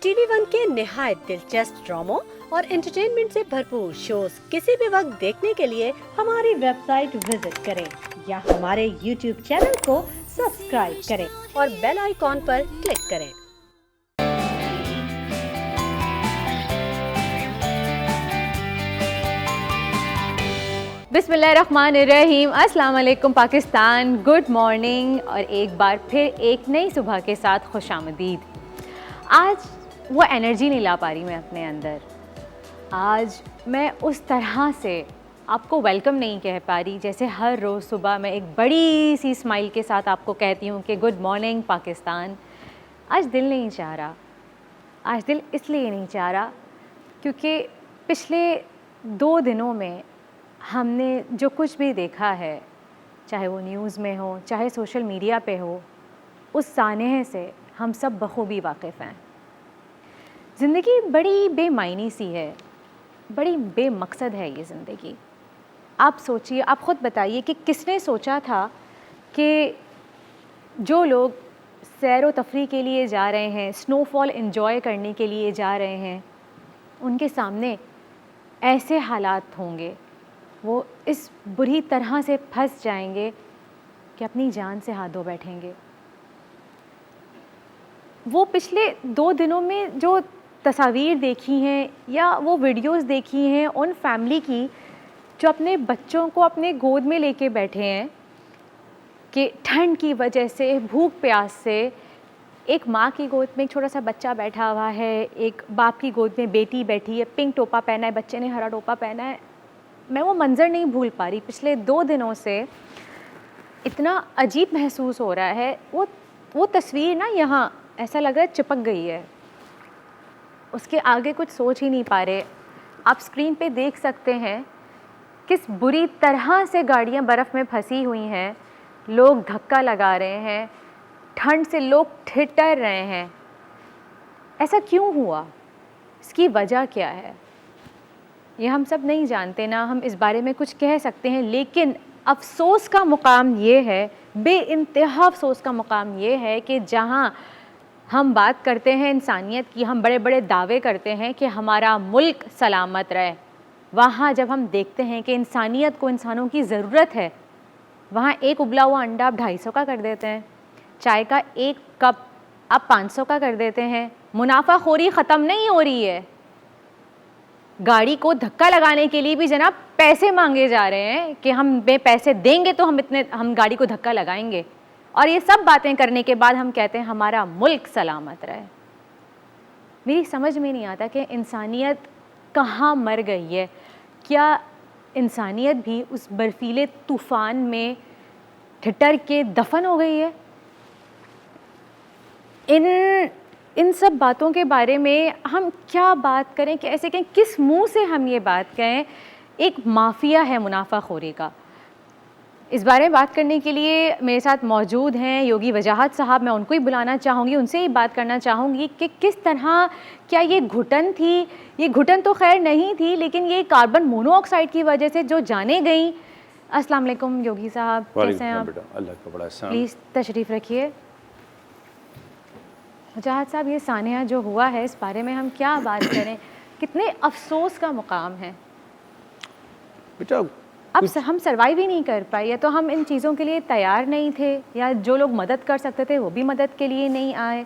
TV one के निहायत दिलचस्प ड्रामों और एंटरटेनमेंट से भरपूर शोज किसी भी वक्त देखने के लिए हमारी वेबसाइट विजिट करें या हमारे यूट्यूब चैनल को सब्सक्राइब करें और बेल आइकॉन पर क्लिक करें। बिस्मिल्लाहिर्रहमानिर्रहीम। अस्सलाम वालेकुम पाकिस्तान, गुड मॉर्निंग और एक बार फिर एक नई सुबह के साथ खुशामदीद। आज वो एनर्जी नहीं ला पा रही मैं अपने अंदर, आज मैं उस तरह से आपको वेलकम नहीं कह पा रही जैसे हर रोज़ सुबह मैं एक बड़ी सी स्माइल के साथ आपको कहती हूँ कि गुड मॉर्निंग पाकिस्तान। आज दिल नहीं चाह रहा, आज दिल इसलिए नहीं चाह रहा क्योंकि पिछले 2 दिनों में हमने जो कुछ भी देखा है, चाहे वो न्यूज़ में हो चाहे सोशल मीडिया पे हो, उस सानहे से हम सब बखूबी वाकिफ़ हैं। ज़िंदगी बड़ी बेमायनी सी है, बड़ी बेमकसद है ये ज़िंदगी। आप सोचिए, आप ख़ुद बताइए कि किसने सोचा था कि जो लोग सैर व तफरीह के लिए जा रहे हैं, स्नोफॉल एंजॉय करने के लिए जा रहे हैं, उनके सामने ऐसे हालात होंगे, वो इस बुरी तरह से फंस जाएंगे कि अपनी जान से हाथ धो बैठेंगे। वो पिछले 2 दिनों में जो तस्वीर देखी हैं या वो वीडियोस देखी हैं उन फैमिली की जो अपने बच्चों को अपने गोद में लेके बैठे हैं कि ठंड की वजह से, भूख प्यास से, एक माँ की गोद में एक छोटा सा बच्चा बैठा हुआ है, एक बाप की गोद में बेटी बैठी है, पिंक टोपा पहना है, बच्चे ने हरा टोपा पहना है। मैं वो मंज़र नहीं भूल पा रही। पिछले 2 दिनों से इतना अजीब महसूस हो रहा है। वो तस्वीर ना यहाँ ऐसा लग रहा है चिपक गई है, उसके आगे कुछ सोच ही नहीं पा रहे। आप स्क्रीन पे देख सकते हैं किस बुरी तरह से गाड़ियाँ बर्फ़ में फंसी हुई हैं, लोग धक्का लगा रहे हैं, ठंड से लोग ठिठुर रहे हैं। ऐसा क्यों हुआ? इसकी वजह क्या है? ये हम सब नहीं जानते ना हम इस बारे में कुछ कह सकते हैं, लेकिन अफ़सोस का मुकाम ये है, बेइंतहा अफ़सोस का मुकाम ये है कि जहाँ हम बात करते हैं इंसानियत की, हम बड़े बड़े दावे करते हैं कि हमारा मुल्क सलामत रहे, वहाँ जब हम देखते हैं कि इंसानियत को इंसानों की ज़रूरत है, वहाँ एक उबला हुआ अंडा आप 250 का कर देते हैं, चाय का एक कप आप 500 का कर देते हैं। मुनाफाखोरी ख़त्म नहीं हो रही है, गाड़ी को धक्का लगाने के लिए भी जनाब पैसे मांगे जा रहे हैं कि हम पैसे देंगे तो हम गाड़ी को धक्का लगाएंगे, और ये सब बातें करने के बाद हम कहते हैं हमारा मुल्क सलामत रहे। मेरी समझ में नहीं आता कि इंसानियत कहाँ मर गई है। क्या इंसानियत भी उस बर्फीले तूफ़ान में ठिठुर के दफन हो गई है? इन सब बातों के बारे में हम क्या बात करें, कैसे कहें, किस मुंह से हम ये बात कहें? एक माफिया है मुनाफाखोरी का। इस बारे में बात करने के लिए मेरे साथ मौजूद हैं योगी वजाहत साहब। मैं उनको ही बुलाना चाहूँगी, उनसे ही बात करना चाहूँगी कि किस तरह, क्या ये घुटन थी? ये घुटन तो खैर नहीं थी, लेकिन ये कार्बन मोनोऑक्साइड की वजह से जो जाने गई। अस्सलाम वालेकुम योगी साहब, कैसे हैं आप? अल्लाह का बड़ा एहसान। प्लीज़ तशरीफ़ रखिए। वजाहत साहब, ये सानिया जो हुआ है इस बारे में हम क्या बात करें? कितने अफसोस का मुकाम है बेटा। अब हम सर्वाइव ही नहीं कर पाए, या तो हम इन चीज़ों के लिए तैयार नहीं थे, या जो लोग मदद कर सकते थे वो भी मदद के लिए नहीं आए।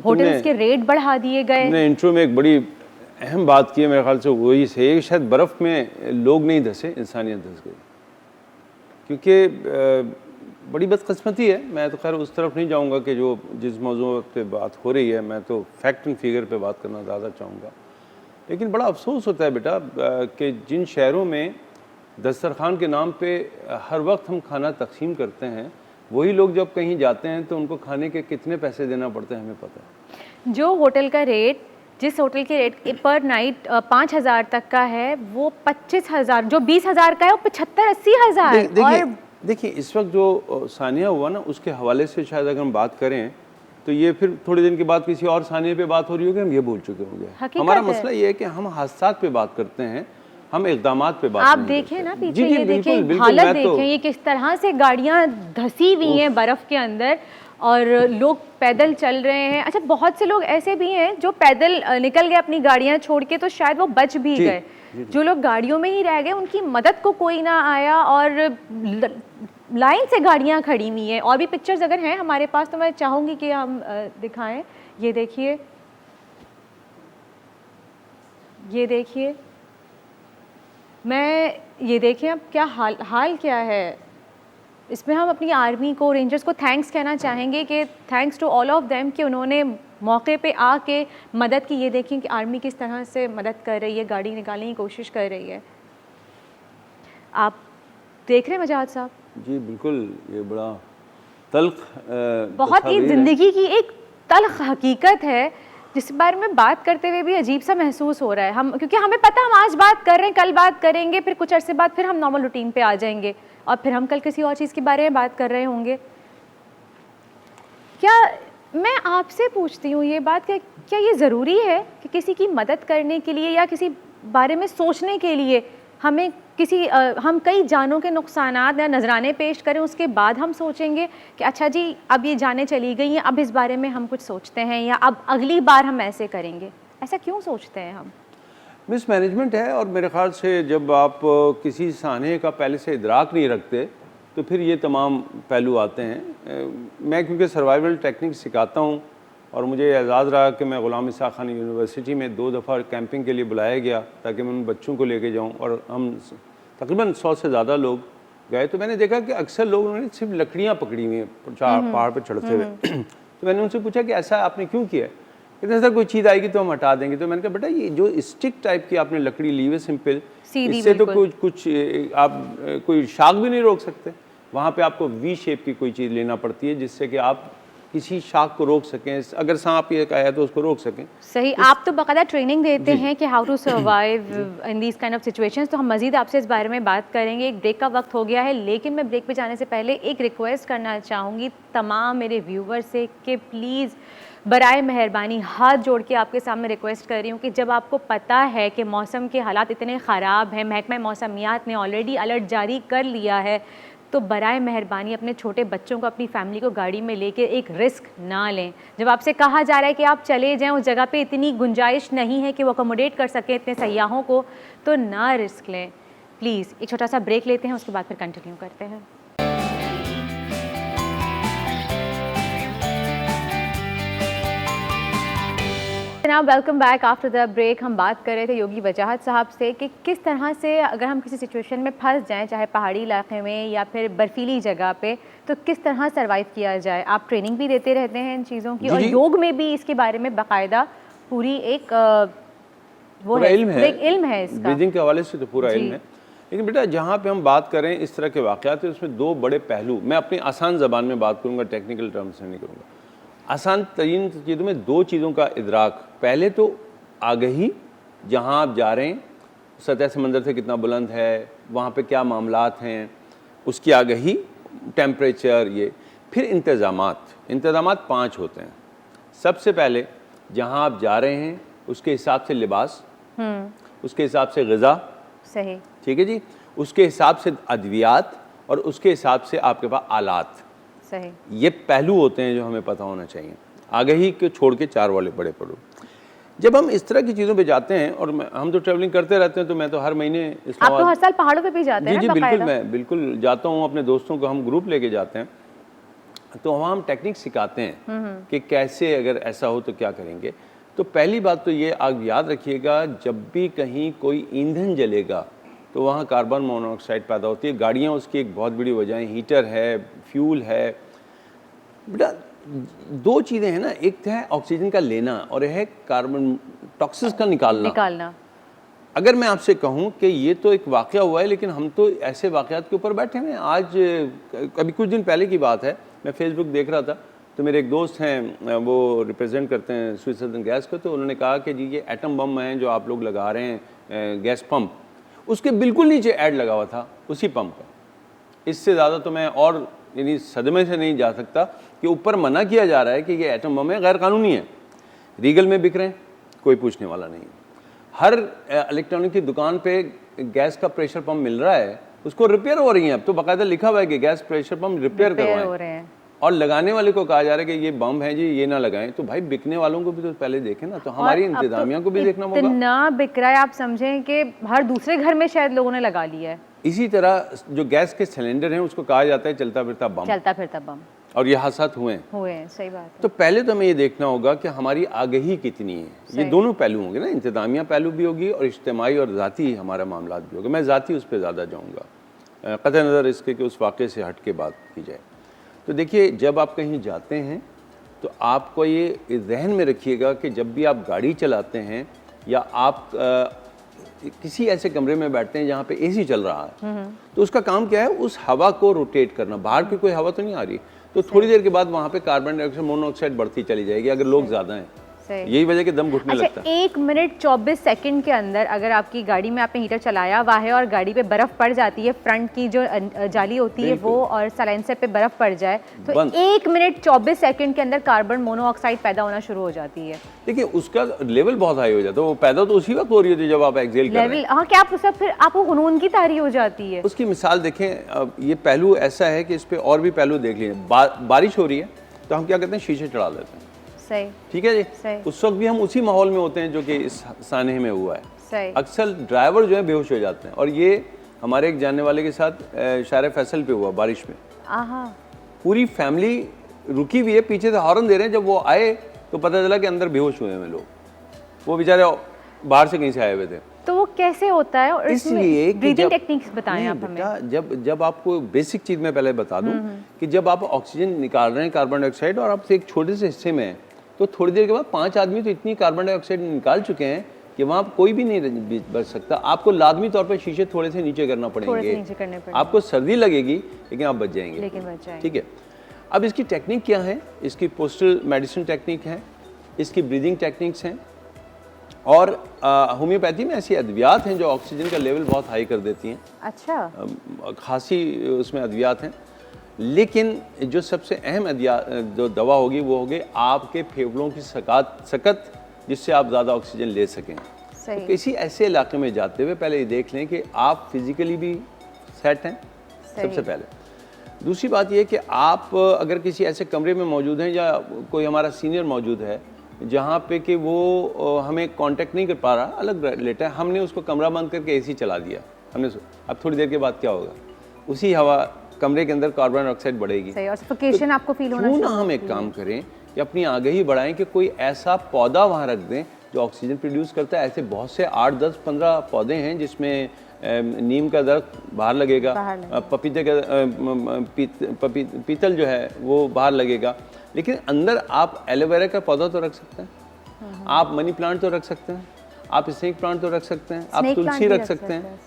होटल्स के रेट बढ़ा दिए गए। तुमने इंट्रो में एक बड़ी अहम बात की है, मेरे ख्याल से वही से, शायद बर्फ़ में लोग नहीं धंसे, इंसानियत धंस गई। क्योंकि बड़ी बदकिस्मती है। मैं तो खैर उस तरफ नहीं जाऊंगा कि जो जिस मौजूद पे बात हो रही है, मैं तो फैक्ट एंड फिगर पे बात करना ज़्यादा चाहूँगा। लेकिन बड़ा अफसोस होता है बेटा कि जिन शहरों में दस्तरखान के नाम पे हर वक्त हम खाना तकसीम करते हैं, वही लोग जब कहीं जाते हैं तो उनको खाने के कितने पैसे देना पड़ते हैं हमें पता है। जो होटल का रेट, जिस होटल के रेट पर नाइट 5,000 तक का है, वो 25,000, जो 20,000 का है वो 75-80 हज़ार। देखिए इस वक्त जो सानिया हुआ ना, उसके हवाले से शायद अगर हम बात करें तो ये फिर थोड़े दिन के बाद किसी और सानिया पे बात हो रही होगी, हम ये भूल चुके होंगे। हमारा मसला ये है कि हम हादसात पे बात करते हैं, हम इक़दामात पे बात आप देखें ना पीछे, ये देखें हालत, देखें ये किस तरह से गाड़ियाँ धसी हुई हैं बर्फ़ के अंदर, और लोग पैदल चल रहे हैं। अच्छा, बहुत से लोग ऐसे भी हैं जो पैदल निकल गए अपनी गाड़ियां छोड़ के, तो शायद वो बच भी गए। जो लोग गाड़ियों में ही रह गए उनकी मदद को कोई ना आया और लाइन से गाड़ियां खड़ी हुई हैं। और भी पिक्चर्स अगर हैं हमारे पास तो मैं चाहूँगी कि हम दिखाएं। ये देखिए, ये देखिए, ये देखिए अब क्या हाल क्या है। इसमें हम अपनी आर्मी को, रेंजर्स को थैंक्स कहना चाहेंगे कि thanks to all of them कि उन्होंने मौके पे आके मदद की। ये देखें कि आर्मी किस तरह से मदद कर रही है, गाड़ी निकालने की कोशिश कर रही है। आप देख रहे हैं मजाद साहब? जी बिल्कुल, ये बड़ा तल्ख बहुत ही ज़िंदगी की एक तल्ख हकीकत है जिस बारे में बात करते हुए भी अजीब सा महसूस हो रहा है। हम, क्योंकि हमें पता हम आज बात कर रहे हैं, कल बात करेंगे, फिर कुछ अरसे बाद फिर हम नॉर्मल रूटीन पे आ जाएंगे और फिर हम कल किसी और चीज़ के बारे में बात कर रहे होंगे। क्या मैं आपसे पूछती हूँ ये बात, क्या ये ज़रूरी है कि किसी की मदद करने के लिए या किसी बारे में सोचने के लिए हमें हम कई जानों के नुकसानात या नजराने पेश करें, उसके बाद हम सोचेंगे कि अच्छा जी अब ये जानें चली गई हैं, अब इस बारे में हम कुछ सोचते हैं या अब अगली बार हम ऐसे करेंगे? ऐसा क्यों सोचते हैं हम? मिसमैनेजमेंट है। और मेरे ख्याल से जब आप किसी साने का पहले से इदराक नहीं रखते तो फिर ये तमाम पहलू आते हैं। मैं क्योंकि सर्वाइवल टेक्निक सिखाता हूँ और मुझे एजाज़ रहा कि मैं ग़ुलाम इसाक़ खान यूनिवर्सिटी में 2 दफ़ा कैंपिंग के लिए बुलाया गया ताकि मैं उन बच्चों को लेके जाऊँ, और हम तकरीबन 100 से ज़्यादा लोग गए। तो मैंने देखा कि अक्सर लोग उन्होंने सिर्फ लकड़ियाँ पकड़ी हुई हैं पहाड़ पर चढ़ते हुए। तो मैंने उनसे पूछा कि ऐसा आपने क्यों किया? कहते सर कोई चीज़ आएगी तो हम हटा देंगे। तो मैंने कहा बेटा ये जो स्टिक टाइप की आपने लकड़ी ली हुई सिंपल, इससे तो कुछ आप कोई शाख भी नहीं रोक सकते। वहाँ पे आपको वी शेप की कोई चीज़ लेना पड़ती है जिससे कि आप किसी शाख को रोक सकें, अगर सांप ये आया तो उसको रोक सकें। सही, आप तो बाकायदा ट्रेनिंग देते हैं कि how to survive in these kind of situations. तो हम मज़ीद आपसे इस बारे में बात करेंगे। एक ब्रेक का वक्त हो गया है, लेकिन मैं ब्रेक पे जाने से पहले एक रिक्वेस्ट करना चाहूँगी तमाम मेरे व्यूवर से कि प्लीज़ बराए मेहरबानी हाथ जोड़ के आपके सामने रिक्वेस्ट कर रही हूँ कि जब आपको पता है कि मौसम के हालात इतने ख़राब हैं, महकमा मौसमियात ने ऑलरेडी अलर्ट जारी कर लिया है, तो बराए मेहरबानी अपने छोटे बच्चों को, अपनी फैमिली को गाड़ी में लेके एक रिस्क ना लें। जब आपसे कहा जा रहा है कि आप चले जाएं, उस जगह पे इतनी गुंजाइश नहीं है कि वो अकोमोडेट कर सके इतने सयाहों को, तो ना रिस्क लें प्लीज़। एक छोटा सा ब्रेक लेते हैं, उसके बाद फिर कंटिन्यू करते हैं। जनाब welcome back after the break. हम बात कर रहे थे योगी वजाहत साहब से कि किस तरह से अगर हम किसी सिचुएशन में फंस जाएं, चाहे पहाड़ी इलाके में या फिर बर्फीली जगह पे, तो किस तरह सर्वाइव किया जाए। आप ट्रेनिंग भी देते रहते हैं इन चीज़ों की, और योग में भी इसके बारे में बाकायदा पूरी एक वो है, एक इल्म है इसका। ब्रीदिंग के हवाले से तो पूरा इल्म है। लेकिन बेटा जहाँ पे हम बात करें इस तरह के वाक़यात है, उसमें 2 बड़े पहलू, मैं अपनी आसान ज़बान में बात करूँगा, टेक्निकल टर्म्स में नहीं करूँगा। आसान तरीन चीज़ों में 2 चीज़ों का इदराक। पहले तो आगही, जहाँ आप जा रहे हैं सतह समंदर से कितना बुलंद है, वहाँ पे क्या मामलात हैं, उसकी आगही, टेम्परेचर, ये। फिर इंतज़ामात 5 होते हैं। सबसे पहले जहाँ आप जा रहे हैं उसके हिसाब से लिबास, उसके हिसाब से ग़िज़ा, सही, ठीक है जी, उसके हिसाब से अद्वियात, और उसके हिसाब से आपके पास आलात। सही, ये पहलू होते हैं जो हमें पता होना चाहिए। आगही के छोड़ के 4 वाले बड़े पहलू। जब हम इस तरह की चीज़ों पे जाते हैं, और हम तो ट्रैवलिंग करते रहते हैं, तो मैं तो हर महीने आप तो हर साल पहाड़ों पे भी जाते हैं? जी बिल्कुल, मैं बिल्कुल जाता हूँ। अपने दोस्तों को हम ग्रुप लेके जाते हैं, तो वहाँ हम टेक्निक सिखाते हैं कि कैसे अगर ऐसा हो तो क्या करेंगे। तो पहली बात तो ये आप याद रखिएगा, जब भी कहीं कोई ईंधन जलेगा तो वहाँ कार्बन मोनोऑक्साइड पैदा होती है। गाड़ियाँ उसकी एक बहुत बड़ी वजह है, हीटर है, फ्यूल है। बेटा 2 चीज़ें हैं ना, एक तो है ऑक्सीजन का लेना और है कार्बन टॉक्सिस का निकालना। अगर मैं आपसे कहूँ कि ये तो एक वाक़या हुआ है, लेकिन हम तो ऐसे वाक़यात के ऊपर बैठे हैं। आज अभी कुछ दिन पहले की बात है, मैं फेसबुक देख रहा था, तो मेरे एक दोस्त हैं, वो रिप्रेजेंट करते हैं स्विट्ज़रलैंड गैस को, तो उन्होंने कहा कि जी ये एटम बम हैं जो आप लोग लगा रहे हैं, गैस पंप, उसके बिल्कुल नीचे ऐड लगा हुआ था उसी पंप का। इससे ज़्यादा तो मैं और यानी सदमे से नहीं जा सकता कि ऊपर मना किया जा रहा है कि ये एटम बम है, गैर कानूनी है, रीगल में बिक रहे हैं, कोई पूछने वाला नहीं। हर इलेक्ट्रॉनिक की दुकान पे गैस का प्रेशर पंप मिल रहा है, उसको रिपेयर हो रही है। अब तो बाकायदा लिखा हुआ है कि गैस प्रेशर पंप रिपेयर करवाएं। और लगाने वाले को कहा जा रहा है कि ये बम है जी, ये ना लगाएं। तो भाई बिकने वालों को भी तो पहले देखें ना, तो हमारी इंतजामिया को भी देखना होगा। इतना बिक रहा है, आप समझें कि हर दूसरे घर में शायद लोगों ने लगा लिया है। इसी तरह जो गैस के सिलेंडर हैं उसको कहा जाता है चलता फिरता बम, और ये हादसात हुए हैं। सही बात है। तो पहले तो हमें ये देखना होगा कि हमारी आगाही कितनी है। ये दोनों पहलू होंगे ना, इंतजामिया पहलू भी होगी और इज्तिमाई और ज़ाती हमारा मामला भी होगा। मैं ज़ाती उस पर ज़्यादा जाऊँगा, क़तई नज़र इसके कि उस वाक़े से हट के बात की जाए। तो देखिए, जब आप कहीं जाते हैं तो आपको ये जहन में रखिएगा कि जब भी आप गाड़ी चलाते हैं या आप किसी ऐसे कमरे में बैठते हैं जहाँ पे एसी चल रहा है, तो उसका काम क्या है, उस हवा को रोटेट करना। बाहर की कोई हवा तो नहीं आ रही, तो थोड़ी देर के बाद वहाँ पे कार्बन डाइऑक्साइड, मोनोऑक्साइड बढ़ती चली जाएगी अगर लोग ज़्यादा हैं। यही वजह कि दम घुटने लगता है। 1 मिनट 24 सेकंड के अंदर अगर आपकी गाड़ी में आपने हीटर चलाया हुआ है और गाड़ी पे बर्फ पड़ जाती है, फ्रंट की जो जाली होती है वो, और साइलेंसर पे बर्फ पड़ जाए, तो 1 मिनट 24 सेकंड के अंदर कार्बन मोनोऑक्साइड पैदा होना शुरू हो जाती है। देखिए, उसका लेवल बहुत हाई हो जाता है। वो पैदा तो उसी वक्त हो रही होती है जब आप एक्सेल कर रहे हैं। हाँ, क्या आप फिर आपको जुनून की तारी हो जाती है। उसकी मिसाल देखें, अब ये पहलू ऐसा है कि इस पे और भी पहलू देख लीजिए। बारिश हो रही है तो हम क्या करते हैं, शीशे चढ़ा देते हैं। सही, ठीक है जी। सही। उस वक्त भी हम उसी माहौल में होते हैं जो कि इस सानहे में हुआ है। सही। अक्सर ड्राइवर जो है बेहोश हो जाते हैं, और ये हमारे एक जानने वाले के साथ शारे फैसल पे हुआ बारिश में। पूरी फैमिली रुकी हुई है, पीछे से हॉर्न दे रहे हैं। जब वो आए तो पता चला कि अंदर बेहोश हुए हैं लोग, वो बेचारे बाहर से कहीं से आए हुए थे। तो वो कैसे होता है? और इसलिए ब्रीदिंग टेक्निक्स बताएं आप हमें। जब आपको बेसिक चीज में पहले बता दूं कि जब आप ऑक्सीजन निकाल रहे हैं, कार्बन डाइऑक्साइड, और आप एक छोटे से हिस्से में है, तो थोड़ी देर के बाद 5 आदमी तो इतनी कार्बन डाइऑक्साइड निकाल चुके हैं कि वहाँ कोई भी नहीं बच सकता। आपको लाजमी तौर पर शीशे थोड़े से नीचे करना पड़ेंगे। आपको सर्दी लगेगी लेकिन आप बच जाएंगे। ठीक है। अब इसकी टेक्निक क्या है? इसकी पोस्टल मेडिसिन टेक्निक है, इसकी ब्रीदिंग टेक्निक्स हैं, और होम्योपैथी में ऐसी अद्वियात हैं जो ऑक्सीजन का लेवल बहुत हाई कर देती हैं। अच्छा। खासी उसमें अद्वियात हैं, लेकिन जो सबसे अहम जो दवा होगी वो होगी आपके फेफड़ों की सकत, जिससे आप ज़्यादा ऑक्सीजन ले सकें। तो किसी ऐसे इलाके में जाते हुए पहले ये देख लें कि आप फिजिकली भी सेट हैं, सबसे पहले। दूसरी बात ये कि आप अगर किसी ऐसे कमरे में मौजूद हैं या कोई हमारा सीनियर मौजूद है जहाँ पे कि वो हमें कांटेक्ट नहीं कर पा रहा, अलग लेटा है, हमने उसको कमरा बंद करके एसी चला दिया, अब थोड़ी देर के बाद क्या होगा, उसी हवा कमरे के अंदर कार्बन डाइऑक्साइड बढ़ेगी। सही, और सफोकेशन आपको फील होना शुरू। हम एक काम करें कि अपनी आगाही बढ़ाएं कि कोई ऐसा पौधा वहाँ रख दें जो ऑक्सीजन प्रोड्यूस करता है। ऐसे बहुत से 8, 10, 15 पौधे हैं जिसमें नीम का दरख्त बाहर लगेगा, पपीते का पीतल जो है वो बाहर लगेगा, लेकिन अंदर आप एलोवेरा का पौधा तो रख सकते हैं, आप मनी प्लांट तो रख सकते हैं, आप स्नेक प्लांट तो रख सकते हैं, आप तुलसी रख सकते हैं।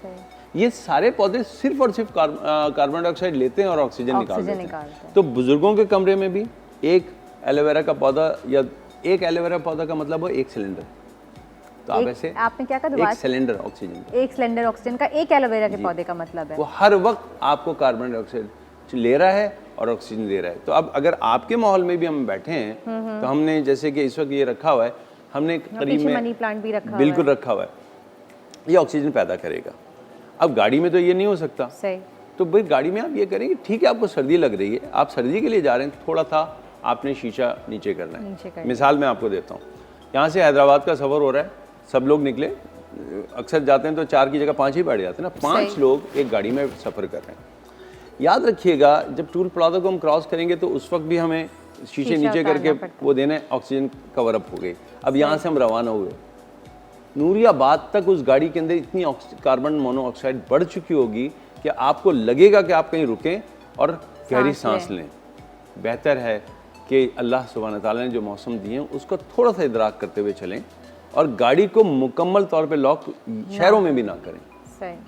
ये सारे पौधे सिर्फ और सिर्फ कार्बन डाइऑक्साइड लेते हैं और ऑक्सीजन निकालते हैं। तो बुजुर्गों के कमरे में भी एक एलोवेरा का पौधा, या एक एलोवेरा पौधा का मतलब है 1 सिलेंडर। तो आप ऐसे, आपने क्या कहा? 1 सिलेंडर ऑक्सीजन, 1 सिलेंडर ऑक्सीजन का 1 एलोवेरा के पौधे का मतलब है वो हर वक्त आपको कार्बन डाइऑक्साइड ले रहा है और ऑक्सीजन दे रहा है। तो अब अगर आपके माहौल में भी हम बैठे हैं तो हमने, जैसे कि इस वक्त ये रखा हुआ है, हमने करीब में मनी प्लांट भी रखा बिल्कुल रखा हुआ है, ये ऑक्सीजन पैदा करेगा। अब गाड़ी में तो ये नहीं हो सकता। सही। तो भाई गाड़ी में आप ये करेंगे, ठीक है आपको सर्दी लग रही है, आप सर्दी के लिए जा रहे हैं, थोड़ा था आपने शीशा नीचे करना है। मिसाल मैं आपको देता हूँ, यहाँ से हैदराबाद का सफ़र हो रहा है, सब लोग निकले, अक्सर जाते हैं तो 4 की जगह 5 ही बैठ जाते हैं ना, 5 लोग एक गाड़ी में सफ़र कर रहे हैं। याद रखिएगा, जब टूल प्लाजा को हम क्रॉस करेंगे तो उस वक्त भी हमें शीशे नीचे करके वो देना है, ऑक्सीजन कवर अप हो गई। अब यहाँ से हम रवाना हुए, नूरियाबाद तक उस गाड़ी के अंदर इतनी कार्बन मोनोऑक्साइड बढ़ चुकी होगी कि आपको लगेगा कि आप कहीं रुकें और गहरी सांस लें। बेहतर है कि अल्लाह सुब्हान तआला ने जो मौसम दिए हैं उसको थोड़ा सा इदराक करते हुए चलें, और गाड़ी को मुकम्मल तौर पे लॉक शहरों में भी ना करें,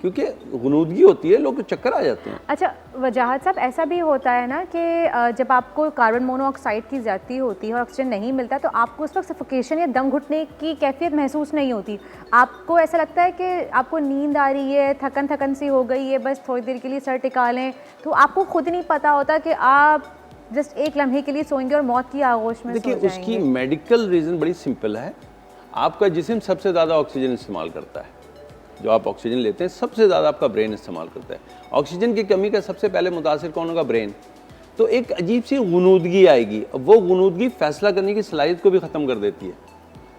क्योंकि गुनूदगी होती है, लोग चक्कर आ जाते हैं। अच्छा वजाहत साहब, ऐसा भी होता है ना कि जब आपको कार्बन मोनोऑक्साइड की ज़्यादती होती है और ऑक्सीजन नहीं मिलता तो आपको उस वक्त सफोकेशन या दम घुटने की कैफियत महसूस नहीं होती, आपको ऐसा लगता है कि आपको नींद आ रही है, थकन सी हो गई है, बस थोड़ी देर के लिए सर टिका लें, तो आपको खुद नहीं पता होता कि आप जस्ट एक लम्हे के लिए सोएंगे और मौत की आगोश में सो जाएंगे। देखिए, उसकी मेडिकल रीज़न बड़ी सिंपल है। आपका जिस्म सबसे ज़्यादा ऑक्सीजन इस्तेमाल करता है, जो आप ऑक्सीजन लेते हैं सबसे ज़्यादा आपका ब्रेन इस्तेमाल करता है। ऑक्सीजन की कमी का सबसे पहले मुतासिर कौन होगा? ब्रेन। तो एक अजीब सी गुनूदगी आएगी। अब वो गुनूदगी फैसला करने की सलाहियत को भी ख़त्म कर देती है।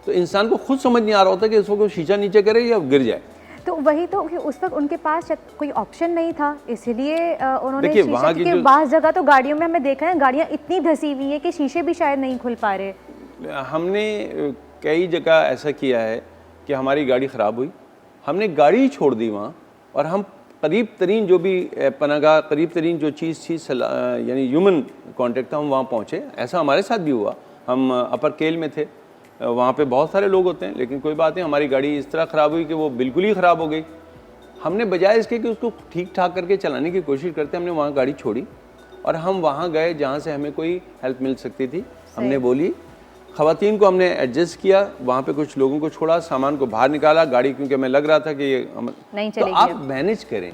तो इंसान को खुद समझ नहीं आ रहा होता कि इसको शीशा नीचे करे या गिर जाए। तो वही तो कि उस वक्त उनके पास कोई ऑप्शन नहीं था, इसीलिए उन्होंने देखिए, शीशे वहाँ की के जो- बाहर जगह तो गाड़ियों में हमने देखा है गाड़ियाँ इतनी धसी हुई है कि शीशे भी शायद नहीं खुल पा रहे। हमने कई जगह ऐसा किया है कि हमारी गाड़ी ख़राब हुई, हमने गाड़ी ही छोड़ दी वहाँ, और हम करीब तरीन जो भी पनागाह, करीब तरीन जो चीज़ थी यानी ह्यूमन कांटेक्ट था, हम वहाँ पहुँचे। ऐसा हमारे साथ भी हुआ। हम अपर केल में थे, वहाँ पे बहुत सारे लोग होते हैं, लेकिन कोई बात नहीं, हमारी गाड़ी इस तरह ख़राब हुई कि वो बिल्कुल ही ख़राब हो गई। हमने बजाय इसके कि उसको ठीक ठाक करके चलाने की कोशिश करते, हमने वहाँ गाड़ी छोड़ी और हम वहाँ गए जहाँ से हमें कोई हेल्प मिल सकती थी। हमने बोली, ख़वातीन को हमने एडजस्ट किया, वहाँ पे कुछ लोगों को छोड़ा, सामान को बाहर निकाला, गाड़ी क्योंकि हमें लग रहा था कि ये नहीं तो चलेगी। आप मैनेज करें।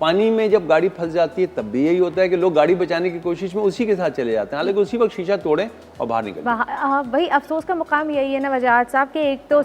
पानी में जब गाड़ी फंस जाती है तब भी यही होता है कि लोग गाड़ी बचाने की कोशिश में उसी के साथ चले जाते हैं, हालांकि उसी वक्त शीशा तोड़ें और बाहर निकल जाएं। वही अफसोस का मुकाम यही है ना वजाहत साहब, कि एक तो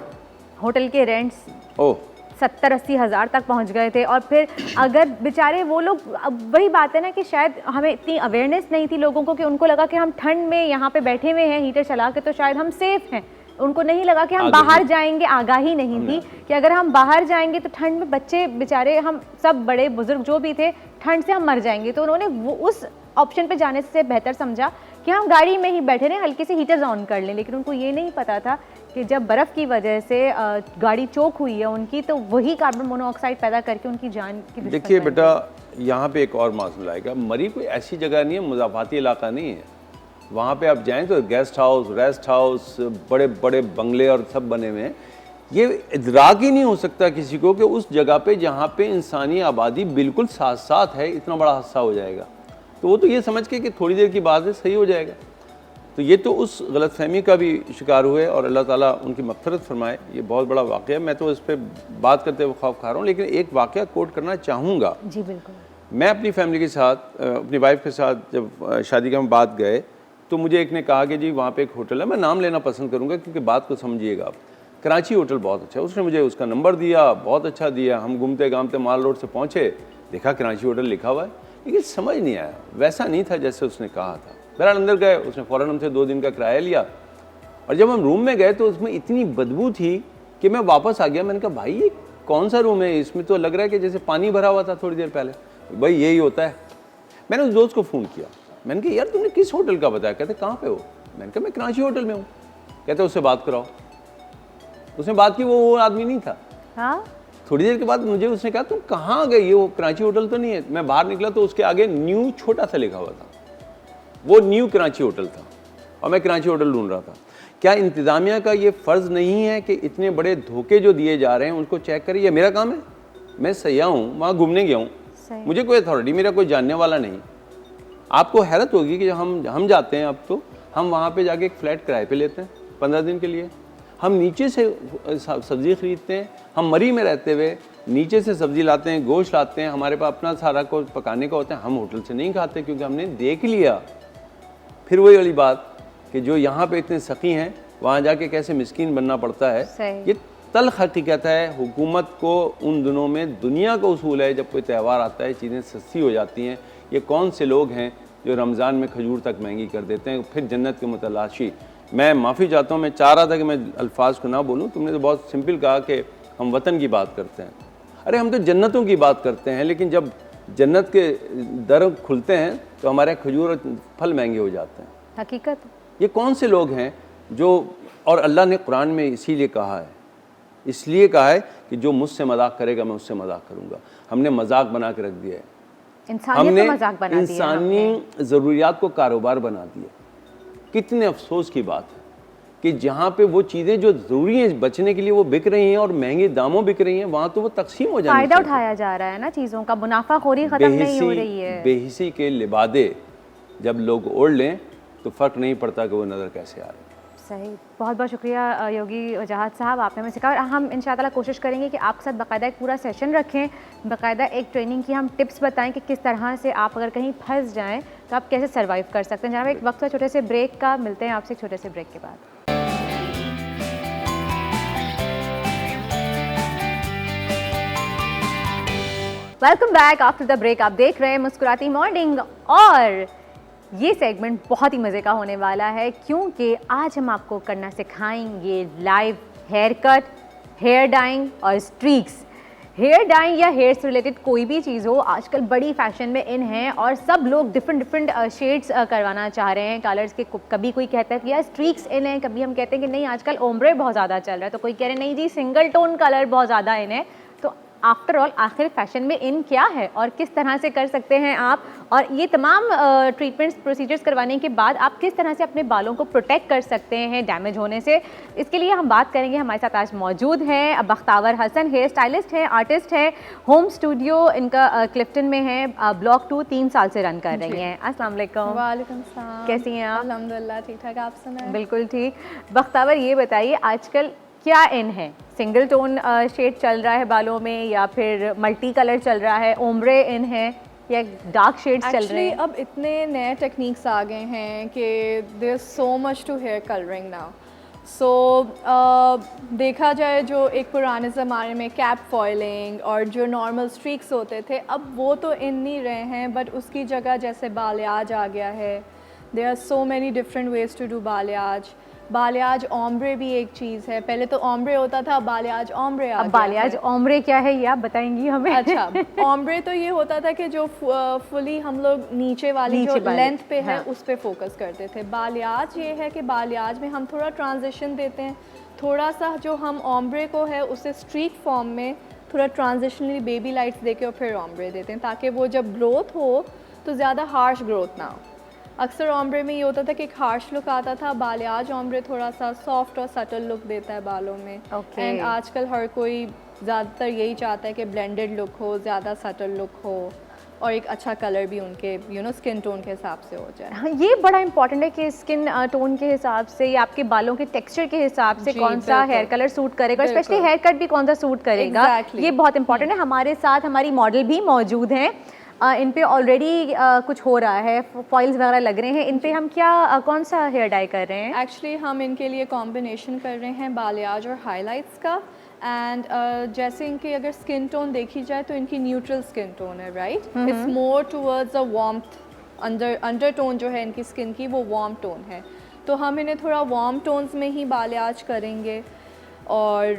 होटल के रेंट्स ओह 70-80 हज़ार तक पहुंच गए थे, और फिर अगर बेचारे वो लोग, अब वही बात है ना कि शायद हमें इतनी अवेयरनेस नहीं थी लोगों को, कि उनको लगा कि हम ठंड में यहाँ पे बैठे हुए हैं हीटर चला के तो शायद हम सेफ हैं। उनको नहीं लगा कि हम बाहर जाएंगे, आगाही नहीं थी कि अगर हम बाहर जाएंगे तो ठंड में बच्चे बेचारे, हम सब बड़े बुजुर्ग जो भी थे, ठंड से हम मर जाएंगे। तो उन्होंने वो उस ऑप्शन पे जाने से बेहतर समझा कि हम गाड़ी में ही बैठे रहें, हल्के से हीटर्स ऑन कर लें। लेकिन उनको ये नहीं पता था कि जब बर्फ़ की वजह से गाड़ी चोक हुई है उनकी, तो वही कार्बन मोनोऑक्साइड पैदा करके उनकी जान की रिस्क देखिए बेटा, यहाँ पे एक और मामला आएगा। मरी कोई ऐसी जगह नहीं है, मुज़ाफ़ाती इलाका नहीं है। वहाँ पे आप जाएं तो गेस्ट हाउस, रेस्ट हाउस, बड़े बड़े बंगले और सब बने हुए हैं। ये इदराक ही नहीं हो सकता किसी को कि उस जगह पे जहाँ पे इंसानी आबादी बिल्कुल साथ साथ है, इतना बड़ा हादसा हो जाएगा। तो वो तो ये समझ के कि थोड़ी देर की बात है, सही हो जाएगा। तो ये तो उस गलतफहमी का भी शिकार हुए, और अल्लाह ताला उनकी मग़फ़िरत फरमाए। ये बहुत बड़ा वाक़या है, मैं तो इस पर बात करते हुए खौफ खा रहा हूँ। लेकिन एक वाक़या कोट करना चाहूँगा। जी बिल्कुल। मैं अपनी फैमिली के साथ, अपनी वाइफ के साथ जब शादी के हम बाद गए, तो मुझे एक ने कहा कि जी वहाँ पे एक होटल है, मैं नाम लेना पसंद करूँगा क्योंकि बात को समझिएगा आप। कराची होटल बहुत अच्छा है। उसने मुझे उसका नंबर दिया, बहुत अच्छा दिया। हम घूमते घामते माल रोड से पहुँचे, देखा कराची होटल लिखा हुआ है, लेकिन समझ नहीं आया, वैसा नहीं था जैसे उसने कहा था। बहरहाल अंदर गए, उसने फ़ौरन हमसे 2 दिन का किराया लिया, और जब हम रूम में गए तो उसमें इतनी बदबू थी कि मैं वापस आ गया। मैंने कहा भाई ये कौन सा रूम है, इसमें तो लग रहा है कि जैसे पानी भरा हुआ था थोड़ी देर पहले। भाई यही होता है। मैंने उस दोस्त को फ़ोन किया, मैंने कहा यार तुमने किस होटल का बताया? कहते कहाँ पे हो? मैंने कहा मैं कराची होटल में हूँ। कहते उससे बात कराओ। उसने बात की, वो आदमी नहीं था। हाँ, थोड़ी देर के बाद मुझे उसने कहा तुम कहाँ गए, ये वो कराची होटल तो नहीं है। मैं बाहर निकला तो उसके आगे न्यू छोटा सा लिखा हुआ था, वो न्यू कराची होटल था, और मैं कराची होटल ढूंढ रहा था। क्या इंतज़ामिया का ये फ़र्ज़ नहीं है कि इतने बड़े धोखे जो दिए जा रहे हैं उनको चेक करें? ये मेरा काम है, मैं सयाह हूँ, वहाँ घूमने गया हूँ, मुझे कोई अथॉरिटी, मेरा कोई जानने वाला नहीं। आपको हैरत होगी कि हम जाते हैं, अब तो हम वहाँ पे जाके एक फ़्लैट किराए पे लेते हैं 15 दिन के लिए। हम नीचे से सब्ज़ी ख़रीदते हैं, हम मरी में रहते हुए नीचे से सब्ज़ी लाते हैं, गोश्त लाते हैं, हमारे पास अपना सारा को पकाने का होता है। हम होटल से नहीं खाते क्योंकि हमने देख लिया। फिर वही वाली बात कि जो यहाँ पे इतने सखी हैं, वहाँ जाके कैसे मिस्कीन बनना पड़ता है। ये तल्ख़ हकीकत है। हुकूमत को उन दिनों में दुनिया का उसूल है, जब कोई त्यौहार आता है चीज़ें सस्ती हो जाती हैं। ये कौन से लोग हैं जो रमज़ान में खजूर तक महंगी कर देते हैं, फिर जन्नत के मुतलाशी। मैं माफ़ी चाहता हूँ, मैं चाह रहा था कि मैं अल्फाज को ना बोलूँ। तुमने तो बहुत सिंपल कहा कि हम वतन की बात करते हैं। अरे हम तो जन्नतों की बात करते हैं, लेकिन जब जन्नत के दर खुलते हैं तो हमारे खजूर और फल महंगे हो जाते हैं। हकीकत। ये कौन से लोग हैं जो, और अल्लाह ने कुरान में इसीलिए कहा है, इसलिए कहा है कि जो मुझसे मजाक करेगा मैं उससे मजाक करूँगा। हमने मजाक बना के रख दिया है, हमने इंसानी ज़रूरियात को कारोबार बना दिया। कितने अफसोस की बात है कि जहाँ पे वो चीज़ें जो ज़रूरी हैं बचने के लिए वो बिक रही हैं और महंगे दामों बिक रही हैं, वहाँ तो वो तकसीम हो जाती है। फ़ायदा उठाया जा रहा है ना चीज़ों का, मुनाफाखोरी ख़त्म नहीं हो रही है। बेहिसी के लिबादे जब लोग ओढ़ लें तो फ़र्क नहीं पड़ता कि वो नज़र कैसे आ रहे हैं। सही, बहुत बहुत शुक्रिया योगी वजाहत साहब, आपने हमें सिखाया। हम इंशाअल्लाह कोशिश करेंगे कि आपके साथ बाकायदा एक पूरा सेशन रखें, बाकायदा एक ट्रेनिंग की हम टिप्स बताएं कि किस तरह से आप अगर कहीं फंस जाएं तो आप कैसे सर्वाइव कर सकते हैं। जनाब एक वक्त छोटे से ब्रेक का, मिलते हैं आपसे एक छोटे से ब्रेक के बाद। Welcome back after the break. आप देख रहे हैं मुस्कुराती मॉर्निंग, और ये सेगमेंट बहुत ही मज़े का होने वाला है क्योंकि आज हम आपको करना सिखाएंगे live hair cut, hair dyeing और स्ट्रीक्स। हेयर डाइंग या हेयर से रिलेटेड कोई भी चीज़ हो, आजकल बड़ी फैशन में इन है और सब लोग डिफरेंट शेड्स करवाना चाह रहे हैं कलर्स के। कभी कोई कहता है कि यार स्ट्रीक्स इन है, कभी हम कहते हैं कि नहीं आजकल ओम्ब्रे बहुत ज़्यादा चल रहा है, तो कोई कह रहे हैं नहीं जी सिंगल टोन कलर बहुत ज़्यादा इन है। तो आफ्टर ऑल आखिर फैशन में इन क्या है और किस तरह से कर सकते हैं आप, और ये तमाम ट्रीटमेंट्स प्रोसीजर्स करवाने के बाद आप किस तरह से अपने बालों को प्रोटेक्ट कर सकते हैं डैमेज होने से, इसके लिए हम बात करेंगे। हमारे साथ आज मौजूद हैं बख्तावर हसन, हेयर स्टाइलिस्ट हैं, आर्टिस्ट हैं, होम स्टूडियो इनका क्लिफ्टन में है, ब्लॉक 2 3 साल से रन कर रही हैं। अस्सलाम वालेकुम। वालेकुम सलाम। कैसी हैं आप? अल्हम्दुलिल्लाह ठीक ठाक, आप सुनाएं? बिल्कुल ठीक। बख्तावर ये बताइए आजकल क्या इन है? सिंगल टोन शेड चल रहा है बालों में या फिर मल्टी कलर चल रहा है, ओम्ब्रे इन है या डार्क शेड्स चल रहे हैं? अब इतने नए टेक्निक्स आ गए हैं कि there is so much to hair colouring now. So देखा जाए जो एक पुराने ज़माने में कैप फॉइलिंग और जो नॉर्मल स्ट्रीक्स होते थे, अब वो तो इन नहीं रहे हैं, बट उसकी जगह जैसे बालियाज आ गया है। There are so many different ways to do balayage. Balayage ombre भी एक चीज़ है, पहले तो ओम्ब्रे होता था, बालियाज ओम्ब्रे आ अब गया बालियाज है। ओम्ब्रे क्या है ये आप बताएंगी हमें? अच्छा, ओम्ब्रे तो ये होता था कि जो फुली हम लोग नीचे वाली जो लेंथ पे है उस पे फोकस करते थे। बालियाज ये है कि बालियाज में हम थोड़ा ट्रांजिशन देते हैं, थोड़ा सा जो हम ओम्ब्रे को है उसे स्ट्रीक फॉर्म में थोड़ा ट्रांजिशनली बेबी लाइट्स दे के और फिर ओम्ब्रे देते हैं, ताकि वो जब ग्रोथ हो तो ज़्यादा हार्श ग्रोथ ना हो। अक्सर ओम्ब्रे में ये होता था कि एक हार्श लुक आता था, बालियाज ओम्ब्रे थोड़ा सा सॉफ्ट और सटल लुक देता है बालों में। एंड आजकल हर कोई ज़्यादातर यही चाहता है कि ब्लेंडेड लुक हो, ज़्यादा सटल लुक हो और एक अच्छा कलर भी उनके स्किन टोन के हिसाब से हो जाए। हाँ, ये बड़ा इंपॉर्टेंट है कि स्किन टोन के हिसाब से या आपके बालों के टेक्सचर के हिसाब से कौन सा हेयर कलर सूट करेगा, स्पेशली हेयर कट भी कौन सा सूट करेगा। ये बहुत इंपॉर्टेंट है। हमारे साथ हमारी मॉडल भी मौजूद हैं, इन पे ऑलरेडी कुछ हो रहा है, फॉइल्स वगैरह लग रहे हैं इन पे। हम क्या कौन सा हेयर डाई कर रहे हैं? एक्चुअली हम इनके लिए कॉम्बिनेशन कर रहे हैं बालियाज और हाइलाइट्स का। एंड जैसे इनकी अगर स्किन टोन देखी जाए तो इनकी न्यूट्रल स्किन टोन है, right? It's more towards a warmth, under tone जो है इनकी स्किन की वो वार्म टोन है, तो हम इन्हें थोड़ा वार्म टोन्स में ही बालियाज करेंगे और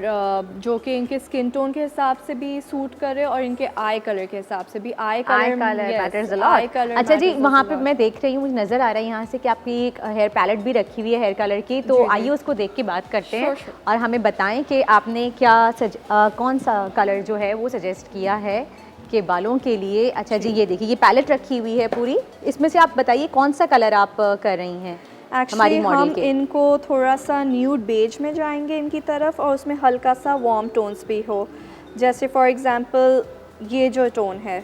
जो कि इनके स्किन टोन के हिसाब से भी सूट करे और इनके आई कलर के हिसाब से भी। आई कलर मैटर्स अ लॉट। अच्छा जी, वहाँ पे मैं देख रही हूँ, मुझे नज़र आ रहा है यहाँ से कि आपकी एक हेयर पैलेट भी रखी हुई है हेयर कलर की, तो आइए उसको देख के बात करते हैं और हमें बताएं कि आपने क्या कौन सा कलर जो है वो सजेस्ट किया है के बालों के लिए। अच्छा जी, ये देखिए ये पैलेट रखी हुई है पूरी, इसमें से आप बताइए कौन सा कलर आप कर रही हैं? एक्चुअली हम इनको थोड़ा सा न्यूड बेज में जाएंगे इनकी तरफ और उसमें हल्का सा वार्म टोन्स भी हो। जैसे फॉर एग्जांपल ये जो टोन है,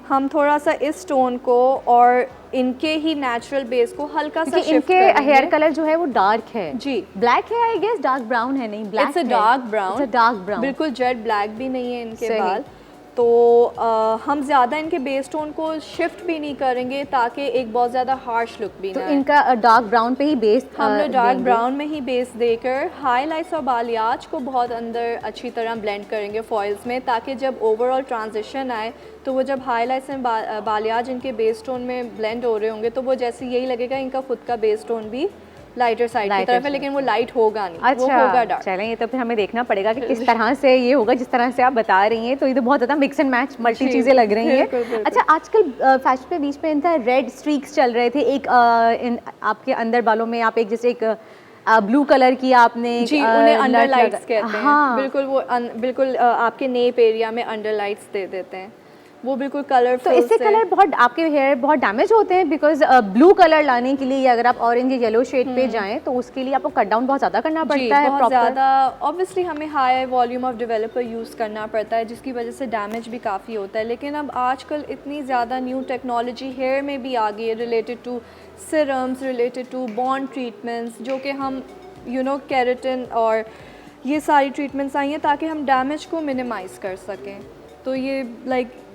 हम थोड़ा सा इस टोन को और इनके ही नेचुरल बेस को हल्का सा शिफ्ट इनके हेयर कलर जो है वो डार्क है जी, ब्लैक है आई गेस, डार्क ब्राउन है? नहीं, black it's a dark brown, dark brown, बिल्कुल जेट ब्लैक भी नहीं है इनके बाल। तो हम ज़्यादा इनके बेस टोन को शिफ्ट भी नहीं करेंगे ताकि एक बहुत ज़्यादा हार्श लुक भी ना आए। इनका डार्क ब्राउन पे ही बेस हम लोग डार्क ब्राउन में ही बेस देकर हाईलाइट्स और बालियाज को बहुत अंदर अच्छी तरह ब्लेंड करेंगे फॉइल्स में, ताकि जब ओवरऑल ट्रांजिशन आए तो वो जब हाईलाइट्स एंड बालियाज इनके बेस टोन में ब्लेंड हो रहे होंगे तो वो जैसे यही लगेगा इनका खुद का बेस टोन भी लाइटर साइड की तरफ है, लेकिन वो लाइट होगा नहीं। अच्छा, वो होगा डार्क। चलें, ये तो फिर हमें देखना पड़ेगा कि किस तरह से ये होगा जिस तरह से आप बता रही हैं। तो ये तो बहुत ज़्यादा मिक्स एंड मैच मल्टी चीज़ें लग रही हैं। अच्छा, आजकल फैशन पे बीच में इनका रेड स्ट्रीक्स चल रहे थे, एक आपके अंदर बालों में आप एक जैसे एक ब्लू कलर की आपने जी, उन्हें अंडरलाइट्स कहते हैं। हाँ, बिल्कुल वो बिल्कुल आपके नेप एरिया में अंडरलाइट्स दे देते हैं, वो बिल्कुल कलरफुल। तो इससे कलर बहुत आपके हेयर बहुत डैमेज होते हैं, बिकॉज ब्लू कलर लाने के लिए अगर आप ऑरेंज या येलो शेड पे जाएं तो उसके लिए आपको कट डाउन बहुत ज़्यादा करना पड़ता है, बहुत ज़्यादा। ऑब्वियसली हमें high volume of developer use करना पड़ता है जिसकी वजह से डैमेज भी काफ़ी होता है। लेकिन अब आजकल इतनी ज़्यादा न्यू टेक्नोलॉजी हेयर में भी आ गई है related to serums, related to bond treatments, जो कि हम केराटिन और ये सारी ट्रीटमेंट्स आई हैं ताकि हम डैमेज को मिनिमाइज़ कर सकें। तो ये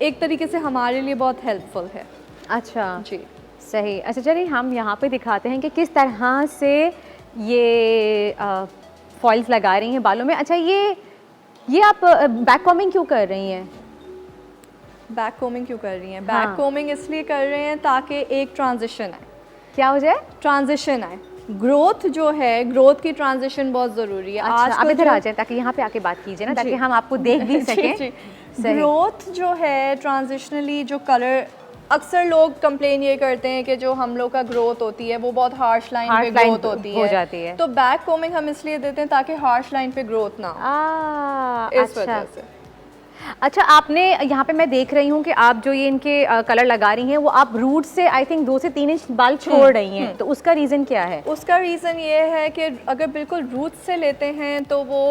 एक तरीके से हमारे लिए बहुत हेल्पफुल है। अच्छा जी, सही। अच्छा चलिए हम यहाँ पे दिखाते हैं कि किस तरह से ये फॉइल्स लगा रही हैं बालों में। अच्छा, ये आप बैक कॉमिंग क्यों कर रही हैं? बैक कोमिंग क्यों कर रही हैं? बैक कोमिंग इसलिए कर रहे हैं ताकि एक ट्रांजिशन आए। क्या हो जाए? ट्रांजिशन आए, ग्रोथ जो है, ग्रोथ की ट्रांजिशन बहुत ज़रूरी है। अच्छा, आप इधर आ जाए ताकि यहाँ पे आके बात कीजिए ना, ताकि हम आपको देख भी सकें। ग्रोथ जो है ट्रांजिशनली जो कलर, अक्सर लोग कंप्लेन ये करते हैं कि जो हम लोग का ग्रोथ होती है वो बहुत हार्श लाइन पे ग्रोथ होती हो जाती है। तो बैक कोमिंग हम इसलिए देते हैं ताकि हार्श लाइन पे ग्रोथ ना हो, इस वजह से। अच्छा, आपने यहाँ पे मैं देख रही हूँ कि आप जो ये इनके कलर लगा रही हैं वो आप रूट से आई थिंक 2 से 3 इंच बाल छोड़ रही हैं, तो उसका रीज़न क्या है? उसका रीज़न ये है कि अगर बिल्कुल रूट से लेते हैं तो वो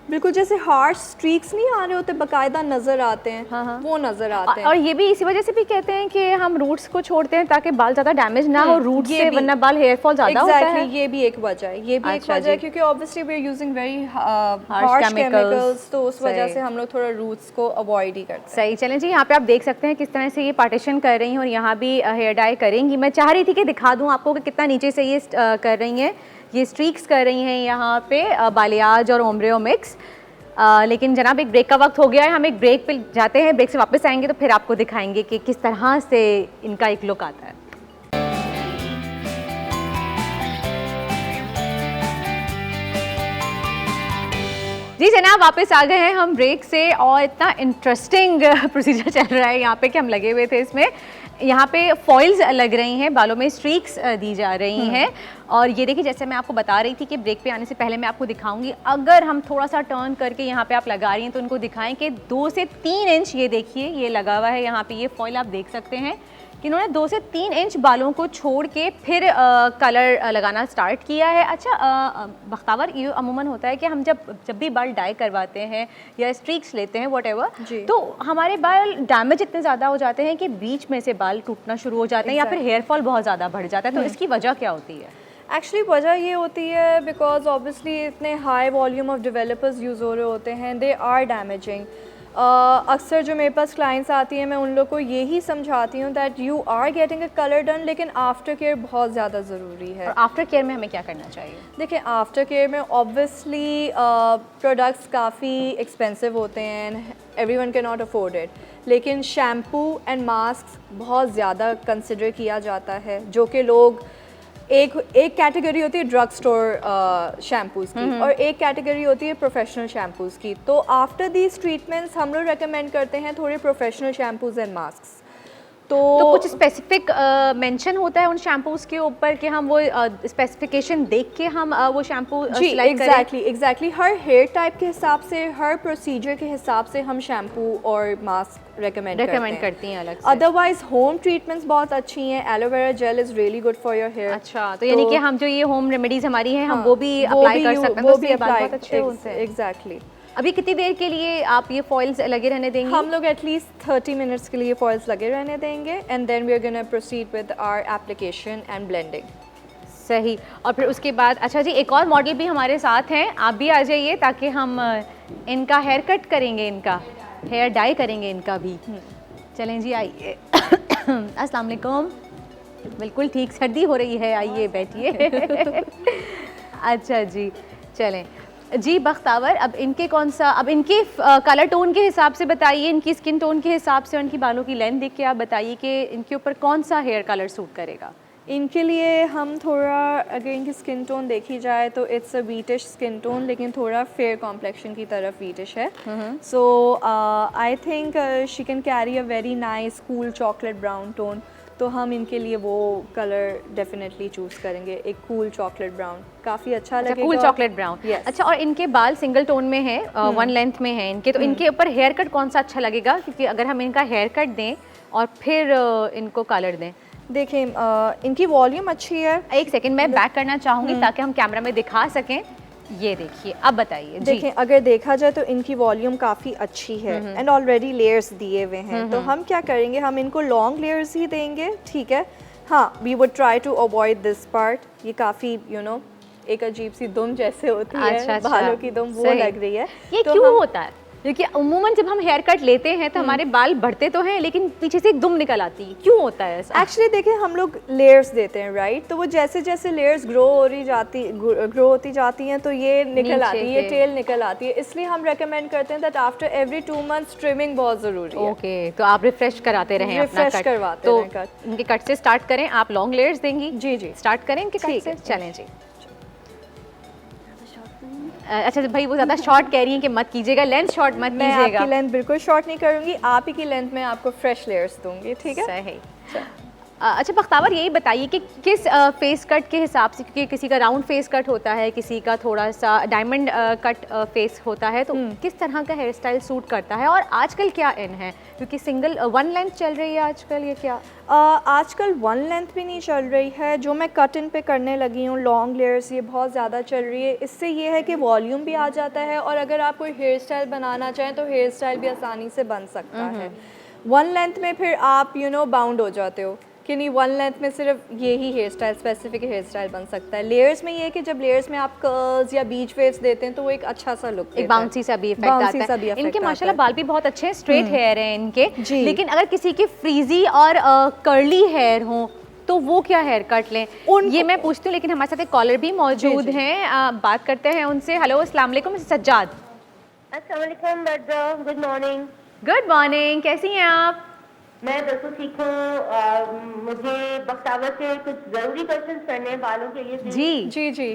बिल्कुल जैसे हार्श स्ट्रीक्स नहीं आ रहे होते, बकायदा नज़र आते हैं। हाँ। वो नज़र आते हैं। और ये भी इसी वजह से भी कहते हैं कि हम रूट्स को छोड़ते हैं ताकि बाल ज़्यादा डैमेज ना हो रूट से, वरना बाल हेयर फॉल ज़्यादा होता है। ये भी एक वजह है, ये भी एक अच्छा वजह है, जी। क्योंकि obviously we are using very harsh chemicals, तो उस वजह से हम लोग थोड़ा रूट्स को अवॉइड ही करते हैं। सही। चलें जी, यहाँ पे आप देख सकते हैं किस तरह से ये पार्टीशन कर रही हैं और यहाँ भी हेयर डाई करेंगी। मैं चाह रही थी कि दिखा दूँ आपको कि कितना नीचे से ये कर रही हैं, ये स्ट्रीक्स कर रही हैं यहाँ पे बालियाज और ओम्ब्रेओ मिक्स। लेकिन जनाब एक ब्रेक का वक्त हो गया है, हम एक ब्रेक पे जाते हैं, ब्रेक से वापस आएंगे तो फिर आपको दिखाएंगे कि किस तरह से इनका एक लुक आता है। जी जनाब, वापस आ गए हैं हम ब्रेक से और इतना इंटरेस्टिंग प्रोसीजर चल रहा है यहाँ पे कि हम लगे हुए थे इसमें। यहाँ पे फॉइल्स लग रही हैं, बालों में स्ट्रीक्स दी जा रही हैं और ये देखिए जैसे मैं आपको बता रही थी कि ब्रेक पे आने से पहले मैं आपको दिखाऊंगी। अगर हम थोड़ा सा टर्न करके यहाँ पे आप लगा रही हैं तो उनको दिखाएं कि 2 से 3 इंच ये देखिए ये लगा हुआ है यहाँ पे, ये फॉइल आप देख सकते हैं कि इन्होंने 2 से 3 इंच बालों को छोड़ के फिर कलर लगाना स्टार्ट किया है। अच्छा बख्तावर, ये अमूमन होता है कि हम जब भी बाल डाई करवाते हैं या स्ट्रीक्स लेते हैं व्हाटएवर, तो हमारे बाल डैमेज इतने ज़्यादा हो जाते हैं कि बीच में से बाल टूटना शुरू हो जाते हैं या फिर हेयर फॉल बहुत ज़्यादा बढ़ जाता है, तो इसकी वजह क्या होती है? एक्चुअली वजह ये होती है बिकॉज ऑब्वियसली इतने high volume of developers use हो रहे होते हैं, दे आर डैमेजिंग। अक्सर जो मेरे पास क्लाइंट्स आती हैं मैं उन लोग को यही समझाती हूँ that you are getting a colour done, लेकिन आफ्टर केयर बहुत ज़्यादा ज़रूरी है। और आफ्टर केयर में हमें क्या करना चाहिए? देखिए, आफ्टर केयर में ऑब्वियसली प्रोडक्ट्स काफ़ी एक्सपेंसिव होते हैं, everyone can not afford it, लेकिन शैम्पू एंड मास्क बहुत ज़्यादा कंसिडर किया जाता है, जो कि लोग एक कैटेगरी होती है ड्रग स्टोर शैम्पूज़ की और एक कैटेगरी होती है प्रोफेशनल शैम्पूज़ की। तो आफ्टर दीज ट्रीटमेंट्स हम लोग रेकमेंड करते हैं थोड़े प्रोफेशनल शैम्पूज़ एंड मास्क। तो कुछ स्पेसिफिक मेंशन होता है उन शैम्पूज़ के ऊपर कि हम वो स्पेसिफिकेशन देख के हम वो शैम्पू सिलेक्ट करें? एग्जैक्टली हर हेयर टाइप के हिसाब से, हर प्रोसीजर के हिसाब से हम शैम्पू और मास्क रेकमेंड करती हैं अलग से। अदरवाइज होम ट्रीटमेंट्स बहुत अच्छी हैं, aloe vera gel is really good for your hair. अच्छा, तो यानी कि हम जो ये होम रेमेडीज़ हमारी हैं हम वो भी अप्लाई कर सकते हैं, वो भी बहुत अच्छे होते हैं। एग्जैक्टली। अभी कितनी देर के लिए आप ये फॉइल्स लगे रहने देंगे? हम लोग एटलीस्ट 30 मिनट्स के लिए फॉइल्स लगे रहने देंगे and then we are gonna proceed with our application and blending. सही। और फिर उसके बाद अच्छा जी, एक और मॉडल भी हमारे साथ हैं, आप भी आ जाइए ताकि हम इनका हेयर कट करेंगे, इनका हेयर डाई करेंगे इनका भी। चलें जी, आइए। अस्सलाम वालेकुम। बिल्कुल ठीक, सर्दी हो रही है, आइए बैठिए। अच्छा जी, चलें जी। बख्तावर, अब इनके अब इनके कलर टोन के हिसाब से बताइए, इनकी स्किन टोन के हिसाब से, उनकी बालों की लेंथ देख के आप बताइए कि इनके ऊपर कौन सा हेयर कलर सूट करेगा। इनके लिए हम थोड़ा, अगर इनकी स्किन टोन देखी जाए तो it's a wheatish skin tone, लेकिन थोड़ा फेयर कॉम्प्लेक्शन की तरफ वीटिश है। So I think she can carry a very nice cool chocolate brown tone, तो हम इनके लिए वो कलर डेफिनेटली चूज़ करेंगे, एक कूल चॉकलेट ब्राउन, काफ़ी अच्छा लगेगा। कूल चॉकलेट ब्राउन, अच्छा। और इनके बाल सिंगल टोन में है, 1 लेंथ में है इनके, तो इनके ऊपर हेयर कट कौन सा अच्छा लगेगा? क्योंकि अगर हम इनका हेयर कट दें और फिर इनको कलर दें। देखें, इनकी वॉल्यूम अच्छी है। एक सेकंड, मैं बैक करना चाहूँगी ताकि हम कैमरा में दिखा सकें। ये देखिए, अब बताइए। देखें, अगर देखा जाए तो इनकी वॉल्यूम काफ़ी अच्छी है एंड ऑलरेडी लेयर्स दिए हुए हैं, तो हम क्या करेंगे, हम इनको लॉन्ग लेयर्स ही देंगे, ठीक है। हाँ, we would try to avoid this part, ये काफ़ी एक अजीब सी दुम जैसे होती है, बालों की दुम, वो लग रही है। ये क्यों होता है? क्योंकि उमूमन जब हम हेयर कट लेते हैं तो हमारे बाल बढ़ते तो हैं लेकिन पीछे से एक दुम निकल आती है, क्यों होता है ऐसा? एक्चुअली देखिए हम लोग लेयर्स देते हैं राइट, तो वो जैसे जैसे लेयर्स ग्रो होती जाती हैं तो ये निकल आती है, ये टेल निकल आती है। इसलिए हम रेकमेंड करते हैं that after every 2 months trimming बहुत ज़रूरी है। ओके, तो आप रिफ्रेश कराते रहें अपना कट, करवाते तो रहें कट। इनके कट से स्टार्ट करें, आप लॉन्ग लेयर्स देंगी? जी जी स्टार्ट करें इनके कट से, चलें जी। अच्छा भाई वो ज़्यादा शॉर्ट कह रही हैं कि मत कीजिएगा, लेंथ शॉर्ट मत मैं कीजिएगा। आपकी लेंथ बिल्कुल शॉर्ट नहीं करूँगी, आप ही की लेंथ में आपको फ्रेश लेयर्स दूंगी, ठीक है? सही। अच्छा बख्तावर यही बताइए कि किस फेस कट के हिसाब से, क्योंकि किसी का राउंड फेस कट होता है, किसी का थोड़ा सा डायमंड कट फेस होता है, तो किस तरह का हेयर स्टाइल सूट करता है और आजकल क्या इन है? क्योंकि सिंगल 1 लेंथ चल रही है आजकल, ये क्या? आजकल 1 लेंथ भी नहीं चल रही है, जो मैं कट इन पे करने लगी हूँ लॉन्ग लेयर्स, ये बहुत ज़्यादा चल रही है। इससे ये है कि वॉल्यूम भी आ जाता है और अगर आप कोई हेयर स्टाइल बनाना चाहें तो हेयर स्टाइल भी आसानी से बन सकता है। 1 लेंथ में फिर आप बाउंड हो जाते हो कि नहीं 1 लेंथ में सिर्फ यही hair style, specific hair style बन सकता है। लेयर्स में ये है कि जब लेयर्स में आप कर्ल्स या बीच वेव्स देते हैं तो वो एक अच्छा सा लुक, एक बाउंसी सा भी इफेक्ट आता है। इनके माशाल्लाह बाल भी बहुत अच्छे हैं, स्ट्रेट हेयर हैं इनके, लेकिन अगर किसी की फ्रीजी और कर्ली हेयर हो तो वो क्या हेयर कट लें, ये मैं पूछती हूँ। लेकिन हमारे साथ एक कॉलर भी मौजूद हैं, बात करते हैं उनसे। हेलो अस्सलाम वालेकुम सज्जाद। अस्सलाम वालेकुम Bhadra, good morning. Good morning, कैसी हैं आप? मैं बिल्कुल ठीक हूँ। मुझे बख्तावर से कुछ ज़रूरी क्वेश्चन करने हैं बालों के लिए। जी जी जी।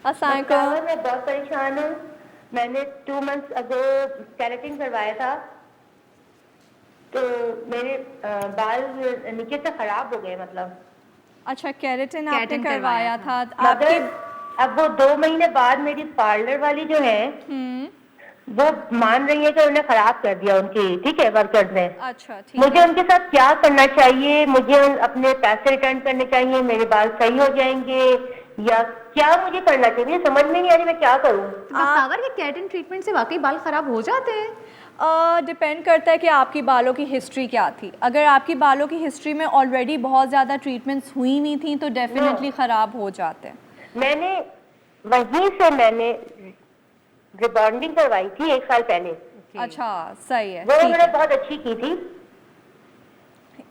अस्सलाम बख्तावर, मैं बहुत परेशान हूँ। मैंने 2 मंथ्स अगो केराटिन करवाया था तो मेरे बाल नीचे से ख़राब हो गए, मतलब। अच्छा, केराटिन आपने करवाया था आपके? अब वो 2 महीने बाद मेरी पार्लर वाली जो है वो मान रही है कि उन्हें खराब कर दिया उनकी, ठीक है, वर्कर्स ने। अच्छा ठीक मुझे उनके साथ क्या करना चाहिए? मुझे अपने पैसे रिटर्न करने चाहिए, मेरे बाल सही हो जाएंगे या क्या मुझे करना चाहिए? मुझे समझ में नहीं आ रही मैं क्या करूँ। बख्तावर के केराटिन ट्रीटमेंट से वाकई बाल खराब हो जाते हैं? डिपेंड करता है कि आपकी बालों की हिस्ट्री क्या थी। अगर आपकी बालों की हिस्ट्री में ऑलरेडी बहुत ज़्यादा ट्रीटमेंट्स हुई नहीं थी तो डेफिनेटली ख़राब हो जाते हैं। मैंने वहीं से रिबॉन्डिंग करवाई थी 1 साल पहले। अच्छा सही है, वो उन्होंने बहुत अच्छी की थी।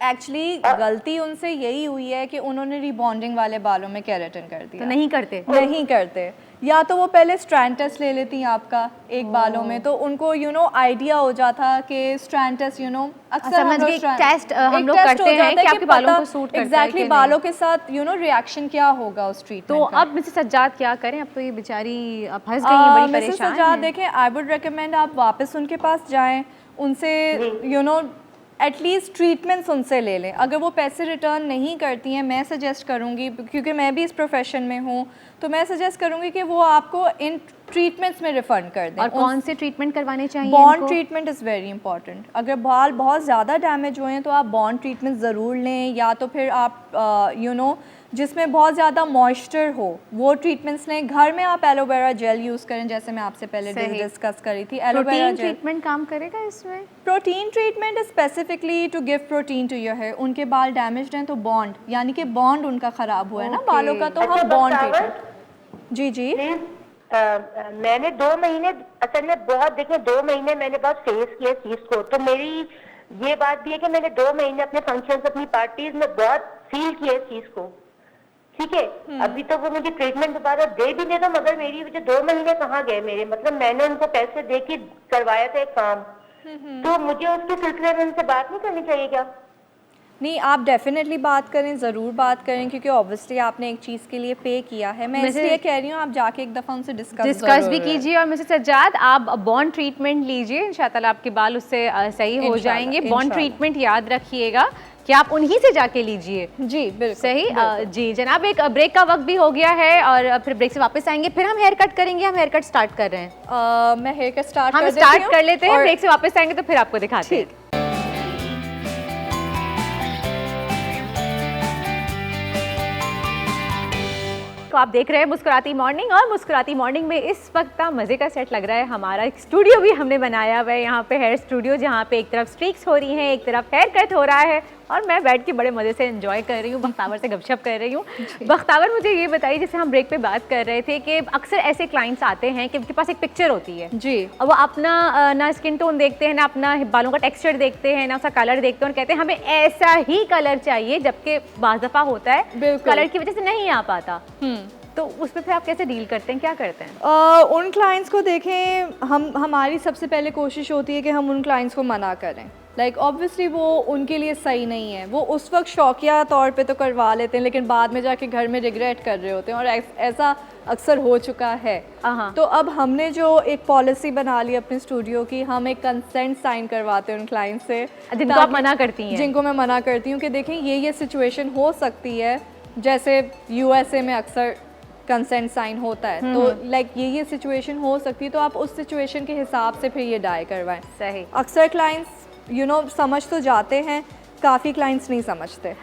एक्चुअली गलती उनसे यही हुई है कि उन्होंने रिबॉन्डिंग वाले बालों में केराटिन कर दिया। तो नहीं करते? नहीं करते, या तो वो पहले स्ट्रैंड टेस्ट ले लेती हैं आपका एक बालों में, तो उनको आइडिया हो जाता कि स्ट्रैंड टेस्ट अक्सर समझ गए, टेस्ट हम लोग करते हैं कि आपके बालों को सूट करता है एग्जैक्टली बालों के साथ रिएक्शन क्या होगा उस ट्रीटमेंट तो का। अब मिसेस सज्जाद क्या करें? अब तो ये बेचारी फंस गई हैं, बड़ी मिसेस परेशान सज्जाद हैं। देखें, आई वुड रिकमेंड आप वापस उनके पास जाएं, उनसे एटलीस्ट ट्रीटमेंट्स उनसे ले लें। अगर वो पैसे रिटर्न नहीं करती हैं, मैं सजेस्ट करूँगी, क्योंकि मैं भी इस प्रोफेशन में हूँ, तो मैं सजेस्ट करूँगी कि वो आपको इन ट्रीटमेंट्स में रिफंड कर दें। और कौन से ट्रीटमेंट करवाने चाहिए? Bond treatment is very important. अगर बाल बहुत ज़्यादा डैमेज हुए हैं तो आप बॉन्ड ट्रीटमेंट ज़रूर लें, या तो फिर आप जिसमें बहुत ज़्यादा मॉइस्चर हो वो ट्रीटमेंट्स लें। घर में आप एलोवेरा जेल यूज़ करें, जैसे मैं आपसे पहले डिस्कस करी थी। एलोवेरा जेल ट्रीटमेंट काम करेगा इसमें? Protein treatment is specifically to give protein to your hair. उनके बाल डैमेज्ड हैं तो बॉन्ड, यानी कि बॉन्ड उनका ख़राब हुआ है ना बालों का, तो हम बॉन्ड ट्रीटमेंट। जी जी। मैंने 2 महीने असल में देखें 2 महीने मैंने बहुत फेस किया चीज को, तो मेरी ये बात भी है कि मैंने 2 महीने अपने फंक्शंस, अपनी पार्टीज में बहुत फील किया इस चीज को, ठीक है। अभी तो वो मुझे ट्रीटमेंट दोबारा दे भी दे दो, मगर मेरी वजह 2 महीने कहाँ गए मेरे, मतलब मैंने उनको पैसे दे के करवाया था एक काम, तो मुझे उसके सिलसिले में उनसे बात नहीं करनी चाहिए क्या? नहीं, आप डेफिनेटली बात करें, ज़रूर बात करें, क्योंकि ऑब्वियसली आपने एक चीज़ के लिए पे किया है। मैं इसलिए कह रही हूँ आप जाके एक दफ़ा उनसे डिस्कस भी कीजिए। और मिसेस सज्जाद आप बॉन्ड ट्रीटमेंट लीजिए, इंशाल्लाह आपके बाल उससे सही हो जाएंगे। बॉन्ड ट्रीटमेंट याद रखिएगा कि आप उन्हीं से जाके लीजिए। जी बिल्कुल सही। जी जनाब, एक ब्रेक का वक्त भी हो गया है और फिर ब्रेक से वापस आएंगे, फिर हम हेयर कट करेंगे। हम हेयर कट स्टार्ट कर रहे हैं। मैं हेयर कट स्टार्ट कर लेते हैं, ब्रेक से वापस आएंगे तो फिर आपको दिखाते हैं। तो आप देख रहे हैं मुस्कुराती मॉर्निंग, और मुस्कुराती मॉर्निंग में इस वक्त मज़े का सेट लग रहा है हमारा। एक स्टूडियो भी हमने बनाया हुआ है यहाँ पे, हेयर स्टूडियो, जहाँ पे एक तरफ स्ट्रीक्स हो रही हैं, एक तरफ हेयर कट हो रहा है। और मैं बैठ के बड़े मज़े से एंजॉय कर रही हूँ, बख्तावर से गपशप कर रही हूँ। बख्तावर, मुझे ये बताइए, जैसे हम ब्रेक पे बात कर रहे थे कि अक्सर ऐसे क्लाइंट्स आते हैं कि उनके पास एक पिक्चर होती है जी, और वो अपना ना स्किन टोन देखते हैं, ना अपना बालों का टेक्सचर देखते हैं, ना उसका कलर देखते हैं और कहते हैं हमें ऐसा ही कलर चाहिए, जबकि बाज़ दफ़ा होता है बिल्कुल। कलर की वजह से नहीं आ पाता। तो उस पर फिर आप कैसे डील करते हैं, क्या करते हैं? उन क्लाइंट्स को देखें, हमारी सबसे पहले कोशिश होती है कि हम उन क्लाइंट्स को मना करें। लाइक ऑब्वियसली वो उनके लिए सही नहीं है, वो उस वक्त शौकिया तौर पे तो करवा लेते हैं, लेकिन बाद में जाके घर में रिग्रेट कर रहे होते हैं, और ऐसा अक्सर हो चुका है। तो अब हमने जो एक पॉलिसी बना ली अपने स्टूडियो की, हम एक कंसेंट साइन करवाते हैं उन क्लाइंट से, जिनको आप मना करती हैं? जिनको मैं मना करती हूँ कि देखें ये सिचुएशन हो सकती है, जैसे USA में अक्सर कंसेंट साइन होता है, तो लाइक ये सिचुएशन हो सकती है, तो आप उस सिचुएशन के हिसाब से फिर ये डाई करवाएं। सही। अक्सर क्लाइंट्स समझ तो जाते हैं, काफ़ी क्लाइंट्स नहीं समझते।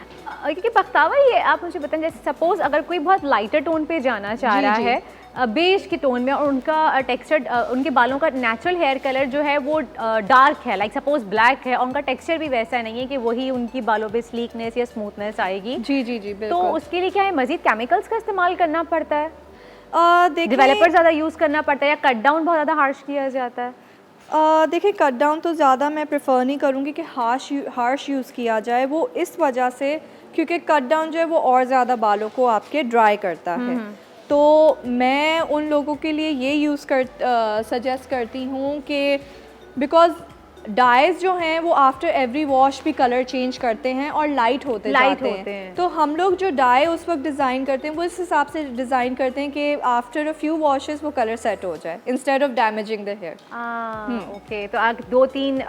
क्योंकि बख्तावर, ये आप मुझे बताएं, जैसे सपोज अगर कोई बहुत लाइटर टोन पे जाना चाह रहा है, बेज की टोन में, और उनका टेक्सचर, उनके बालों का नेचुरल हेयर कलर जो है वो डार्क है, लाइक सपोज ब्लैक है, और उनका टेक्सचर भी वैसा नहीं है कि वही उनकी बालों पे स्लीकनेस या स्मूथनेस आएगी। जी जी जी, बिल्कुल। तो उसके लिए क्या है, मजीद केमिकल्स का इस्तेमाल करना पड़ता है, देखिए डेवलपर ज़्यादा यूज़ करना पड़ता है, या कट डाउन बहुत ज़्यादा हार्श किया जाता है? देखिए, कट डाउन तो ज़्यादा मैं प्रेफर नहीं करूँगी कि हार्श यूज़ किया जाए, वो इस वजह से क्योंकि कट डाउन जो है वो और ज़्यादा बालों को आपके ड्राई करता है। तो मैं उन लोगों के लिए ये सजेस्ट करती हूँ कि बिकॉज़ डाइज जो हैं वो आफ्टर एवरी वॉश भी कलर चेंज करते हैं और लाइट होते हैं। तो हम लोग जो डाई उस वक्त डिज़ाइन करते हैं वो इस हिसाब से डिज़ाइन करते हैं कि आफ्टर अ फ्यू वॉशेस वो कलर सेट हो जाए, instead of damaging the hair. Okay, तो आप 2-3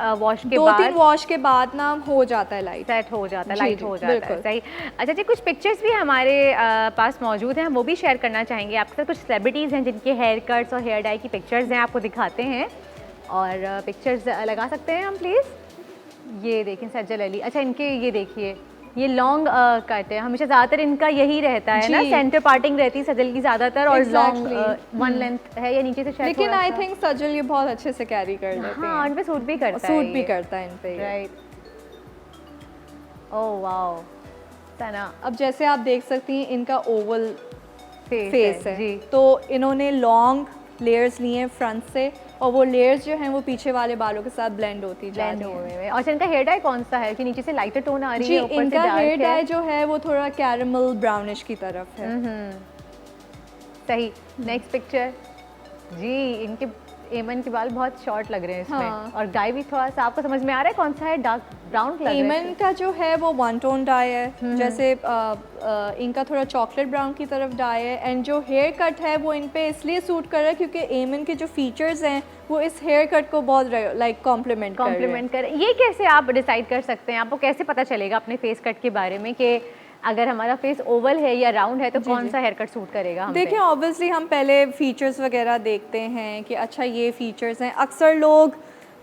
वॉश के बाद ना हो जाता है, लाइट सेट हो जाता है, लाइट हो जाता बिल्कुल। है। सही। अच्छा जी, कुछ पिक्चर्स भी हमारे पास मौजूद हैं, हम वो भी शेयर करना चाहेंगे आपके साथ। कुछ सेलिब्रिटीज़ हैं जिनके हेयर कट्स और हेयर डाई की पिक्चर्स हैं, आपको दिखाते हैं, और पिक्चर्स लगा सकते हैं हम प्लीज़। ये देखें, सज्जल अली। अच्छा, इनके ये देखिए, ये लॉन्ग कट है, हमेशा ज़्यादातर इनका यही रहता है ना, सेंटर पार्टिंग रहती है सज्जल की ज़्यादातर, और लॉन्ग वन लेंथ है या नीचे से शायद। लेकिन आई थिंक सज्जल ये बहुत अच्छे से कैरी कर लेते हैं। हाँ, इन पे सूट भी करता है, सूट भी करता है इन पे, राइट। ओह वाओ, सना। अब जैसे आप देख सकती हैं, इनका ओवल फेस है जी। तो इन्होंने लॉन्ग लेयर्स लिए हैं फ्रंट से, और वो लेयर्स जो हैं वो पीछे वाले बालों के साथ ब्लेंड होती जा रही हैं। और इनका हेयर डाई कौन सा है कि नीचे से लाइटर टोन आ रही जी, है, ऊपर से इनका डार्क हेयर डाई है? जो है वो थोड़ा कैरमल ब्राउनिश की तरफ है। सही। नेक्स्ट पिक्चर जी, इनके एमन के बाल बहुत शॉर्ट लग रहे हैं इसमें। हाँ। और डाई भी थोड़ा सा आपको समझ में आ रहा है कौन सा है? Dark brown colour. एमन का जो है वो वन टोन डाई है, जैसे इनका थोड़ा चॉकलेट ब्राउन की तरफ डाई है। एंड जो हेयर कट है वो इन पे इसलिए सूट कर रहा है क्योंकि एमन के जो फीचर्स हैं वो इस हेयर कट को बहुत लाइक कॉम्प्लीमेंट कर रहे हैं। ये कैसे आप डिसाइड कर सकते हैं, आपको कैसे पता चलेगा अपने फेस कट के बारे में कि अगर हमारा फेस ओवल है या राउंड है तो कौन सा हेयर कट सूट करेगा हम पे? देखिए, ऑब्वियसली हम पहले फीचर्स वगैरह देखते हैं कि अच्छा ये फीचर्स हैं। अक्सर लोग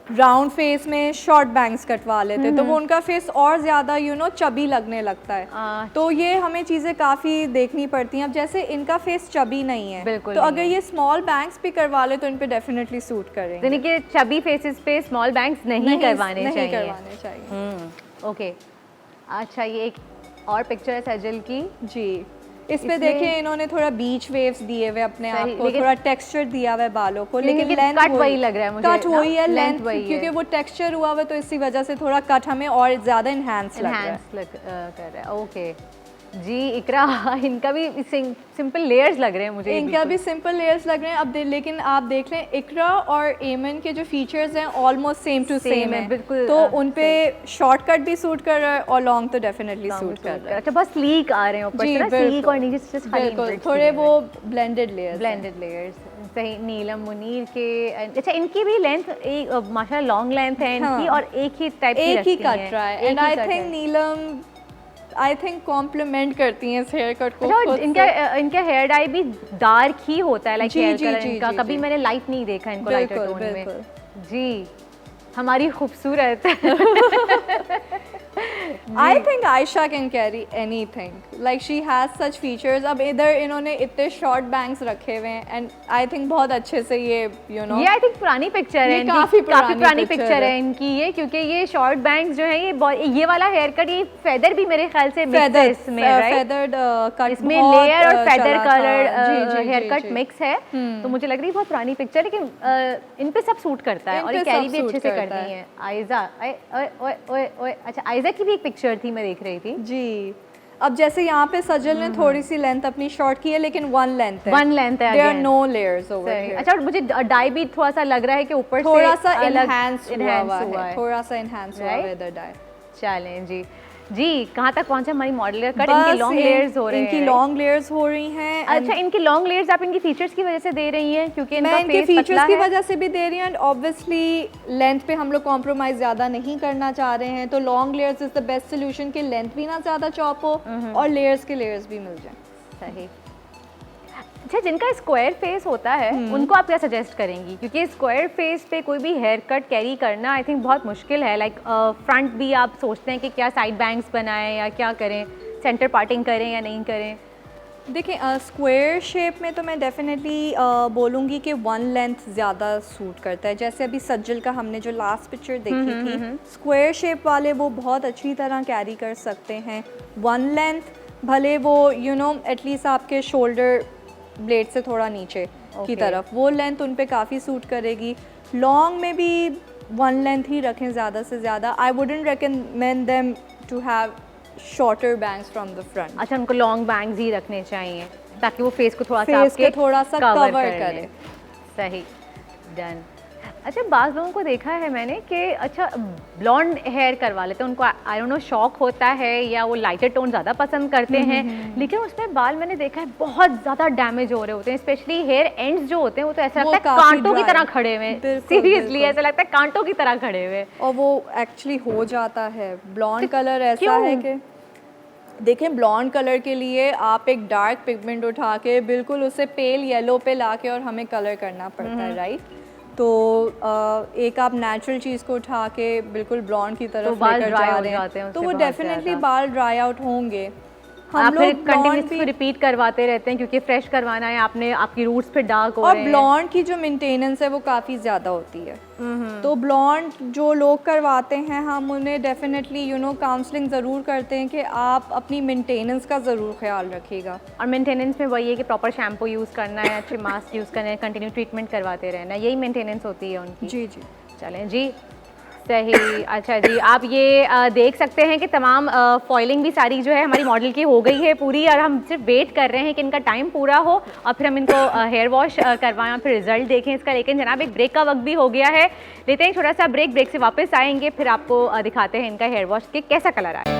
राउंड फेस में शॉर्ट बैंग्स कटवा लेते हैं तो वो उनका फेस और ज़्यादा चबी लगने लगता है। तो ये हमें चीज़ें काफ़ी देखनी पड़ती हैं। अब जैसे इनका फेस चबी नहीं है, बिल्कुल तो अगर ये स्मॉल बैंग्स भी करवा ले तो इन पे डेफिनेटली सूट करेंगे। यानी कि चबी फेसेस पे स्मॉल बैंग्स नहीं करवाने चाहिए। ओके, अच्छा, ये एक और पिक्चर है सजल की जी। इस पे देखिए इन्होंने थोड़ा बीच वेव्स दिए हुए अपने आप को, थोड़ा टेक्सचर दिया हुआ है बालों को, लेकिन लेंथ कट वही लग रहा है मुझे। कट वही है, लेंथ वही क्योंकि वो टेक्सचर हुआ हुआ तो इसी वजह से थोड़ा कट हमें और ज़्यादा इन्हांस लग रहा है। ओके जी। इकरा, इनका भी सिंपल लेयर्स लग रहे हैं मुझे। इनका भी सिंपल लेयर्स लग रहे हैं। अब लेकिन आप देख लें, इकरा और एमन के जो फीचर्स हैं ऑलमोस्ट सेम टू सेम है, बिल्कुल। तो उन पे शॉर्टकट भी सूट कर रहा है और लॉन्ग तो डेफिनेटली सूट कर रहा है। अच्छा, बस स्लीक आ रहे हैं ऊपर से ना, स्लीक और नीचे से बिल्कुल थोड़े वो ब्लेंडेड लेयर्स। सही। नीलम मुनीर के, अच्छा, इनकी भी लेंथ माशाल्लाह लॉन्ग लेंथ है इनकी, और एक ही टाइप की एक ही कट रहा है। And I think Neelam complement करती हैं इस हेयर कट को। अच्छा, इनका हेयर डाई भी डार्क ही होता है, लाइक हेयर कलर इनका कभी मैंने लाइट नहीं देखा इनको लाइटर टोन में। जी, हमारी खूबसूरत I think Aisha can carry anything. Like she has such features. अब इधर इन्होंने इतने short bangs रखे हुए हैं and I think बहुत अच्छे से ये you know. ये आई थिंक पुरानी पिक्चर है, काफी पुरानी पिक्चर है इनकी ये, क्योंकि ये शॉर्ट बैंग्स जो है ये वाला हेयर कट, ये फेदर भी मेरे ख्याल से मिक्स है इसमें, राइट? फेदर्ड कट इसमें लेयर और feather colour hair cut mix है, तो मुझे लग रही है बहुत पुरानी पिक्चर, लेकिन इन पे सब सूट करता है और ये कैरी भी अच्छे से करती है। आयजा, ओए अच्छा, आयजा की भी एक पिक्चर थी मैं देख रही थी जी। अब जैसे यहाँ पे सजल ने थोड़ी सी लेंथ अपनी शॉर्ट की है, लेकिन वन लेंथ है there are no layers over here. अच्छा, और मुझे डाई भी थोड़ा सा लग रहा है कि ऊपर थोड़ा से सा अलग enhance हुआ है, थोड़ा सा enhance हुआ है इधर डाई। चलें जी, कहाँ तक पहुँचा हमारी मॉडल कट? इनकी लॉन्ग लेयर्स हो रहे हैं, इनकी लॉन्ग लेयर्स हो रही हैं। अच्छा, इनकी लॉन्ग लेयर्स आप इनकी फीचर्स की वजह से दे रही हैं, क्योंकि इनका मैं इनके फेस फीचर्स की पतला है। वजह से भी दे रही हूँ एंड ऑब्वियसली लेंथ पे हम लोग कॉम्प्रोमाइज़ ज़्यादा नहीं करना चाह रहे हैं, तो long layers is the best solution कि लेंथ भी ना ज़्यादा चॉप हो और लेयर्स के लेयर्स भी मिल जाएं। सही। अच्छा, जिनका स्क्वायर फेस होता है उनको आप क्या सजेस्ट करेंगी? क्योंकि स्क्वायर फेस पे कोई भी हेयर कट कैरी करना आई थिंक बहुत मुश्किल है। लाइक फ्रंट भी आप सोचते हैं कि क्या साइड बैंग्स बनाएं या क्या करें, सेंटर पार्टिंग करें या नहीं करें? देखिए, स्क्वायर शेप में तो मैं डेफिनेटली बोलूँगी कि वन लेंथ ज़्यादा सूट करता है। जैसे अभी सज्जल का हमने जो लास्ट पिक्चर देखी थी, स्क्वायर शेप वाले वो बहुत अच्छी तरह कैरी कर सकते हैं। वन लेंथ भले वो यू नो एटलीस्ट आपके शोल्डर ब्लेड से थोड़ा नीचे की तरफ, वो लेंथ उन पे काफ़ी सूट करेगी। लॉन्ग में भी वन लेंथ ही रखें ज़्यादा से ज़्यादा। I wouldn't recommend them to have shorter bangs from the front. अच्छा, उनको लॉन्ग बैंग्स ही रखने चाहिए ताकि वो फेस को थोड़ा सा फेस आपके को थोड़ा सा कवर करे। सही, डन। अच्छा, बाज़ लोगों को देखा है मैंने कि अच्छा ब्लॉन्ड हेयर करवा लेते हैं, उनको आई डोंट नो शौक होता है या वो लाइटर टोन ज़्यादा पसंद करते हैं, लेकिन उसमें बाल मैंने देखा है बहुत ज़्यादा डैमेज हो रहे होते हैं, स्पेशली हेयर एंड्स जो होते हैं वो तो ऐसा लगता है कांटों की तरह खड़े हुए, सीरियसली ऐसा लगता है कांटों की तरह खड़े हुए, और वो एक्चुअली हो जाता है। ब्लॉन्ड कलर ऐसा है कि देखें, ब्लॉन्ड कलर के लिए आप एक डार्क पिगमेंट उठा के बिल्कुल उसे पेल येलो पे लाके और हमें कलर करना पड़ता है, राइट? तो एक आप नेचुरल चीज़ को उठा के बिल्कुल ब्लॉन्ड की तरफ लेकर जा रहे हैं, तो वो डेफिनेटली बाल ड्राई आउट होंगे। हम लोग कंटिन्यूअसली रिपीट करवाते रहते हैं क्योंकि फ्रेश करवाना है आपने, आपकी रूट्स पे डार्क हो रहे हैं, और ब्लॉन्ड की जो मेंटेनेंस है वो काफ़ी ज़्यादा होती है। तो ब्लॉन्ड जो लोग करवाते हैं, हम उन्हें डेफिनेटली यू नो काउंसलिंग ज़रूर करते हैं कि आप अपनी मेंटेनेंस का ज़रूर ख्याल रखिएगा। और मेंटेनेंस में वही है कि प्रॉपर शैम्पू यूज़ करना है, अच्छे मास्क यूज़ करना है, कंटिन्यू ट्रीटमेंट करवाते रहना, यही मेंटेनेंस होती है उनकी। जी जी, चलें जी, सही। अच्छा जी, आप ये देख सकते हैं कि तमाम फॉइलिंग भी सारी जो है हमारी मॉडल की हो गई है पूरी, और हम सिर्फ वेट कर रहे हैं कि इनका टाइम पूरा हो और फिर हम इनको हेयर वॉश करवाएं और फिर रिजल्ट देखें इसका। लेकिन जनाब, एक ब्रेक का वक्त भी हो गया है, लेते हैं छोटा सा ब्रेक से वापस आएंगे, फिर आपको दिखाते हैं इनका हेयर वॉश के कैसा कलर आया।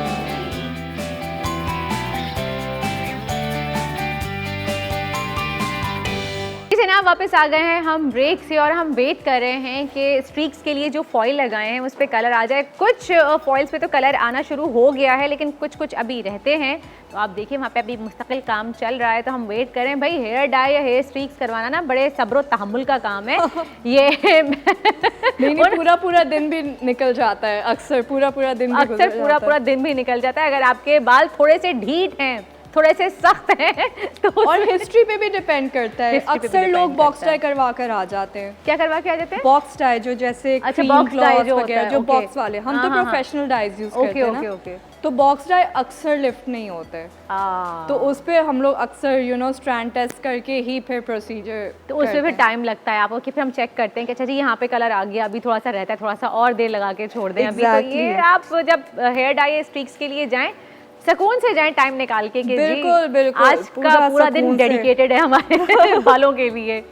जनाब, वापस आ गए हैं हम ब्रेक से और हम वेट कर रहे हैं कि स्ट्रीक्स के लिए जो फॉइल लगाए हैं उस पर कलर आ जाए। कुछ फॉइल्स पे तो कलर आना शुरू हो गया है, लेकिन कुछ अभी रहते हैं, तो आप देखिए वहाँ पे अभी मुस्तकिल काम चल रहा है, तो हम वेट करें। भाई, हेयर डाई या हेयर स्ट्रीक्स करवाना ना बड़े सब्र तहम्मुल का काम है ये नहीं, पूरा दिन भी निकल जाता है, अक्सर पूरा पूरा दिन भी निकल जाता है अगर आपके बाल थोड़े से ढीठ हैं, थोड़े से सख्त हैं तो। और हिस्ट्री पे भी डिपेंड करता है। अक्सर लोग बॉक्स टाई करवा कर आ जाते हैं। क्या करवा के आ जाते हैं? बॉक्स टाई, जो जैसे अच्छा, बॉक्स टाई जो होता है, जो बॉक्स वाले, हम तो प्रोफेशनल डाइज यूज करते हैं ना, तो बॉक्स डाई अक्सर लिफ्ट नहीं होते, तो उस पे हम लोग अक्सर यू नो स्ट्रैंड टेस्ट करके ही फिर प्रोसीजर, तो उसमें फिर टाइम लगता है आपको कि फिर हम चेक करते हैं कि अच्छा जी यहाँ पे कलर आ गया, अभी थोड़ा सा रहता है, थोड़ा सा और देर लगा के छोड़ दें। अभी तो ये आप जब हेयर डाई स्ट्रीक्स के लिए जाएं, सुकून से जाएं टाइम निकाल के कि बिल्कुल आज का पूरा दिन डेडिकेटेड है हमारे बालों के लिए।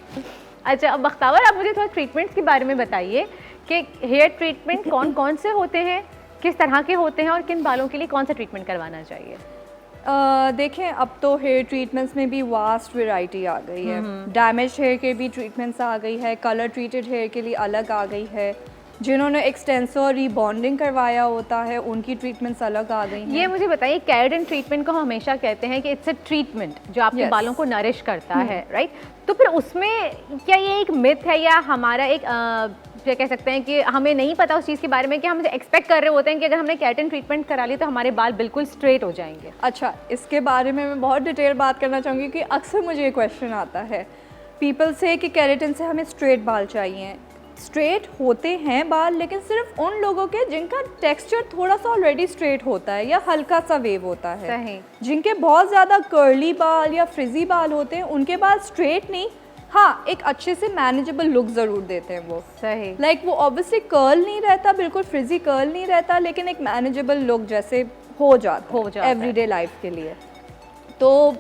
अच्छा, अब बख्तावर, आप मुझे थोड़ा ट्रीटमेंट्स के बारे में बताइए कि हेयर ट्रीटमेंट कौन कौन से होते हैं, किस तरह के होते हैं और किन बालों के लिए कौन सा ट्रीटमेंट करवाना चाहिए? देखें, अब तो हेयर ट्रीटमेंट्स में भी वास्ट वैरायटी आ गई है। डैमेज हेयर के भी ट्रीटमेंट्स आ गई है, कलर ट्रीटेड हेयर के लिए अलग आ गई है, जिन्होंने एक्सटेंसो और रीबॉन्डिंग करवाया होता है उनकी ट्रीटमेंट्स अलग आ गई हैं। ये मुझे बताइए, केराटिन ट्रीटमेंट को हम हमेशा कहते हैं कि इट्स अ ट्रीटमेंट जो आपके बालों को नरिश करता है, राइट? तो फिर उसमें क्या ये एक मिथ है या हमारा एक क्या कह सकते हैं कि हमें नहीं पता उस चीज़ के बारे में कि हम एक्सपेक्ट कर रहे होते हैं कि अगर हमने केराटिन ट्रीटमेंट करा ली तो हमारे बाल बिल्कुल स्ट्रेट हो जाएंगे। अच्छा, इसके बारे में मैं बहुत डिटेल बात करना चाहूँगी कि अक्सर मुझे ये क्वेश्चन आता है पीपल से कि केराटिन से हमें स्ट्रेट बाल चाहिए। स्ट्रेट होते हैं बाल, लेकिन सिर्फ उन लोगों के जिनका टेक्सचर थोड़ा सा ऑलरेडी स्ट्रेट होता है या हल्का सा वेव होता है। सही। जिनके बहुत ज़्यादा कर्ली बाल या फ्रिजी बाल होते हैं उनके बाल स्ट्रेट नहीं, हाँ एक अच्छे से मैनेजेबल लुक ज़रूर देते हैं वो। सही। लाइक वो ऑब्वियसली कर्ल नहीं रहता, बिल्कुल फ्रिजी कर्ल नहीं रहता, लेकिन एक मैनेजेबल लुक जैसे हो जाता है एवरीडे लाइफ के लिए। तो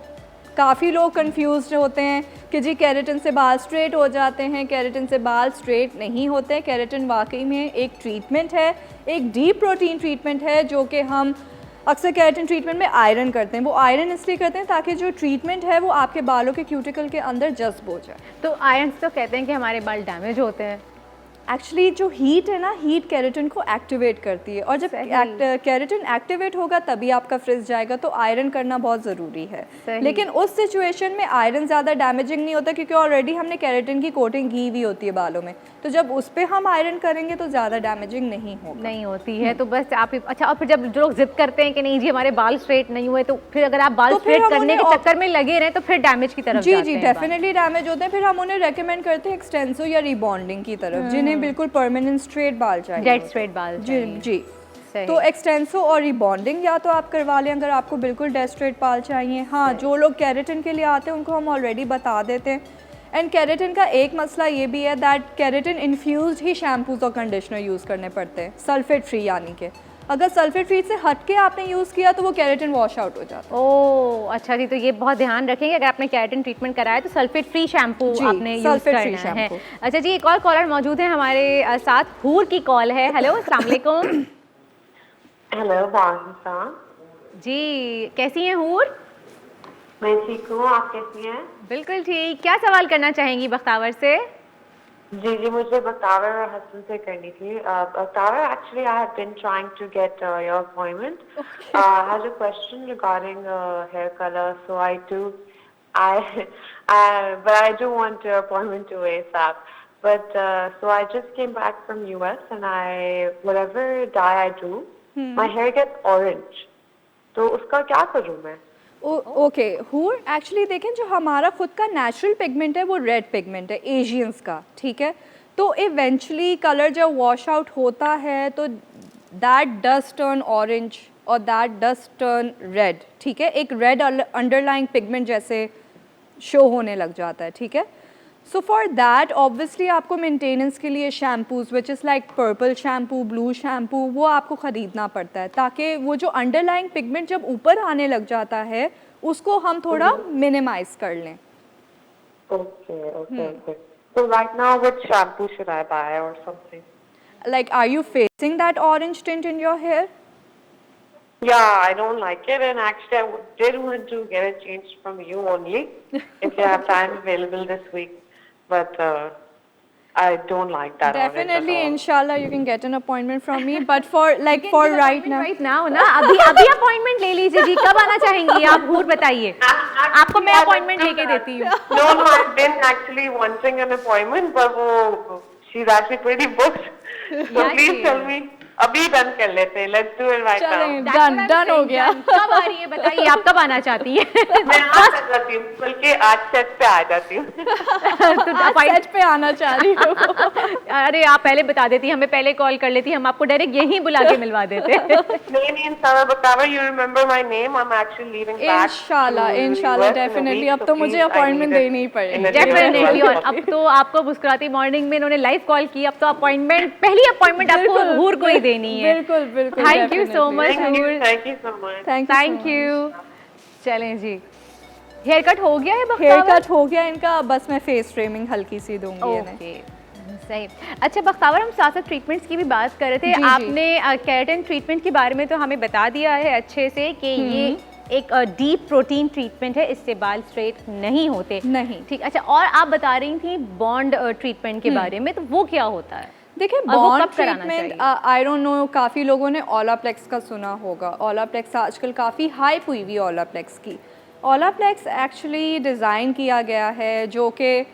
काफ़ी लोग कंफ्यूज्ड होते हैं कि जी केराटिन से बाल स्ट्रेट हो जाते हैं, केराटिन से बाल स्ट्रेट नहीं होते। केराटिन वाकई में एक ट्रीटमेंट है, एक डीप प्रोटीन ट्रीटमेंट है जो कि हम अक्सर केराटिन ट्रीटमेंट में आयरन करते हैं। वो आयरन इसलिए करते हैं ताकि जो ट्रीटमेंट है वो आपके बालों के क्यूटिकल के अंदर जज्ब हो जाए। तो आयरन तो कहते हैं कि हमारे बाल डैमेज होते हैं। एक्चुअली जो हीट है ना, हीट केराटिन को एक्टिवेट करती है, और जब केराटिन एक्टिवेट होगा तभी आपका फ्रिज जाएगा। तो आयरन करना बहुत ज़रूरी है। लेकिन उस सिचुएशन में आयरन ज़्यादा डैमेजिंग नहीं होता क्योंकि ऑलरेडी हमने केराटिन की कोटिंग की हुई होती है बालों में। तो जब उस पर हम आयरन करेंगे तो ज़्यादा डैमेजिंग नहीं होती है। तो बस आप अच्छा, और फिर जब जो लोग जिद करते हैं कि नहीं जी हमारे बाल स्ट्रेट नहीं हुए, तो फिर अगर आप बाल स्ट्रेट करने के चक्कर में लगे रहे तो फिर डैमेज की तरफ जी डेफिनेटली डैमेज होते हैं। फिर हम उन्हें रेकमेंड करते हैं एक्सटेंसो या रिबॉन्डिंग की तरफ, जिन्हें बिल्कुल परमानेंट स्ट्रेट बाल चाहिए, डेड स्ट्रेट बाल जी। तो एक्सटेंसो और रिबॉन्डिंग या तो आप करवा लें अगर आपको बिल्कुल डेड स्ट्रेट बाल चाहिए। हाँ, जो लोग केराटिन के लिए आते हैं उनको हम ऑलरेडी बता देते हैं। एंड केराटिन का एक मसला ये भी है that keratin infused he shampoos और कंडीशनर यूज़ करने पड़ते हैं, सल्फेट फ्री, यानी कि अगर सल्फेट फ्री से हट के आपने यूज़ किया तो वो केराटिन वॉश आउट हो जाता है। ओह अच्छा जी, तो ये बहुत ध्यान रखेंगे अगर आपने केराटिन ट्रीटमेंट कराया तो सल्फेट फ्री शैम्पू आपने यूज़ करना है। अच्छा जी, एक और कॉलर मौजूद है हमारे साथ, हूर की कॉल है। हेलो, अस्सलाम वालेकुम। हेलो, वालेकुम जी, कैसी हैं हूर? मैं ठीक हूँ, आप कैसी हैं? बिल्कुल ठीक। क्या सवाल करना चाहेंगी बख्तावर से? जी मुझे बख्तावर और हसन से करनी थी। Bakhtawar, actually I have been trying to get your appointment. I had a question regarding hair color, so but I do want your appointment to ASAP. But so I just came back from US and whatever dye I do, my hair gets orange. तो उसका क्या करूँ मैं? Okay हूर, actually देखें जो हमारा खुद का नेचुरल पिगमेंट है वो रेड पिगमेंट है एशियंस का, ठीक है। तो इवेंचुअली कलर जब वॉश आउट होता है तो दैट डज टर्न ऑरेंज और दैट डज टर्न रेड, ठीक है। एक रेड अंडरलाइंग पिगमेंट जैसे शो होने लग जाता है, ठीक है। सो फॉर दैट ऑब्वियसली आपको मेंटेनेंस के लिए shampoos which is like purple shampoo, blue shampoo, वो आपको ख़रीदना पड़ता है ताकि वो जो अंडरलाइंग पिगमेंट जब ऊपर आने लग जाता है उसको हम थोड़ा मिनिमाइज कर लें। Okay. So right now, which shampoo should I buy or something? Like, are you facing that orange tint in your hair? Yeah, I don't like it, and actually I did want to get it changed from you only, if you have time available this week. But I don't like that. Definitely, inshallah, you can get an appointment from me. But for right now, ना अभी appointment ले लीजिए जी। कब आना चाहेंगी आप, हूर बताइए, आपको मैं अपॉइंटमेंट लेके देती हूँ। No, I've been actually wanting an appointment, but she's actually pretty booked. So please tell me. अभी डन कर लेते हैं, let's do it right now. Done हो गया। कब आ रही है बताइए, आप कब आना चाहती हैं? मैं आ जाती हूँ, बल्कि आज सेट पे आ जाती हूँ। तो सेट पे आना चाह रही हूँ। अरे आप पहले बता देती, हमें पहले कॉल कर लेती, हम आपको डायरेक्ट यहीं बुला के मिलवा देते। नहीं इंशाल्लाह, Bakhtawar, you remember my name? I'm actually leaving back. इंशाल्लाह डेफिनेटली। अब तो मुझे अपॉइंटमेंट देनी ही पड़ेगी। डेफिनेटली। और अब तो आपको मुस्कुराती मॉर्निंग में इन्होंने लाइव कॉल की, अब तो अपॉइंटमेंट, पहली अपॉइंटमेंट आपको हूर को ही देनी है। बिल्कुल। थैंक यू सो मच हूर। Thank you so much. Thank you. चलें जी, हेयर कट हो गया है बख्तावर? हेयर कट हो गया इनका, बस मैं फेस फ्रेमिंग हल्की सी दूंगी इन्हें। सही। अच्छा बख्तावर, हम साथ ट्रीटमेंट्स की भी बात कर रहे थे। आपने केराटिन ट्रीटमेंट के बारे में तो हमें बता दिया है अच्छे से कि ये एक डीप प्रोटीन ट्रीटमेंट है, इससे बाल स्ट्रेट नहीं होते। नहीं, ठीक। अच्छा, और आप बता रही थी बॉन्ड ट्रीटमेंट के बारे में, तो वो क्या होता है? देखिए, bond treatment I don't know, काफ़ी लोगों ने ओलाप्लेक्स का सुना होगा। ओलाप्लेक्स आजकल काफ़ी हाइप हुई हुई ओलाप्लेक्स की। ओलाप्लेक्स एक्चुअली डिज़ाइन किया गया है जो कि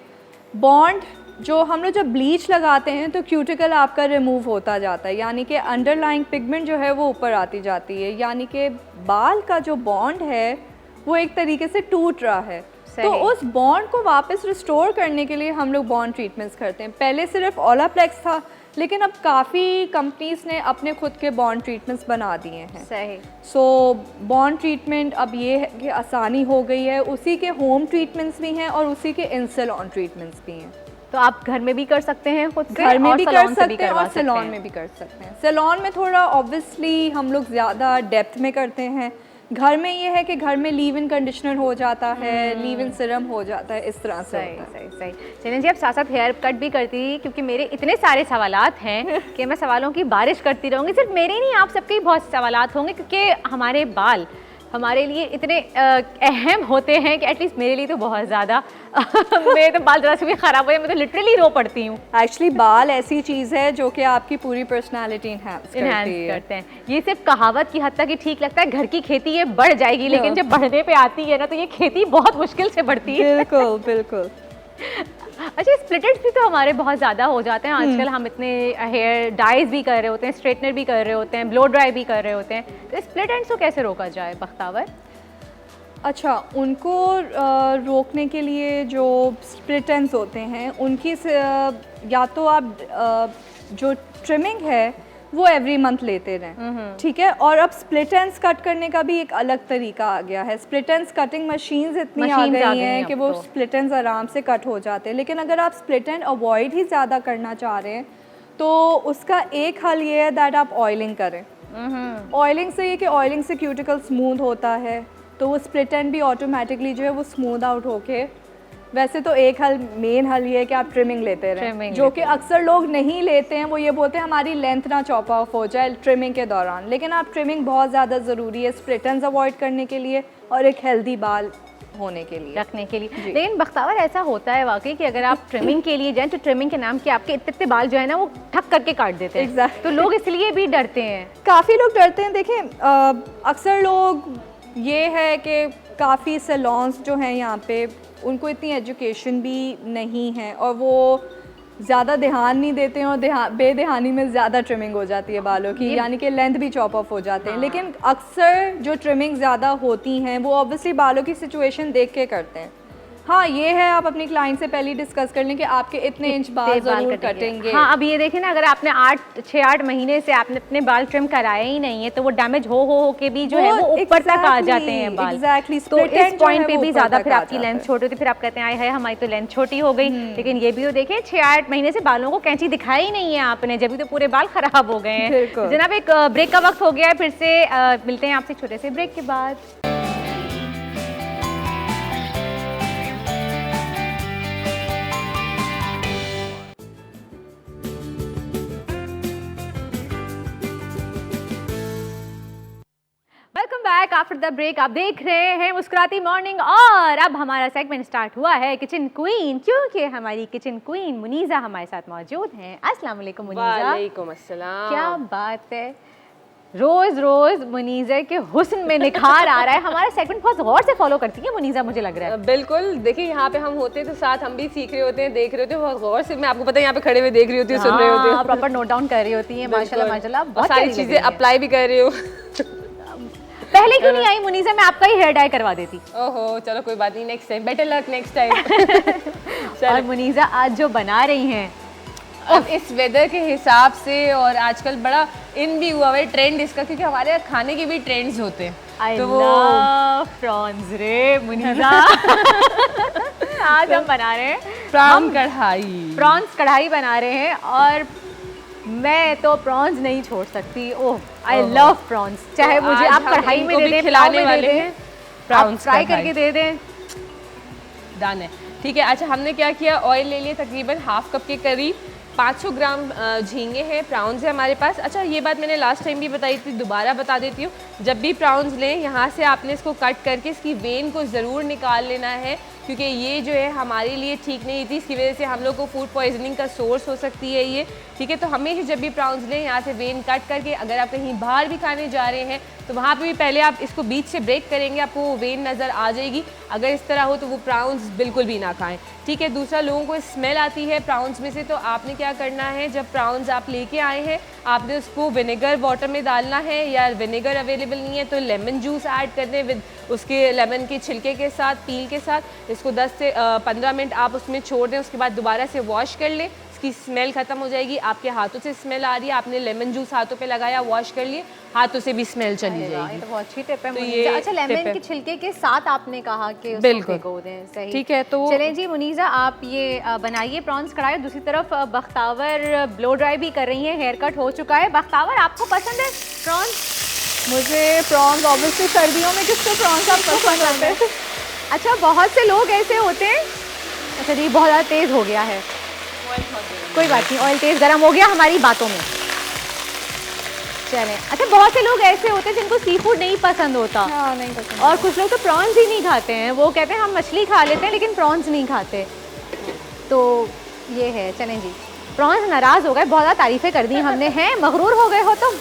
बॉन्ड जो हम लोग जब ब्लीच लगाते हैं तो क्यूटिकल आपका रिमूव होता जाता है, यानी कि अंडरलाइंग पिगमेंट जो है वो ऊपर आती जाती है, यानी कि बाल का जो बॉन्ड है वो एक तरीके से टूट रहा है। तो उस बॉन्ड को वापस रिस्टोर करने के लिए हम लोग बॉन्ड ट्रीटमेंट्स करते हैं। पहले सिर्फ ओलाप्लेक्स था, लेकिन अब काफ़ी कंपनीज ने अपने खुद के बॉन्ड ट्रीटमेंट्स बना दिए हैं। सही। सो बॉन्ड ट्रीटमेंट अब ये है कि आसानी हो गई है, उसी के होम ट्रीटमेंट्स भी हैं और उसी के इन सैलून ट्रीटमेंट्स भी हैं। तो आप घर में भी कर सकते हैं, खुद से घर में और भी सैलून कर से सकते हैं और करवा सकते सैलून हैं। में भी कर सकते हैं। सैलून में थोड़ा ऑब्वियसली हम लोग ज़्यादा डेप्थ में करते हैं, घर में ये है कि घर में लीव इन कंडीशनर हो जाता है, लीव इन सीरम हो जाता है, इस तरह से सही होता है। सही सही। चलें जी, अब साथ साथ हेयर कट भी करती थी क्योंकि मेरे इतने सारे सवालात हैं कि मैं सवालों की बारिश करती रहूँगी। सिर्फ मेरे नहीं, आप सबके ही बहुत सवालात होंगे क्योंकि हमारे बाल हमारे लिए इतने अहम होते हैं कि एटलीस्ट मेरे लिए तो बहुत ज़्यादा मेरे तो बाल ज़रा से भी ख़राब हो जाए मैं तो लिटरली रो पड़ती हूँ। एक्चुअली बाल ऐसी चीज़ है जो कि आपकी पूरी पर्सनालिटी इन्हांस करते हैं। ये सिर्फ कहावत की हद तक ही ठीक लगता है, घर की खेती ये बढ़ जाएगी, लेकिन जब बढ़ने पे आती है ना तो ये खेती बहुत मुश्किल से बढ़ती है। बिल्कुल बिल्कुल। अच्छा, स्प्लिटेड्स भी तो हमारे बहुत ज़्यादा हो जाते हैं आजकल। हम इतने हेयर डाइज भी कर रहे होते हैं, स्ट्रेटनर भी कर रहे होते हैं, ब्लो ड्राई भी कर रहे होते हैं, तो स्प्लिट एंड्स को कैसे रोका जाए बख्तावर? अच्छा, उनको रोकने के लिए जो स्प्लिट एंड्स होते हैं उनकी या तो आप जो ट्रिमिंग है वो एवरी मंथ लेते रहें, ठीक है। और अब स्प्लिट एंड्स कट करने का भी एक अलग तरीका आ गया है। स्प्लिट एंड्स कटिंग मशीन्स इतनी आ गई हैं कि वो स्प्लिट एंड्स आराम से कट हो जाते हैं। लेकिन अगर आप स्प्लिट एंड अवॉइड ही ज़्यादा करना चाह रहे हैं तो उसका एक हल ये है दैट आप ऑयलिंग करें। ऑयलिंग से ये कि ऑयलिंग से क्यूटिकल स्मूथ होता है, तो वो स्प्लिट एंड भी ऑटोमेटिकली जो है वो स्मूथ आउट होके। वैसे तो एक हल, मेन हल ये है कि आप ट्रिमिंग लेते रहें, जो कि अक्सर लोग नहीं लेते हैं। वो ये बोलते हैं हमारी लेंथ ना चॉप ऑफ हो जाए ट्रिमिंग के दौरान, लेकिन आप ट्रिमिंग बहुत ज़्यादा ज़रूरी है स्प्लिट एंड्स अवॉइड करने के लिए और एक हेल्दी बाल होने के लिए, रखने के लिए। लेकिन बख्तावर ऐसा होता है वाकई कि अगर आप ट्रिमिंग के लिए जाएं तो ट्रिमिंग के नाम के आपके इतने बाल जो है ना वो ठक करके काट देते हैं। Exactly. तो लोग इसलिए भी डरते हैं, काफ़ी लोग डरते हैं। देखें, अक्सर लोग ये है कि काफ़ी सैलून्स जो हैं यहाँ पे उनको इतनी एजुकेशन भी नहीं है और वो ज़्यादा ध्यान नहीं देते हैं और बेध्यानी में ज़्यादा ट्रिमिंग हो जाती है बालों की, यानी कि लेंथ भी चॉप ऑफ हो जाते हैं। लेकिन अक्सर जो ट्रिमिंग ज़्यादा होती हैं वो ऑब्वियसली बालों की सिचुएशन देख के करते हैं। हाँ, ये है आप अपनी क्लाइंट से पहले डिस्कस कर लें कि आपके इतने इंच बाल ज़रूर कटेंगे। हाँ, अब ये देखें ना, अगर आपने 6-8 महीने से आपने अपने बाल ट्रिम कराए ही नहीं है तो वो डैमेज हो के भी जो है वो ऊपर तक आ जाते हैं बाल। तो इस पॉइंट पे भी ज़्यादा फिर आपकी लेंथ छोटी होती, फिर आप कहते हैं आए है हमारी तो लेंथ छोटी हो गई। लेकिन ये भी तो देखें 6-8 महीने से बालों को कैंची दिखाई ही नहीं है आपने, जब भी तो पूरे बाल खराब हो गए हैं। जनाब, एक ब्रेक का वक्त हो गया है, फिर से मिलते हैं आपसे छोटे से ब्रेक के बाद। Welcome back after the break. आप देख रहे हैं मुस्कुराती मॉर्निंग और अब हमारा सेगमेंट स्टार्ट हुआ है किचन क्वीन, क्योंकि हमारी किचन क्वीन मुनीज़ा हमारे साथ मौजूद हैं। अस्सलाम वालेकुम मुनीज़ा। वालेकुम अस्सलाम। क्या बात है, रोज़ रोज़ मुनीज़ा के हुस्न में निखार आ रहा है। हमारा सेगमेंट बहुत गौर से फॉलो करती है मुनीज़ा, मुझे लग रहा है। बिल्कुल, देखिए यहाँ पे हम होते हैं तो साथ हम भी सीख रहे होते हैं, देख रहे होते हैं बहुत गौर से। मैं आपको पता है यहाँ पे खड़े हुए देख रही होती हूँ, सुन रहे होते हैं, प्रॉपर नोट डाउन कर रही होती है। माशाल्लाह माशाल्लाह, बहुत सारी चीज़ें अप्लाई भी कर रही हूँ। पहले क्यों नहीं आई मुनीज़ा, मैं आपका ही हेयर डाई करवा देती। ओहो, चलो कोई बात नहीं, next time, better luck next time. और मुनीज़ा आज जो बना रही हैं, अब इस वेदर के हिसाब से और आजकल बड़ा इन भी हुआ है ट्रेंड इसका, क्योंकि हमारे यहाँ खाने के भी ट्रेंड्स होते हैं। तो वो प्रॉन्स रे मुनीज़ा आज हम बना रहे हैं प्रॉन्स कढ़ाई बना रहे हैं और मैं तो प्रॉन्स नहीं छोड़ सकती। ओह, आई लव प्रॉन्स। चाहे मुझे आप कढ़ाई में दे दें, खिलाने वाले हैं, प्रॉन्स फ्राई करके दे दें, डन है, ठीक है। अच्छा, हमने क्या किया, ऑयल ले लिया तकरीबन हाफ कप के करीब, 500 ग्राम झींगे हैं, प्राउन्स है हमारे पास। अच्छा, ये बात मैंने लास्ट टाइम भी बताई थी, दोबारा बता देती हूँ। जब भी प्राउन्स लें, यहाँ से आपने इसको कट करके इसकी वेन को ज़रूर निकाल लेना है, क्योंकि ये जो है हमारे लिए ठीक नहीं थी, इसकी वजह से हम लोग को फूड पॉइजनिंग का सोर्स हो सकती है ये, ठीक है। तो हमेशा जब भी प्राउंस लें यहाँ से वेन कट करके, अगर आप कहीं बाहर भी खाने जा रहे हैं तो वहाँ पे भी पहले आप इसको बीच से ब्रेक करेंगे, आपको वो वेन नज़र आ जाएगी। अगर इस तरह हो तो वो प्राउंस बिल्कुल भी ना खाएं, ठीक है। दूसरा, लोगों को स्मेल आती है प्राउंस में से, तो आपने क्या करना है, जब प्राउंस आप लेके आए हैं आपने उसको विनेगर वाटर में डालना है, या विनेगर अवेलेबल नहीं है तो लेमन जूस ऐड कर दें विद उसके लेमन के छिलके के साथ, पील के साथ। इसको 10 से 15 मिनट आप उसमें छोड़ दें, उसके बाद दोबारा से वॉश कर लें, इसकी स्मेल ख़त्म हो जाएगी। आपके हाथों से स्मेल आ रही है, आपने लेमन जूस हाथों पे लगाया, वॉश कर लिए, हाथों से भी स्मेल चली जाएगी। ये तो बहुत अच्छी टिप है तो मुनीज़ा। ये अच्छा, टिप लेमन है। के छिलके के साथ आपने कहा कि उसको बिल्कुल। भिगो दें, सही, ठीक है। तो चलें जी मुनीज़ा, आप ये बनाइए प्रॉन्स कढ़ाई। दूसरी तरफ बख्तावर ब्लो ड्राई भी कर रही हैं, हेयर कट हो चुका है। बख्तावर, आपको पसंद है प्रॉन्स? मुझे प्रॉन्स ऑब्वियसली सर्दियों में किसको प्रॉन्स आप पसंद आते हैं? अच्छा, बहुत से लोग ऐसे होते हैं। अच्छा जी, बहुत ज़्यादा तेज़ हो गया है, कोई बात नहीं, ऑयल तेज़ गर्म हो गया हमारी बातों में। चलें, अच्छा, बहुत से लोग ऐसे होते हैं जिनको सी फूड नहीं पसंद होता। हाँ, नहीं पसंद। और कुछ लोग तो प्रॉन्स ही नहीं खाते हैं, वो कहते हैं हम मछली खा लेते हैं लेकिन प्रॉन्स नहीं खाते। तो ये है, चलें जी, प्रॉन्स नाराज़ हो गए, बहुत ज़्यादा तारीफ़ें कर दी हमने, हैं मगरूर हो गए हो तुम।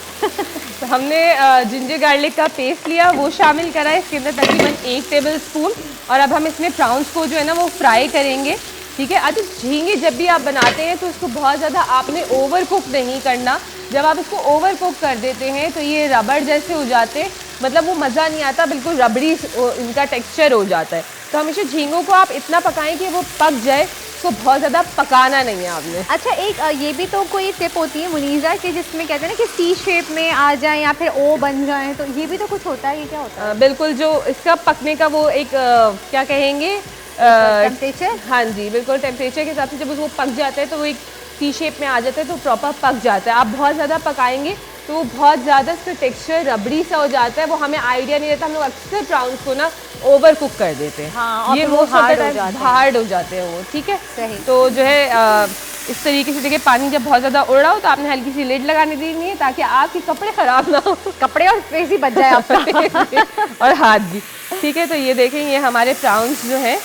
तो हमने जिंजर गार्लिक का पेस्ट लिया, वो शामिल करा है इसके अंदर तकरीबन 1 टेबल स्पून। और अब हम इसमें प्राउंस को जो है ना वो फ्राई करेंगे, ठीक है। अच्छा, झींगे जब भी आप बनाते हैं तो इसको बहुत ज़्यादा आपने ओवर कुक नहीं करना। जब आप इसको ओवर कुक कर देते हैं तो ये रबड़ जैसे हो जाते हैं, मतलब वो मज़ा नहीं आता, बिल्कुल रबड़ी इनका टेक्सचर हो जाता है। तो हमेशा झींगों को आप इतना पकाएं कि वो पक जाए, इसको बहुत ज़्यादा पकाना नहीं है आपने। अच्छा, एक ये भी तो कोई टिप होती है मुनीज़ा कि जिसमें कहते हैं ना कि सी शेप में आ जाए या फिर ओ बन जाए, तो ये भी तो कुछ होता है, ये क्या होता है? बिल्कुल, जो इसका पकने का वो एक क्या कहेंगे, टेम्परेचर। हाँ जी, बिल्कुल टेम्परेचर के हिसाब से जब वो पक जाता है तो वो एक सी शेप में आ जाता है, तो प्रॉपर पक जाता है। आप बहुत ज़्यादा पकाएंगे तो वो बहुत ज़्यादा इसका टेक्सचर रबड़ी सा हो जाता है, वो हमें आइडिया नहीं रहता। हम लोग अक्सर प्राउंस को ना ओवर कुक कर देते हैं, हाँ, और ये फिर वो मोस्ट ऑफ द hard हो टाइम जाते हैं। हार्ड हो जाते हैं वो, ठीक है। सही। तो जो है इस तरीके से देखिए, पानी जब बहुत ज़्यादा उड़ रहा हो तो आपने हल्की सी लिड लगाने देनी है ताकि आपके कपड़े ख़राब ना हो, कपड़े और फेस ही बच जाए आपका। और हाथ भी, ठीक है। तो ये देखें, ये हमारे प्राउंस जो है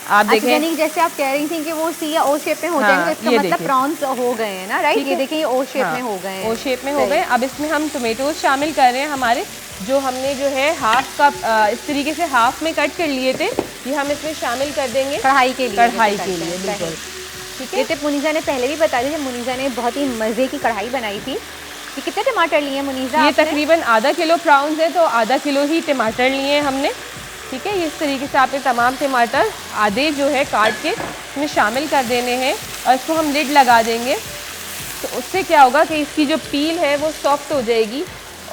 आप अच्छा, देखें, यानी जैसे आप कह रही थी कि वो सी या ओ शेप में हो हाँ, जाएंगे, इसका ये मतलब देखिए। प्रॉन्स हो गए हैं ना, राइट? ठीक ये है। देखिए, ये ओ शेप हाँ, में हो गए हैं, ओ शेप में हो सही। गए। अब इसमें हम टोमेटोज शामिल कर रहे हैं हमारे, जो हमने जो है हाफ कप इस तरीके से हाफ में कट कर लिए थे, ये हम इसमें शामिल कर देंगे कढ़ाई के लिए, कढ़ाई जैसे के करते लिए, हैं, बिल्कुल, सही। ठीक ये है। टिप मुनीज़ा ने पहले भी बता दी थी, मुनीज़ा ने बहुत ही मज़े की कढ़ाई बनाई थी। ये कितने टमाटर लिए मुनीज़ा ये आपने? तकरीबन आधा किलो प्राउंस है, तो आधा किलो ही टमाटर लिए हैं हमने, ठीक है। इस तरीके से आपने तमाम टमाटर आधे जो है काट के इसमें शामिल कर देने हैं और इसको हम लिड लगा देंगे। तो उससे क्या होगा कि इसकी जो पील है वो सॉफ्ट हो जाएगी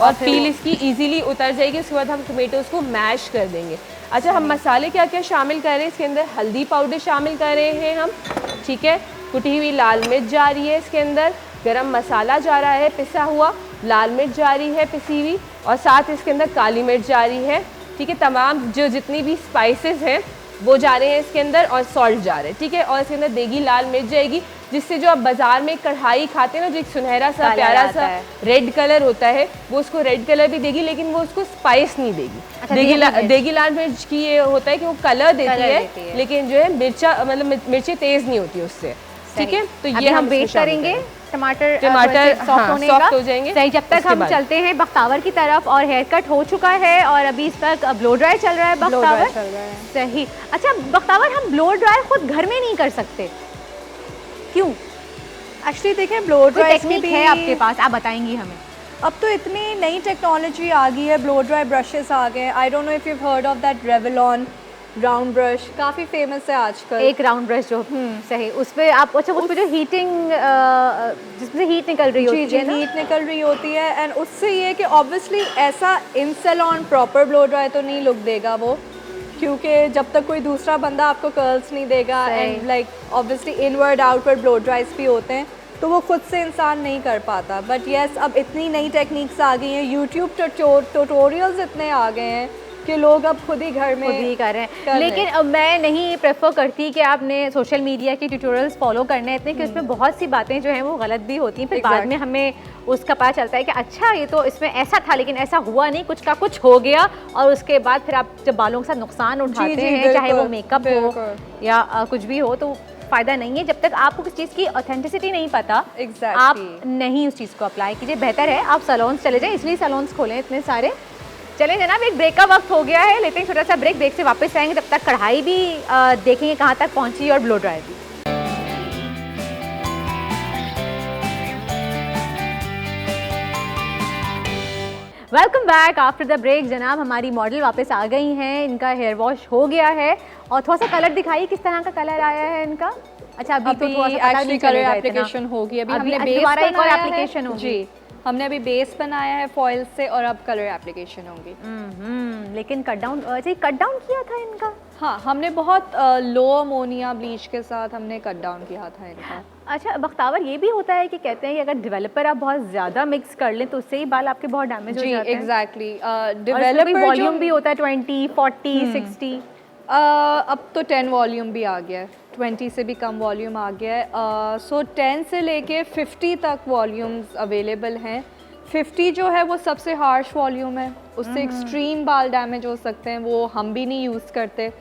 और पील इसकी इजीली उतर जाएगी। उसके बाद हम टोमेटोज़ को मैश कर देंगे। अच्छा, हम मसाले क्या क्या शामिल कर रहे हैं इसके अंदर? हल्दी पाउडर शामिल कर रहे हैं हम, ठीक है। कुटी हुई लाल मिर्च जा रही है इसके अंदर, गरम मसाला जा रहा है पिसा हुआ, लाल मिर्च जा रही है पिसी हुई, और साथ इसके अंदर काली मिर्च जा रही है, ठीक है। तमाम जो जितनी भी स्पाइसेस हैं वो जा रहे हैं इसके अंदर, और सॉल्ट जा रहे हैं, ठीक है। और इसके अंदर देगी लाल मिर्च जाएगी, जिससे जो आप बाज़ार में कढ़ाई खाते हैं ना, जो एक सुनहरा सा प्यारा सा रेड कलर होता है, वो उसको रेड कलर भी देगी, लेकिन वो उसको स्पाइस नहीं देगी। अच्छा, देगी लाल मिर्च की ये होता है कि वो कलर देती है, लेकिन जो है मिर्चा मतलब मिर्ची तेज़ नहीं होती उससे, ठीक है। तो ये हम वेट करेंगे टमाटर सॉफ्ट होने का, हो जाएंगे। सही। जब तक हम चलते हैं बख्तावर की तरफ, और हेयर कट हो चुका है और अभी इस तक ब्लो ड्राई चल रहा है बख्तावर, सही। अच्छा बख्तावर, हम ब्लो ड्राई खुद घर में नहीं कर सकते, क्यों? एक्चुअली देखें, ब्लो ड्राई टेक्निक है आपके पास, आप बताएंगी हमें। अब तो इतनी नई टेक्नोलॉजी आ गई है, ब्लो ड्राई ब्रशेस आ गए। I don't know if you heard of that Revlon round brush, काफ़ी फेमस है आजकल। एक राउंड ब्रश जो सही, उस पे आप, अच्छा उस पे जो हीटिंग जिसमें हीट निकल रही होती है ना, हीट निकल रही होती है, एंड उससे ये कि ऑब्वियसली ऐसा इन सैलून प्रॉपर ब्लो ड्राई तो नहीं लुक देगा वो, क्योंकि जब तक कोई दूसरा बंदा आपको कर्ल्स नहीं देगा, and like obviously inward outward blow ड्राइज भी होते हैं, तो वो खुद से इंसान नहीं कर पाता। बट येस, अब इतनी नई टेक्निक्स आ गई हैं, यूट्यूब ट्यूटोरियल्स इतने आ गए हैं कि लोग अब खुद ही घर में खुद ही कर रहे कर हैं। रहे लेकिन अब मैं नहीं प्रेफर करती कि आपने सोशल मीडिया के ट्यूटोरियल्स फॉलो करने इतने कि उसमें बहुत सी बातें जो हैं वो गलत भी होती हैं, फिर बाद में हमें उसका पता चलता है कि अच्छा ये तो इसमें ऐसा था लेकिन ऐसा हुआ नहीं, कुछ का कुछ हो गया, और उसके बाद फिर आप जब बालों के साथ नुकसान उठाते जी, हैं, चाहे वो बिल्कुल, मेकअप हो बिल्कुल। या कुछ भी हो, तो फ़ायदा नहीं है। जब तक आपको किसी चीज़ की ऑथेंटिसिटी नहीं पता, Exactly. आप नहीं उस चीज़ को अप्लाई कीजिए। बेहतर है आप सैलून्स चले जाएं, इसलिए सैलून्स खोले इतने सारे। चलें जनाब, एक ब्रेक का वक्त हो गया है, लेते हैं छोटा सा ब्रेक, ब्रेक से वापस आएंगे, तब तक कढ़ाई भी देखेंगे कहाँ तक पहुँची और ब्लो ड्राई भी। Welcome back after the break. जनाब हमारी मॉडल वापस आ गई हैं, इनका हेयर वॉश हो गया है और थोड़ा सा कलर दिखाइए किस तरह का कलर आया है इनका। अच्छा अभी तो थोड़ा सा पता एक्चुअली नहीं कलर चलेगा एप्लीकेशन इतना। होगी, अभी अभी हमने बेस दोबारा एक और बनाया है। एप्लीकेशन होगी। जी, हमने अभी बेस बनाया है फॉइल से और अब कलर एप्लीकेशन होगी। लेकिन कट डाउन, अच्छा कट डाउन किया था इनका? हाँ, हमने बहुत लो अमोनिया ब्लीच के साथ हमने कट डाउन किया था इनका। अच्छा बख्तावर, ये भी होता है कि कहते हैं कि अगर डेवलपर आप बहुत ज़्यादा मिक्स कर लें तो उससे ही बाल आपके बहुत डैमेज हो जी जाते हैं। एग्जैक्टली। डेवलपर वॉल्यूम भी होता है 20, 40, 60। अब तो 10 वॉल्यूम भी आ गया है, 20 से भी कम वॉल्यूम आ गया है। सो 10 से लेके 50 तक वॉल्यूम्स अवेलेबल हैं। 50 जो है वो सबसे हार्श वॉल्यूम है, उससे एक्सट्रीम बाल डैमेज हो सकते हैं, वो हम भी नहीं यूज़ करते।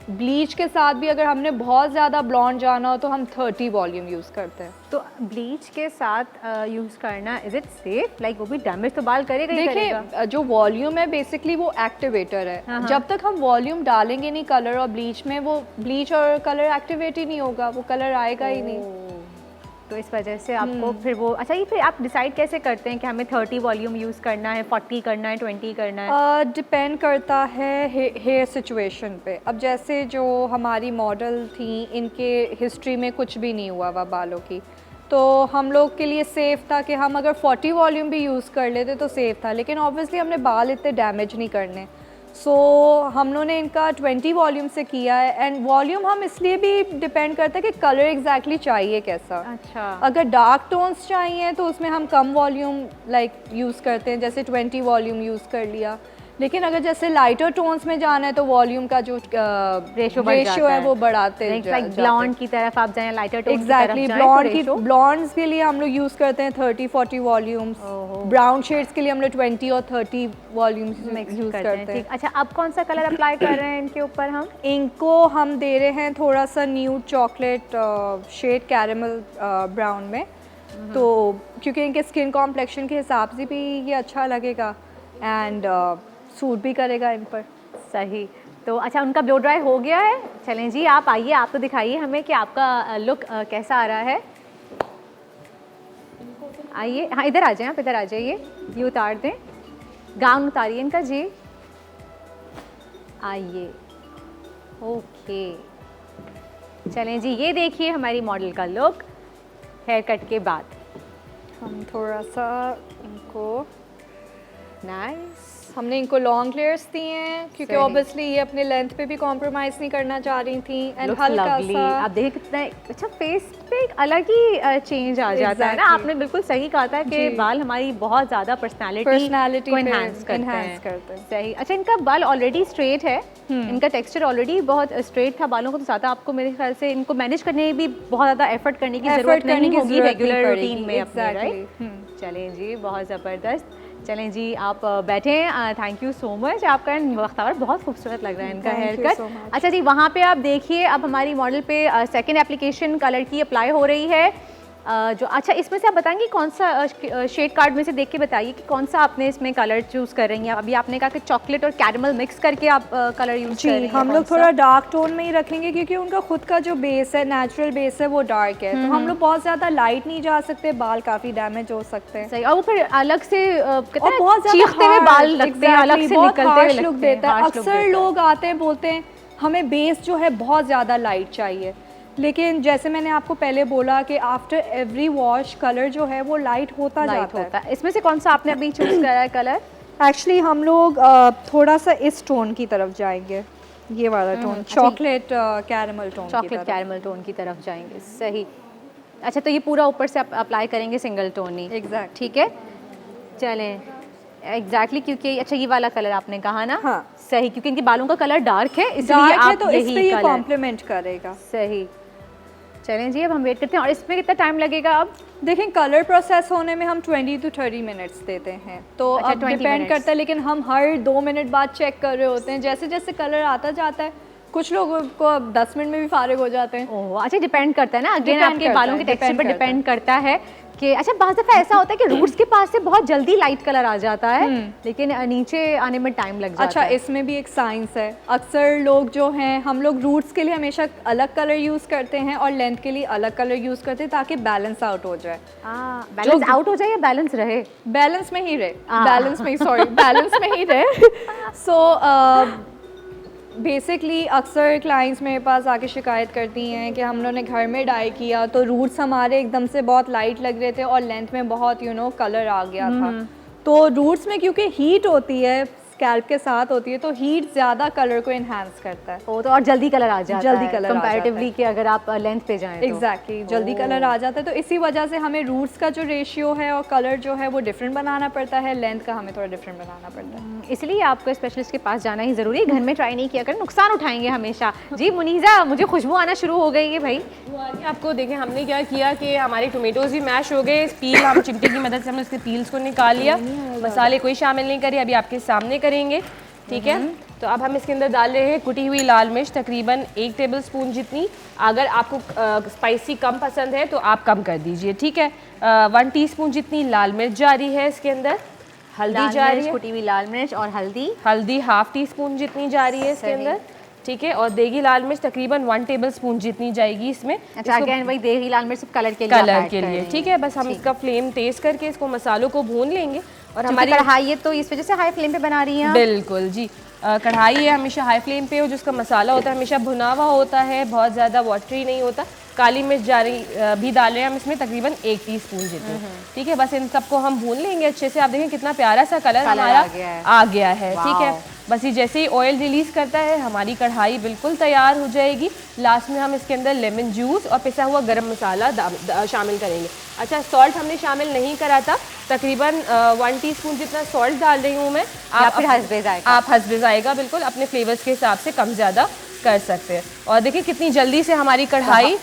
ब्लीच के साथ भी अगर हमने बहुत ज़्यादा ब्लॉन्ड जाना हो तो हम 30 वॉल्यूम यूज़ करते हैं। तो ब्लीच के साथ यूज़ करना इज़ इट सेफ? लाइक वो भी डैमेज तो बाल करेगा ही करेगा। देखिए जो वॉल्यूम है बेसिकली वो एक्टिवेटर है। जब तक हम वॉल्यूम डालेंगे नहीं कलर और ब्लीच में, वो ब्लीच और कलर एक्टिवेट ही नहीं होगा, वो कलर आएगा ही नहीं। तो इस वजह से आपको फिर वो, अच्छा ये फिर आप डिसाइड कैसे करते हैं कि हमें 30 वॉल्यूम यूज़ करना है, 40 करना है, 20 करना है? डिपेंड करता है हेयर सिचुएशन पे। अब जैसे जो हमारी मॉडल थी, इनके हिस्ट्री में कुछ भी नहीं हुआ हुआ बालों की, तो हम लोग के लिए सेफ़ था कि हम अगर 40 वॉल्यूम भी यूज़ कर लेते तो सेफ़ था, लेकिन ऑब्वियसली हमने बाल इतने डैमेज नहीं करने, सो हम लोगों ने इनका 20 वॉल्यूम से किया है। एंड वॉल्यूम हम इसलिए भी डिपेंड करते हैं कि कलर एग्जैक्टली चाहिए कैसा। अच्छा, अगर डार्क टोन्स चाहिए तो उसमें हम कम वॉल्यूम यूज़ करते हैं, जैसे 20 वॉल्यूम यूज़ कर लिया। लेकिन अगर जैसे लाइटर टोन्स में जाना है तो वॉल्यूम का जो रेशो है वो बढ़ाते हैं। लाइक ब्लॉन्ड की तरफ आप जाएं, लाइटर टोन एग्जैक्टली, ब्लॉन्ड्स के लिए हम लोग यूज़ करते हैं 30-40 वॉल्यूम्स। ब्राउन शेड्स के लिए हम लोग 20 और 30 वॉल्यूम्स यूज़ करते हैं। अच्छा, अब कौन सा कलर अप्लाई कर रहे हैं इनके ऊपर हम? इनको हम दे रहे हैं थोड़ा सा nude chocolate shade caramel brown में, तो क्योंकि इनके स्किन कॉम्प्लेक्शन के हिसाब से भी ये अच्छा लगेगा एंड सूट भी करेगा इन पर। सही। तो अच्छा उनका ब्लो ड्राई हो गया है। चलें जी, आप आइए, आप तो दिखाइए हमें कि आपका लुक कैसा आ रहा है। आइए, हाँ इधर आ जाएं, आप इधर आ जाइए, ये उतार दें, गाउन उतारिए इनका जी। आइए, ओके। चलें जी, ये देखिए हमारी मॉडल का लुक हेयर कट के बाद। हम थोड़ा सा इनको नाइस। हमने इनको लॉन्ग लेयर्स दिए हैं क्योंकि सही। ऑब्वियसली ये अपने लेंथ पे भी कॉम्प्रोमाइज़ नहीं करना चाह रही थी। एंड Looks हल्का lovely। सा आप देखिए कितना अच्छा फेस पे एक अलग ही चेंज आ जाता है ना। Exactly। आपने बिल्कुल सही कहा था कि जी। बाल हमारी बहुत ज़्यादा पर्सनालिटी को पे enhance करते enhance करते हैं। हैं। सही। अच्छा, इनका बाल ऑलरेडी स्ट्रेट है, इनका टेक्सचर ऑलरेडी बहुत स्ट्रेट था बालों को, तो ज़्यादा आपको मेरे ख्याल से इनको मैनेज करने में भी बहुत ज़्यादा एफर्ट करने की ज़रूरत नहीं होगी रेगुलर रूटीन में अपने, राइट? चलें जी, बहुत ज़बरदस्त। चलें जी, आप बैठें। Thank you so much. आपका वक्तावर बहुत खूबसूरत लग रहा है इनका हेयर कट। अच्छा जी, वहाँ पे आप देखिए, अब हमारी मॉडल पे सेकंड एप्लीकेशन कलर की अप्लाई हो रही है। जो अच्छा, इसमें से आप बताएंगे कौन सा शेड कार्ड में से देख के बताइए कि कौन सा आपने इसमें कलर चूज़ कर रही हैं। अभी आपने कहा कि चॉकलेट और कैरमल मिक्स करके आप कलर यूज़ कर रही हैं। हम लोग थोड़ा डार्क टोन में ही रखेंगे क्योंकि उनका खुद का जो बेस है, नेचुरल बेस है, वो डार्क है, तो हम लोग बहुत ज़्यादा लाइट नहीं जा सकते, बाल काफ़ी डैमेज हो सकते हैं। सही। और वो फिर अलग से और बहुत ज़्यादा चीखते हुए बाल लगते हैं, अलग से निकलते हुए लुक लगते हैं, देता है। harsh look अक्सर देता है। लोग आते हैं बोलते हैं हमें बेस जो है बहुत ज़्यादा लाइट चाहिए, लेकिन जैसे मैंने आपको पहले बोला कि आफ्टर एवरी वॉश कलर जो है वो लाइट होता जाता है। इसमें से कौन सा आपने अभी चूज़ करा है कलर? एक्चुअली हम लोग थोड़ा सा इस टोन की तरफ जाएंगे, ये वाला tone, chocolate caramel tone, chocolate caramel tone की तरफ जाएंगे। सही। अच्छा, तो ये पूरा ऊपर से अप्लाई करेंगे सिंगल टोन ही? एग्जैक्ट। ठीक है, चलें एग्जैक्टली क्योंकि अच्छा ये वाला कलर आपने कहा ना, हाँ। सही, क्योंकि इनके बालों का कलर डार्क है, इसलिए डार्क है आप तो इस यही पे ये कलर, कॉम्प्लीमेंट करेगा। सही। चलें जी, अब हम वेट करते हैं। और इसमें कितना टाइम लगेगा अब? देखें कलर प्रोसेस होने में हम 20 to 30 मिनट्स देते हैं, तो अच्छा, अब 20 डिपेंड minutes। करता है, लेकिन हम हर 2 मिनट बाद चेक कर रहे होते हैं। जैसे जैसे कलर आता जाता है, कुछ लोगों को अब 10 मिनट में भी फारिग हो जाते हैं। ओह अच्छा, डिपेंड करता है ना, अगेन Depend आपके करता बालों है, के टेक्सचर depend पर करता है। डिपेंड करता है कि अच्छा बाज़ दफ़ा ऐसा होता है कि रूट्स के पास से बहुत जल्दी लाइट कलर आ जाता है, लेकिन नीचे आने में टाइम लग जाता अच्छा है। इसमें भी एक साइंस है। अक्सर लोग जो हैं, हम लोग रूट्स के लिए हमेशा अलग कलर यूज़ करते हैं और लेंथ के लिए अलग कलर यूज़ करते हैं ताकि बैलेंस आउट हो जाए। बैलेंस आउट हो जाए या बैलेंस रहे? बैलेंस में ही रहे, बैलेंस में ही, सॉरी, बैलेंस में ही रहे। सो बेसिकली अक्सर क्लाइंट्स मेरे पास आके शिकायत करती हैं कि हम लोगों ने घर में डाई किया तो रूट्स हमारे एकदम से बहुत लाइट लग रहे थे और लेंथ में बहुत कलर आ गया था। तो रूट्स में क्योंकि हीट होती है, स्कैल्प के साथ होती है, तो हीट ज़्यादा कलर को इन्हांस करता है। ओ तो और जल्दी कलर आ जाता जल्दी है कलर आ कंपैरेटिवली जाता कि अगर आप लेंथ पे जाएं तो। एग्जैक्टली जल्दी कलर आ जाता है। तो इसी वजह से हमें रूट्स का जो रेशियो है और कलर जो है वो डिफरेंट बनाना पड़ता है, लेंथ का हमें थोड़ा डिफरेंट बनाना पड़ता है। इसलिए आपको स्पेशलिस्ट के पास जाना ही ज़रूरी है, घर में ट्राई नहीं किया कर, नुकसान उठाएंगे हमेशा। जी मुनीज़ा, मुझे खुशबू आना शुरू हो गई है भाई। आपको देखें हमने क्या किया कि हमारे टोमेटोज़ भी मैश हो गए, पील हम चिमटे की मदद से हमने उसके पील्स को निकाल लिया, मसाले कोई शामिल नहीं करे, अभी आपके सामने करेंगे, ठीक है। तो अब हम इसके अंदर डाल रहे हैं कुटी हुई लाल मिर्च, तकरीबन 1 टेबलस्पून जितनी। अगर आपको स्पाइसी कम पसंद है तो आप कम कर दीजिए, ठीक है। 1 टीस्पून जितनी लाल मिर्च जा रही है इसके अंदर, हल्दी जा रही है, कुटी हुई लाल मिर्च और हल्दी ½ टीस्पून जितनी जा रही है इसके अंदर, ठीक है। और देगी लाल मिर्च तकरीबन 1 टेबलस्पून जितनी जाएगी इसमें। अच्छा अगेन वही देगी लाल मिर्च सिर्फ कलर के लिए, कलर के लिए, ठीक है। बस हम इसका फ्लेम तेज करके इसको मसालों को भून लेंगे। और हमारी कढ़ाई है तो इस वजह से हाई फ्लेम पे बना रही हैं आप? बिल्कुल जी, कढ़ाई है हमेशा हाई फ्लेम पे हो, जिसका मसाला होता है हमेशा भुना हुआ होता है, बहुत ज़्यादा वाटरी नहीं होता। काली मिर्च भी डाल रहे हैं हम इसमें तकरीबन 1 टीस्पून जितनी, ठीक है। बस इन सबको हम भून लेंगे अच्छे से। आप देखें कितना प्यारा सा कलर हमारा आ गया है, ठीक है। बस ये जैसे ही ऑयल रिलीज़ करता है हमारी कढ़ाई बिल्कुल तैयार हो जाएगी। लास्ट में हम इसके अंदर लेमन जूस और पिसा हुआ गरम मसाला शामिल करेंगे। अच्छा सॉल्ट हमने शामिल नहीं करा था, तकरीबन 1 टीस्पून जितना सॉल्ट डाल रही हूँ मैं। आप हस्बे जाएगा, आप हस्बे जाएगा बिल्कुल अपने फ्लेवर्स के हिसाब से कम ज़्यादा कर सकते हैं। और देखिए कितनी जल्दी से हमारी कढ़ाई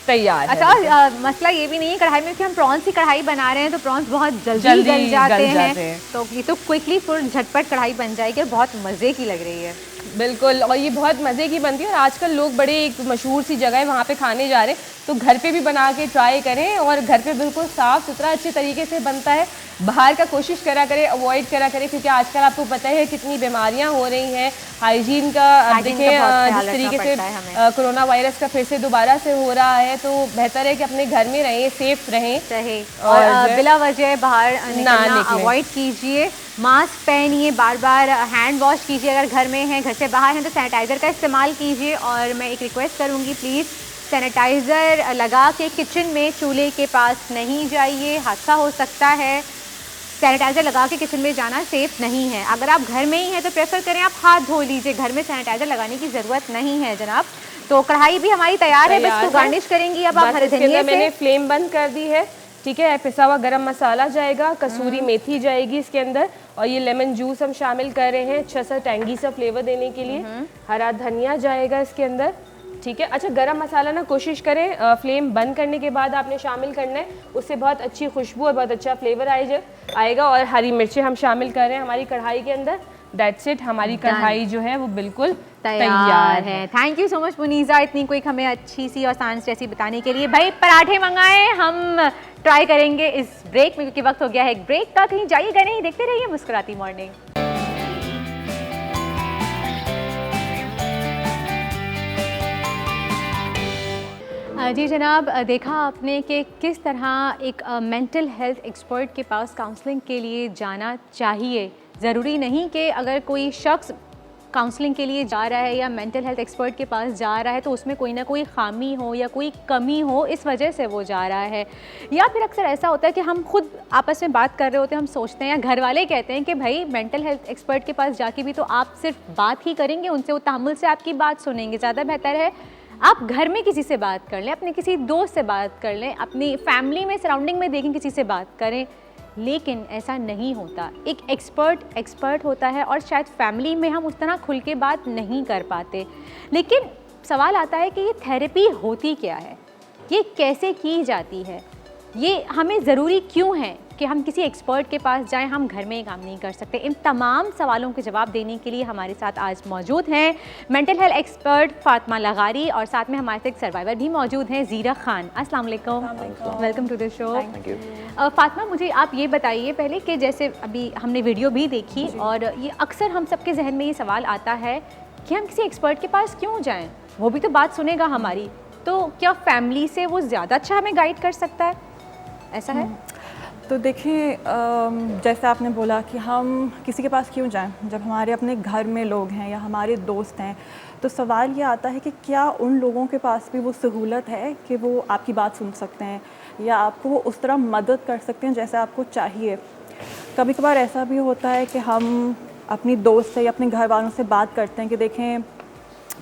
तैयार है। अच्छा मसला ये भी नहीं है कढ़ाई में कि हम प्रॉन्स की कढ़ाई बना रहे हैं तो प्रॉन्स बहुत जल्दी गल जाते हैं, तो ये तो क्विकली फुल झटपट कढ़ाई बन जाएगी और बहुत मज़े की लग रही है। बिल्कुल, और ये बहुत मज़े की बनती है। और आजकल लोग बड़े एक मशहूर सी जगह है वहाँ पे खाने जा रहे हैं, तो घर पे भी बना के ट्राई करें और घर पे बिल्कुल साफ़ सुथरा अच्छे तरीके से बनता है। बाहर का कोशिश करा करें, अवॉइड करा करें, क्योंकि आजकल आपको पता है कितनी बीमारियां हो रही हैं। हाइजीन का अब देखें जिस तरीके से कोरोना वायरस का फिर से दोबारा से हो रहा है, तो बेहतर है कि अपने घर में रहें, सेफ रहें और बिला वजह बाहर निकलना अवॉइड कीजिए। मास्क पहनिए, बार बार हैंड वॉश कीजिए, अगर घर में हैं, घर से बाहर हैं तो सैनिटाइज़र का इस्तेमाल कीजिए। और मैं एक रिक्वेस्ट करूँगी, प्लीज़ सैनिटाइज़र लगा के किचन में चूल्हे के पास नहीं जाइए, हादसा हो सकता है। सैनिटाइज़र लगा के किचन में जाना सेफ़ नहीं है। अगर आप घर में ही हैं तो प्रेफर करें आप हाथ धो लीजिए, घर में सैनिटाइज़र लगाने की ज़रूरत नहीं है जनाब। तो कढ़ाई भी हमारी तैयार है, बस इसको गार्निश करेंगी अब आप हरे धनिया से। मैंने फ्लेम बंद कर दी है, ठीक है। पिसा हुआ गरम मसाला जाएगा, कसूरी मेथी जाएगी इसके अंदर, और ये लेमन जूस हम शामिल कर रहे हैं अच्छा सा टैंगी सा फ्लेवर देने के लिए। हरा धनिया जाएगा इसके अंदर, ठीक है। अच्छा गरम मसाला ना कोशिश करें फ्लेम बंद करने के बाद आपने शामिल करना है, उससे बहुत अच्छी खुशबू और बहुत अच्छा फ्लेवर आएगा। और हरी मिर्चें हम शामिल कर रहे हैं हमारी कढ़ाई के अंदर। दैट्स इट, हमारी कढ़ाई जो है वो बिल्कुल तैयार है। Thank you so much Muniza, इतनी कोई हमें अच्छी सी और आसान रेसिपी बताने के लिए। भाई पराठे मंगाए, हम ट्राई करेंगे इस ब्रेक में, क्योंकि वक्त हो गया है एक ब्रेक का। कहीं जाइएगा नहीं, देखते रहिए मुस्कुराती मॉर्निंग। जी जनाब, देखा आपने कि किस तरह एक मेंटल हेल्थ एक्सपर्ट के पास काउंसलिंग के लिए जाना चाहिए। ज़रूरी नहीं कि अगर कोई शख्स काउंसलिंग के लिए जा रहा है या मेंटल हेल्थ एक्सपर्ट के पास जा रहा है तो उसमें कोई ना कोई खामी हो या कोई कमी हो, इस वजह से वो जा रहा है। या फिर अक्सर ऐसा होता है कि हम खुद आपस में बात कर रहे होते हैं, हम सोचते हैं या घर वाले कहते हैं कि भाई मेंटल हेल्थ एक्सपर्ट के पास जाके भी तो आप सिर्फ बात ही करेंगे उनसे, वो तहम्मुल से आपकी बात सुनेंगे। ज़्यादा बेहतर है आप घर में किसी से बात कर लें, अपने किसी दोस्त से बात कर लें, अपनी फैमिली में सराउंडिंग में देखें किसी से बात करें। लेकिन ऐसा नहीं होता। एक एक्सपर्ट होता है और शायद फैमिली में हम उस तरह खुल के बात नहीं कर पाते। लेकिन सवाल आता है कि ये थेरेपी होती क्या है, ये कैसे की जाती है, ये हमें ज़रूरी क्यों है कि हम किसी एक्सपर्ट के पास जाएं, हम घर में ये काम नहीं कर सकते। इन तमाम सवालों के जवाब देने के लिए हमारे साथ आज मौजूद हैं मेंटल हेल्थ एक्सपर्ट फातिमा लगारी और साथ में हमारे साथ एक सर्वाइवर भी मौजूद हैं ज़ीरा खान। अस्सलाम वालेकुम, welcome to the show. Fatima, मुझे आप ये बताइए पहले कि जैसे अभी हमने वीडियो भी देखी और ये अक्सर हम सबके जहन में ये सवाल आता है कि हम किसी एक्सपर्ट के पास क्यों जाएँ, वो भी तो बात सुनेगा हमारी, तो क्या फैमिली से वो ज़्यादा अच्छा हमें गाइड कर सकता है, ऐसा है? तो देखिए, जैसे आपने बोला कि हम किसी के पास क्यों जाएं जब हमारे अपने घर में लोग हैं या हमारे दोस्त हैं, तो सवाल ये आता है कि क्या उन लोगों के पास भी वो सहूलत है कि वो आपकी बात सुन सकते हैं या आपको वो उस तरह मदद कर सकते हैं जैसे आपको चाहिए। कभी कभार ऐसा भी होता है कि हम अपनी दोस्त से या अपने घर वालों से बात करते हैं कि देखें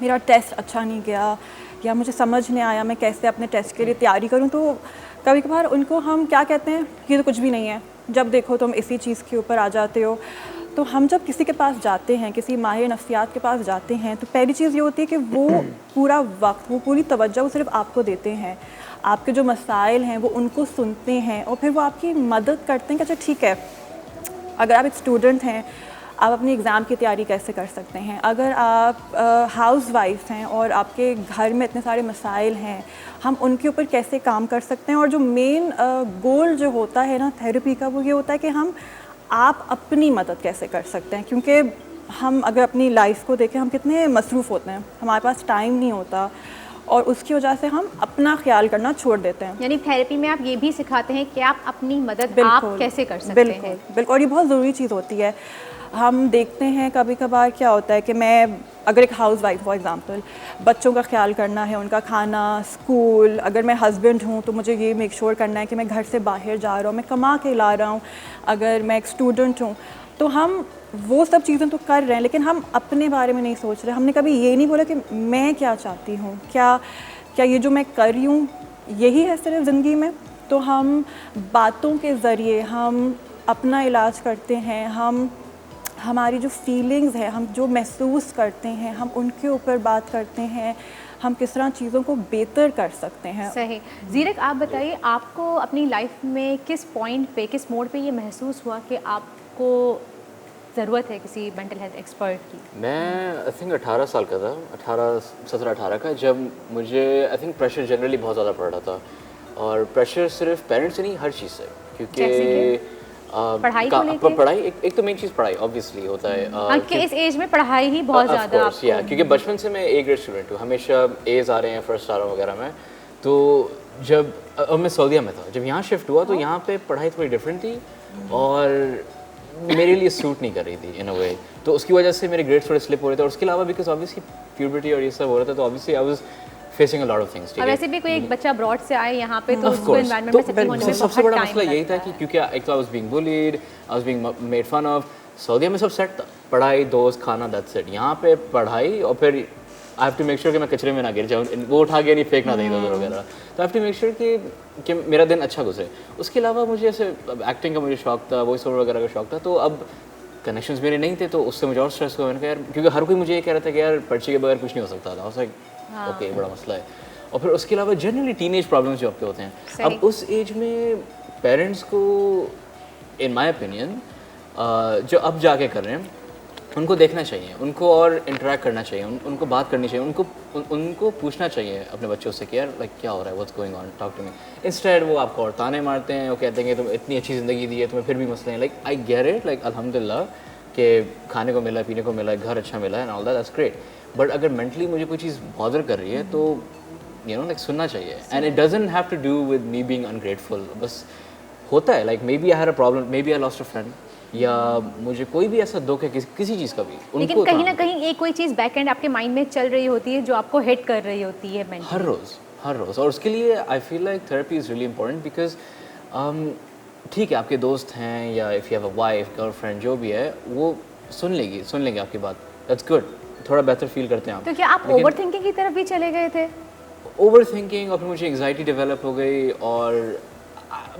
मेरा टेस्ट अच्छा नहीं गया या मुझे समझ नहीं आया मैं कैसे अपने टेस्ट के लिए तैयारी करूं, तो कभी कभार उनको हम क्या कहते हैं, ये तो कुछ भी नहीं है, जब देखो तुम इसी चीज़ के ऊपर आ जाते हो। तो हम जब किसी के पास जाते हैं, किसी माहिर नफ्सियात के पास जाते हैं, तो पहली चीज़ ये होती है कि वो पूरा वक्त, वो पूरी तवज्जो वो सिर्फ आपको देते हैं, आपके जो मसाइल हैं वो उनको सुनते हैं और फिर वो आपकी मदद करते हैं कि अच्छा ठीक है, अगर आप एक स्टूडेंट हैं आप अपनी एग्ज़ाम की तैयारी कैसे कर सकते हैं, अगर आप हाउस वाइफ हैं और आपके घर में इतने सारे मसाइल हैं, हम उनके ऊपर कैसे काम कर सकते हैं। और जो मेन गोल जो होता है ना थेरेपी का, वो ये होता है कि आप अपनी मदद कैसे कर सकते हैं, क्योंकि हम अगर अपनी लाइफ को देखें, हम कितने मसरूफ़ होते हैं, हमारे पास टाइम नहीं होता और उसकी वजह से हम अपना ख्याल करना छोड़ देते हैं। यानी थेरेपी में आप ये भी सिखाते हैं कि आप अपनी मदद आप कैसे कर सकते हैं। बिल्कुल, और ये बहुत ज़रूरी चीज़ होती है। हम देखते हैं कभी कभार क्या होता है कि मैं अगर एक हाउस वाइफ फॉर एग्ज़ाम्पल, बच्चों का ख्याल करना है, उनका खाना, स्कूल, अगर मैं हस्बैंड हूँ तो मुझे ये मेक श्योर करना है कि मैं घर से बाहर जा रहा हूँ, मैं कमा के ला रहा हूँ। अगर मैं एक स्टूडेंट हूँ तो हम वो सब चीज़ें तो कर रहे हैं, लेकिन हम अपने बारे में नहीं सोच रहे। हमने कभी ये नहीं बोला कि मैं क्या चाहती हूँ, क्या ये जो मैं कर रही हूँ यही है सिर्फ ज़िंदगी में। तो हम बातों के ज़रिए हम अपना इलाज करते हैं, हम हमारी जो फीलिंग्स है, हम जो महसूस करते हैं, हम उनके ऊपर बात करते हैं, हम किस तरह चीज़ों को बेहतर कर सकते हैं। सही। ज़ीरक, आप बताइए, आपको अपनी लाइफ में किस पॉइंट पे, किस मोड़ पे ये महसूस हुआ कि आपको ज़रूरत है किसी मेंटल हेल्थ एक्सपर्ट की? मैं आई थिंक 18 साल का था, 17-18 का, जब मुझे आई थिंक प्रेशर जनरली बहुत ज़्यादा पड़ रहा था। और प्रेशर सिर्फ पेरेंट्स से नहीं, हर चीज़ से, क्योंकि पढ़ाई को लेके? पढ़ाई एक तो मेन चीज़ पढ़ाई ऑब्वियसली होता है कि इस एज में पढ़ाई ही बहुत ज़्यादा आपको, क्योंकि बचपन से मैं ए ग्रेड स्टूडेंट हूँ, हमेशा एज आ रहे हैं फर्स्ट आ रहा हूँ वगैरह में। तो जब मैं सऊदीया में था, जब यहाँ शिफ्ट हुआ तो यहाँ पे पढ़ाई थोड़ी डिफरेंट थी और मेरे लिए सूट नहीं कर रही थी इन अ वे, तो उसकी वजह से मेरे ग्रेड्स थोड़े स्लिप हो रहे थे। और उसके अलावा बिकॉज ऑब्वियसली प्यूबर्टी और ये सब हो रहा था, तो obviously I was facing a lot of things. और वैसे भी कोई एक बच्चा अब्रॉड से आए यहाँ पे तो उसको एनवायरनमेंट में सेटल होने में सबसे बहुत बड़ा टाइम मसला यही था कि क्योंकि एक तो I was being bullied, I was being made fun of. सऊदीया में सब सेट था, पढ़ाई, दोस्त, खाना, दैट्स इट। यहाँ पे पढ़ाई और फिर I have to make sure कि मैं कचरे में ना गिर जाऊँ, वो उठा के नहीं फेंकना दें इधर वगैरह। तो I have to make sure कि मेरा दिन अच्छा गुजरे। उसके अलावा मुझे ऐसे एक्टिंग का मुझे शौक था, वॉइस ओवर वगैरह का शौक था, तो अब कनेक्शंस मेरे नहीं थे, तो उससे मुझे और स्ट्रेस हुआ। मैंने कहा यार, क्योंकि हर कोई मुझे ये कह रहा था कि यार पर्ची के बगैर कुछ नहीं हो सकता था। ओके, बड़ा मसला है। और फिर उसके अलावा जनरली टीनेज प्रॉब्लम्स जो आपके होते हैं, अब उस एज में पेरेंट्स को इन माय ओपिनियन जो अब जाके कर रहे हैं उनको देखना चाहिए, उनको और इंटरेक्ट करना चाहिए, उनको बात करनी चाहिए, उनको पूछना चाहिए अपने बच्चों से कि यार लाइक क्या हो रहा है, what's going on, talk to me. Instead वो आपको और ताने मारते हैं, वो कहते हैं कि तुम इतनी अच्छी ज़िंदगी दी है, तुम्हें फिर भी मसले हैं। Like I get it, like अल्हम्दुलिल्लाह कि खाने को मिला है, पीने को मिला है, घर अच्छा मिला है and all that's great. But अगर मेंटली मुझे कोई चीज़ बॉदर कर रही है तो लाइक सुनना चाहिए। And it doesn't have to do with me being ungrateful. बस होता है like maybe I had a problem, maybe I lost a friend, या मुझे कोई भी ऐसा दुख है किसी चीज़ का भी, लेकिन कहीं ना कहीं एक कोई चीज़ बैक एंड आपके माइंड में चल रही होती है जो आपको हिट कर रही होती है mentally। हर रोज़। और उसके लिए I feel like therapy is really important because ठीक है आपके दोस्त हैं या if you have a wife, girlfriend, जो भी है वो सुन लेंगे आपकी बात, दैट्स गुड, थोड़ा बेहतर फील करते हैं आप। तो क्या आप ओवर थिंकिंग की तरफ भी चले गए थे? ओवर थिंकिंग, और फिर मुझे एंग्जाइटी डेवलप हो गई और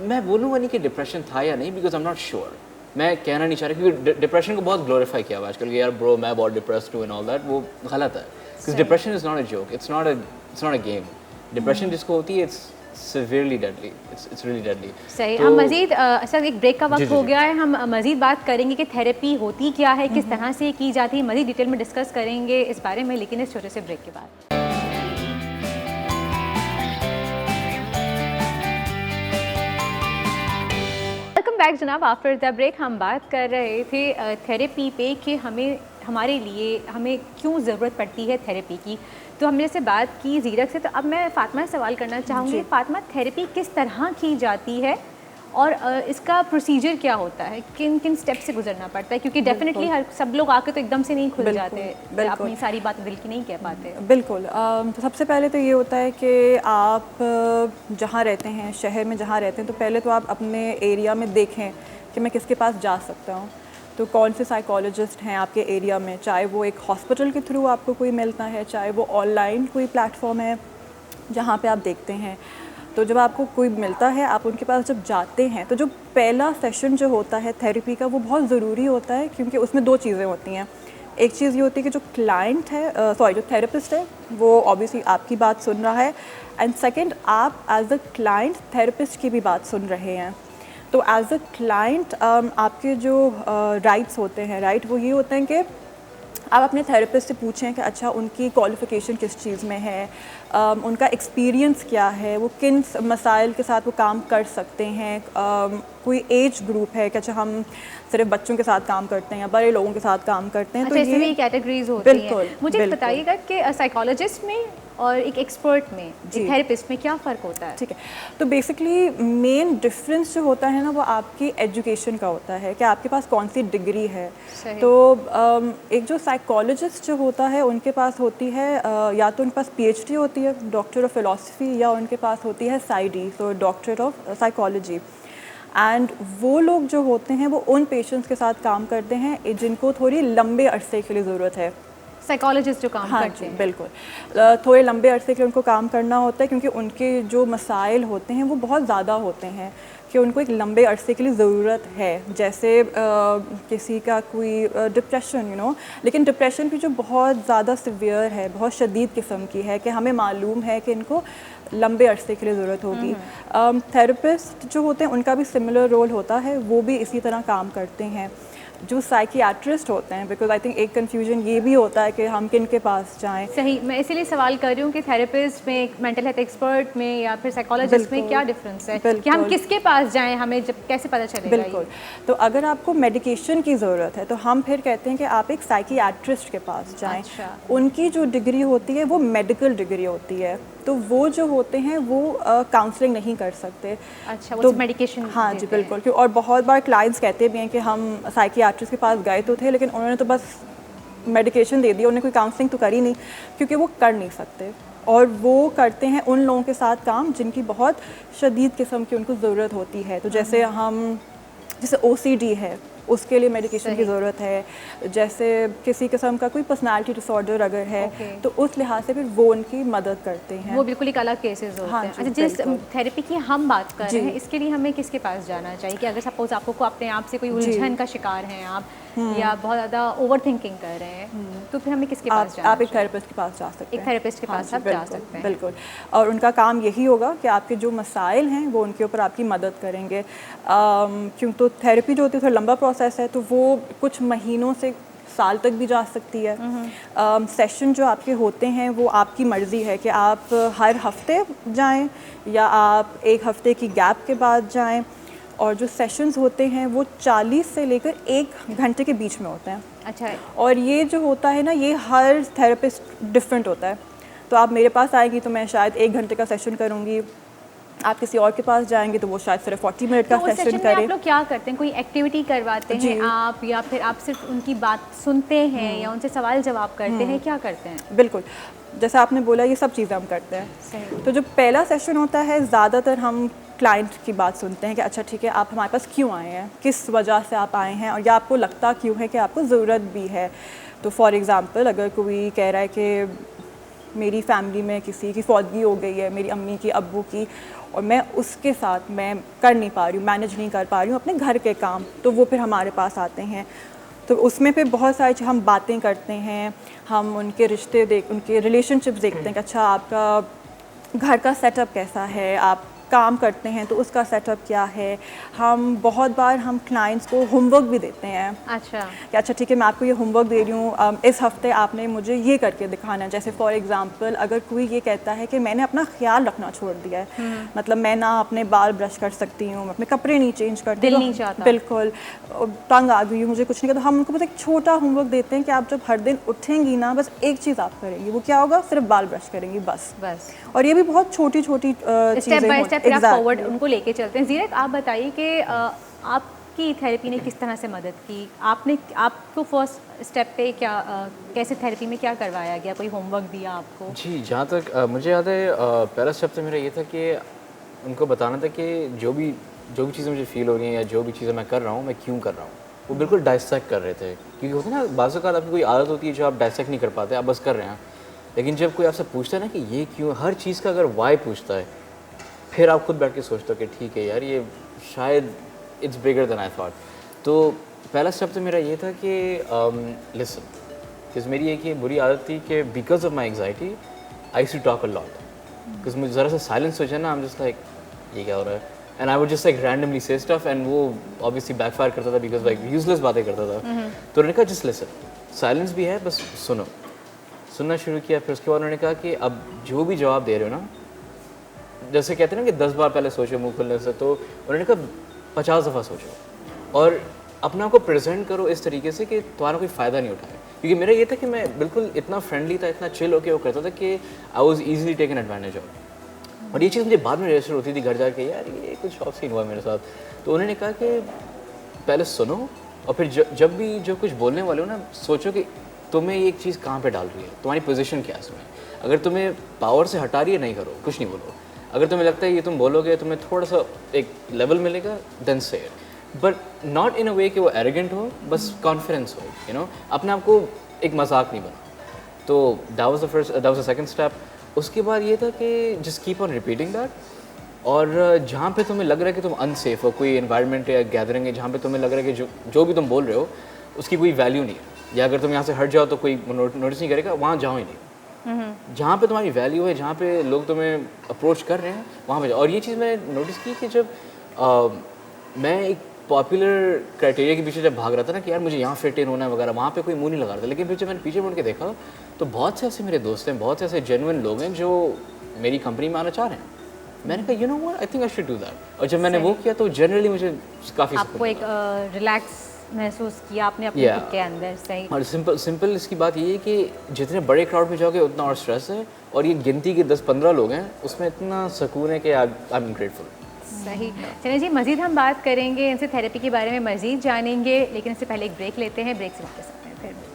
मैं बोलूँगा नहीं कि डिप्रेशन था या नहीं, because I am not sure. मैं कहना नहीं चाह रहा, क्योंकि डिप्रेशन को बहुत ग्लोरीफाई किया हुआ है आजकल कि यार ब्रो मैं बहुत डिप्रेस्ड हूँ एंड ऑल दैट, वो गलत है। Because depression is not a joke, it's not a game. Depression जिसको होती है it's severely deadly, it's really deadly। सही। हम मज़ीद सर एक ब्रेक का वक्त हो गया है, हम मज़ीद बात करेंगे कि थेरेपी होती क्या है, किस तरह से की जाती है, मज़ीद डिटेल में डिस्कस करेंगे इस बारे में, लेकिन इस छोटे से ब्रेक के बाद। वेलकम बैक जनाब। आफ्टर द ब्रेक हम बात कर रहे थे थेरेपी पे कि हमारे लिए हमें क्यों ज़रूरत पड़ती है थेरेपी की। तो हमने जैसे बात की ज़ीरक से, तो अब मैं फ़ातिमा से सवाल करना चाहूँगी। फ़ातिमा, थेरेपी किस तरह की जाती है और इसका प्रोसीजर क्या होता है, किन किन स्टेप से गुजरना पड़ता है? क्योंकि डेफिनेटली हर सब लोग आके तो एकदम से नहीं खुल जाते, अपनी सारी बातें दिल की नहीं कह पाते। बिल्कुल। तो सबसे पहले तो ये होता है कि आप जहाँ रहते हैं, शहर में जहाँ रहते हैं, तो पहले तो आप अपने एरिया में देखें कि मैं किसके पास जा सकता हूँ। तो कौन से साइकोलॉजिस्ट हैं आपके एरिया में, चाहे वो एक हॉस्पिटल के थ्रू आपको कोई मिलता है, चाहे वो ऑनलाइन कोई प्लेटफॉर्म है जहाँ पे आप देखते हैं। तो जब आपको कोई मिलता है, आप उनके पास जब जाते हैं, तो जो पहला सेशन जो होता है थेरेपी का, वो बहुत ज़रूरी होता है, क्योंकि उसमें दो चीज़ें होती हैं। एक चीज़ ये होती है कि जो क्लाइंट है, जो थेरेपिस्ट है, वो ऑब्वियसली आपकी बात सुन रहा है, एंड सेकेंड, आप एज अ क्लाइंट थेरेपिस्ट की भी बात सुन रहे हैं। तो एज अ क्लाइंट आपके जो राइट्स होते हैं, वो ये होते हैं कि आप अपने थेरेपिस्ट से पूछें कि अच्छा उनकी क्वालिफ़िकेशन किस चीज़ में है, उनका एक्सपीरियंस क्या है, वो किन मसाइल के साथ वो काम कर सकते हैं, कोई एज ग्रुप है कि अच्छा हम सिर्फ बच्चों के साथ काम करते हैं या बड़े लोगों के साथ काम करते हैं। अच्छा, तो ये कैटेगरीज होती हैं। बिल्कुल। मुझे बताइएगा कि साइकोलॉजिस्ट में और एक एक्सपर्ट में, एक थेरेपिस्ट में क्या फ़र्क होता है? ठीक है, तो बेसिकली मेन डिफरेंस जो होता है ना, वो आपकी एजुकेशन का होता है कि आपके पास कौन सी डिग्री है। तो एक जो साइकोलॉजिस्ट जो होता है, उनके पास होती है या तो उनके पास PhD होती है, डॉक्टर ऑफ फिलॉसफी, या उनके पास होती है PsyD, तो डॉक्टर ऑफ साइकोलॉजी। एंड वो लोग जो होते हैं वो उन पेशेंट्स के साथ काम करते हैं जिनको थोड़ी लंबे अरसे के लिए ज़रूरत है। साइकोलॉजिस्ट जो काम करते हैं, बिल्कुल थोड़े लंबे अरसे के उनको काम करना होता है, क्योंकि उनके जो मसाइल होते हैं वो बहुत ज़्यादा होते हैं कि उनको एक लंबे अरसे के लिए ज़रूरत है। जैसे किसी का कोई डिप्रेशन लेकिन डिप्रेशन भी जो बहुत ज़्यादा सिवियर है, बहुत शदीद किस्म की है, कि हमें मालूम है कि इनको लंबे अरसे के लिए ज़रूरत होगी। थेरेपिस्ट जो होते हैं उनका भी सिमिलर रोल होता है, वो भी इसी तरह काम करते हैं। जो साइकियाट्रिस्ट होते हैं, बिकॉज आई थिंक एक कन्फ्यूजन ये भी होता है कि हम किन के पास जाएं। सही, मैं इसीलिए सवाल कर रही हूँ कि थेरेपिस्ट में, मेंटल हेल्थ एक्सपर्ट में या फिर साइकोलॉजिस्ट में क्या डिफरेंस है, कि हम किसके पास जाएं, हमें जब कैसे पता चलेगा? बिल्कुल। तो अगर आपको मेडिकेशन की ज़रूरत है तो हम फिर कहते हैं कि आप एक साइकियाट्रिस्ट के पास जाएं। अच्छा। उनकी जो डिग्री होती है वो मेडिकल डिग्री होती है, तो वो जो होते हैं वो काउंसलिंग नहीं कर सकते। अच्छा, वो तो मेडिकेशन। हाँ जी, बिल्कुल। और बहुत बार क्लाइंट्स कहते भी हैं कि हम साइकियाट्रिस्ट के पास गए तो थे, लेकिन उन्होंने तो बस मेडिकेशन दे दी, उन्होंने कोई काउंसलिंग तो करी नहीं, क्योंकि वो कर नहीं सकते। और वो करते हैं उन लोगों के साथ काम जिनकी बहुत शदीद किस्म की उनको ज़रूरत होती है। तो जैसे OCD है, उसके लिए मेडिकेशन की ज़रूरत है। जैसे किसी किस्म का कोई पर्सनालिटी डिसऑर्डर अगर है, तो उस लिहाज से फिर वो उनकी मदद करते हैं। वो बिल्कुल एक अलग केसेस होते हैं। अच्छा, जिस थेरेपी की हम बात कर रहे हैं, इसके लिए हमें किसके पास जाना चाहिए? कि अगर सपोज आपको अपने आप से कोई उलझन का शिकार हैं आप, या बहुत ज़्यादा ओवर थिंकिंग कर रहे हैं, तो फिर हमें किसके पास जाना? आप एक थेरेपिस्ट के पास जा सकते हैं। एक थेरेपिस्ट के पास आप जा सकते हैं। बिल्कुल। और उनका काम यही होगा कि आपके जो मसाइल हैं वो उनके ऊपर आपकी मदद करेंगे। क्यों तो थेरेपी जो होती है थोड़ा लंबा प्रोसेस है, तो वो कुछ महीनों से साल तक भी जा सकती है। सेशन जो आपके होते हैं वो आपकी मर्ज़ी है कि आप हर हफ्ते जाएं या आप एक हफ्ते की गैप के बाद जाएं। और जो सेशंस होते हैं वो 40 से लेकर 1 घंटे के बीच में होते हैं। अच्छा। और ये जो होता है ना, ये हर थेरेपिस्ट डिफरेंट होता है। तो आप मेरे पास आएंगी तो मैं शायद 1 घंटे का सेशन करूँगी, आप किसी और के पास जाएंगे तो वो शायद सिर्फ 40 मिनट का सेशन करें। आप लोग क्या करते हैं? कोई एक्टिविटी करवाते हैं आप, या फिर आप सिर्फ उनकी बात सुनते हैं या उनसे सवाल जवाब करते हैं, क्या करते हैं? बिल्कुल, जैसा आपने बोला ये सब चीज़ें हम करते हैं। तो जो पहला सेशन होता है, ज़्यादातर हम क्लाइंट की बात सुनते हैं कि अच्छा ठीक है, आप हमारे पास क्यों आए हैं, किस वजह से आप आए हैं, और या आपको लगता क्यों है कि आपको ज़रूरत भी है। तो फॉर एग्ज़ाम्पल अगर कोई कह रहा है कि मेरी फैमिली में किसी की फौतगी हो गई है, मेरी अम्मी की, अब्बू की, और मैं उसके साथ मैं कर नहीं पा रही हूँ, मैनेज नहीं कर पा रही हूँ अपने घर के काम, तो वो फिर हमारे पास आते हैं। तो उसमें फिर बहुत सारी हम बातें करते हैं, हम उनके रिश्ते उनके रिलेशनशिप्स देखते हैं कि अच्छा आपका घर का सेटअप कैसा है, आप काम करते हैं तो उसका सेटअप क्या है। हम बहुत बार हम क्लाइंट्स को होमवर्क भी देते हैं। अच्छा कि अच्छा ठीक है, मैं आपको ये होमवर्क दे रही हूँ, इस हफ्ते आपने मुझे ये करके दिखाना है। जैसे फॉर एग्जांपल अगर कोई ये कहता है कि मैंने अपना ख्याल रखना छोड़ दिया है, मतलब मैं ना अपने बाल ब्रश कर सकती हूँ, अपने कपड़े नहीं चेंज करती, दिल नहीं चाहता, बिल्कुल तंग आ गई हूँ, मुझे कुछ नहीं करता, हम उनको बस एक छोटा होमवर्क देते हैं कि आप जब हर दिन उठेंगी ना, बस एक चीज़ आप करेंगी, वो क्या होगा, सिर्फ बाल ब्रश करेंगी बस। और ये भी बहुत छोटी छोटी स्टेप बाय स्टेप फॉरवर्ड उनको लेके चलते हैं। ज़ीरक, आप बताइए कि आपकी थेरेपी ने किस तरह से मदद की? आपको फर्स्ट स्टेप पे क्या कैसे थेरेपी में क्या करवाया गया? कोई होमवर्क दिया आपको? जी, जहाँ तक मुझे याद है पहला स्टेप तो मेरा ये था कि उनको बताना था कि जो भी चीज़ें मुझे फ़ील हो रही हैं या जो भी चीज़ें मैं कर रहा हूँ, मैं क्यों कर रहा हूँ। वो बिल्कुल डाइसेक्ट कर रहे थे, क्योंकि होता है ना बाज़ औक़ात आपकी कोई आदत होती है जो आप डाइसेक्ट नहीं कर पाते, आप बस कर रहे हैं। लेकिन जब कोई आपसे पूछता है ना कि ये क्यों, हर चीज़ का अगर वाई पूछता है, फिर आप खुद बैठ के सोचते हो कि ठीक है यार, ये शायद it's bigger than I thought. तो पहला स्टेप तो मेरा ये था कि लिसन, बिकॉज मेरी एक ये बुरी आदत थी कि because of my anxiety I used to talk a lot. Because मुझे ज़रा सा साइलेंस हो जाए ना, आई एम जस्ट लाइक ये क्या हो रहा है, and I would just like randomly से स्टफ, एंड वो ऑब्वियसली बैकफायर करता था बिकॉज लाइक यूजलेस बातें करता था। तो उन्होंने कहा जस्ट लिसन, साइलेंस भी है, बस सुनना शुरू किया। फिर उसके बाद उन्होंने कहा कि अब जो भी जवाब दे रहे हो ना, जैसे कहते हैं ना कि 10 बार पहले सोचो मुँह खुलने से, तो उन्होंने कहा 50 दफ़ा सोचो और अपने आप को प्रेजेंट करो इस तरीके से कि तुम्हारा कोई फ़ायदा नहीं उठाए। क्योंकि मेरा ये था कि मैं बिल्कुल इतना फ्रेंडली था, इतना चिल होकर वो करता था कि I was easily taken advantage of. और ये चीज़ मुझे बाद में रजिस्टर होती थी घर जाके, यार ये कुछ शौक सीन हुआ मेरे साथ। तो उन्होंने कहा कि पहले सुनो और फिर जब भी जो कुछ बोलने वाले हो ना, सोचो कि तुम्हें ये एक चीज़ कहाँ पे डाल रही है, तुम्हारी पोजीशन क्या है इसमें। अगर तुम्हें पावर से हटा रही है, नहीं करो, कुछ नहीं बोलो। अगर तुम्हें लगता है ये तुम बोलोगे तुम्हें थोड़ा सा एक लेवल मिलेगा, देन से it, but not in a way कि वो एरोगेंट हो, बस कॉन्फिडेंस हो, यू नो, अपने आप को एक मजाक नहीं बना। तो that was the second step. उसके बाद ये था कि just keep on repeating that. और जहाँ पे तुम्हें लग रहा है कि तुम अनसेफ हो, कोई एनवायरनमेंट या गैदरिंग है जहाँ पे तुम्हें लग रहा है कि जो भी तुम बोल रहे हो उसकी कोई वैल्यू नहीं है, या अगर तुम यहाँ से हट जाओ तो कोई नोटिस नहीं करेगा, वहाँ जाओ ही नहीं। जहाँ पे तुम्हारी वैल्यू है, जहाँ पे लोग तुम्हें अप्रोच कर रहे हैं, वहाँ पे जाओ। और ये चीज़ मैंने नोटिस की कि जब मैं एक पॉपुलर क्राइटेरिया के पीछे जब भाग रहा था ना कि यार मुझे यहाँ फिट इन होना है वगैरह, वहाँ पे कोई मुँह नहीं लगा रहा था। लेकिन फिर जब मैंने पीछे मुड़ के देखा तो बहुत से ऐसे मेरे दोस्त हैं, बहुत से ऐसे जेन्युइन लोग हैं जो मेरी कंपनी में आना चाह रहे हैं। मैंने कहा you know what, I think I should do that. और जब मैंने वो किया तो जनरली मुझे काफ़ी आपको एक रिलैक्स महसूस किया आपने अपने खुद के अंदर? सही। और सिंपल इसकी बात ये है कि जितने बड़े क्राउड में जाओगे उतना और स्ट्रेस है, और ये गिनती के 10-15 लोग हैं, उसमें इतना सुकून है कि आई एम ग्रेटफुल। सही। चलिए जी, मज़ीद हम बात करेंगे, इनसे थेरेपी के बारे में मज़ीद जानेंगे, लेकिन इससे पहले एक ब्रेक लेते हैं। ब्रेक से वापस आते हैं फिर।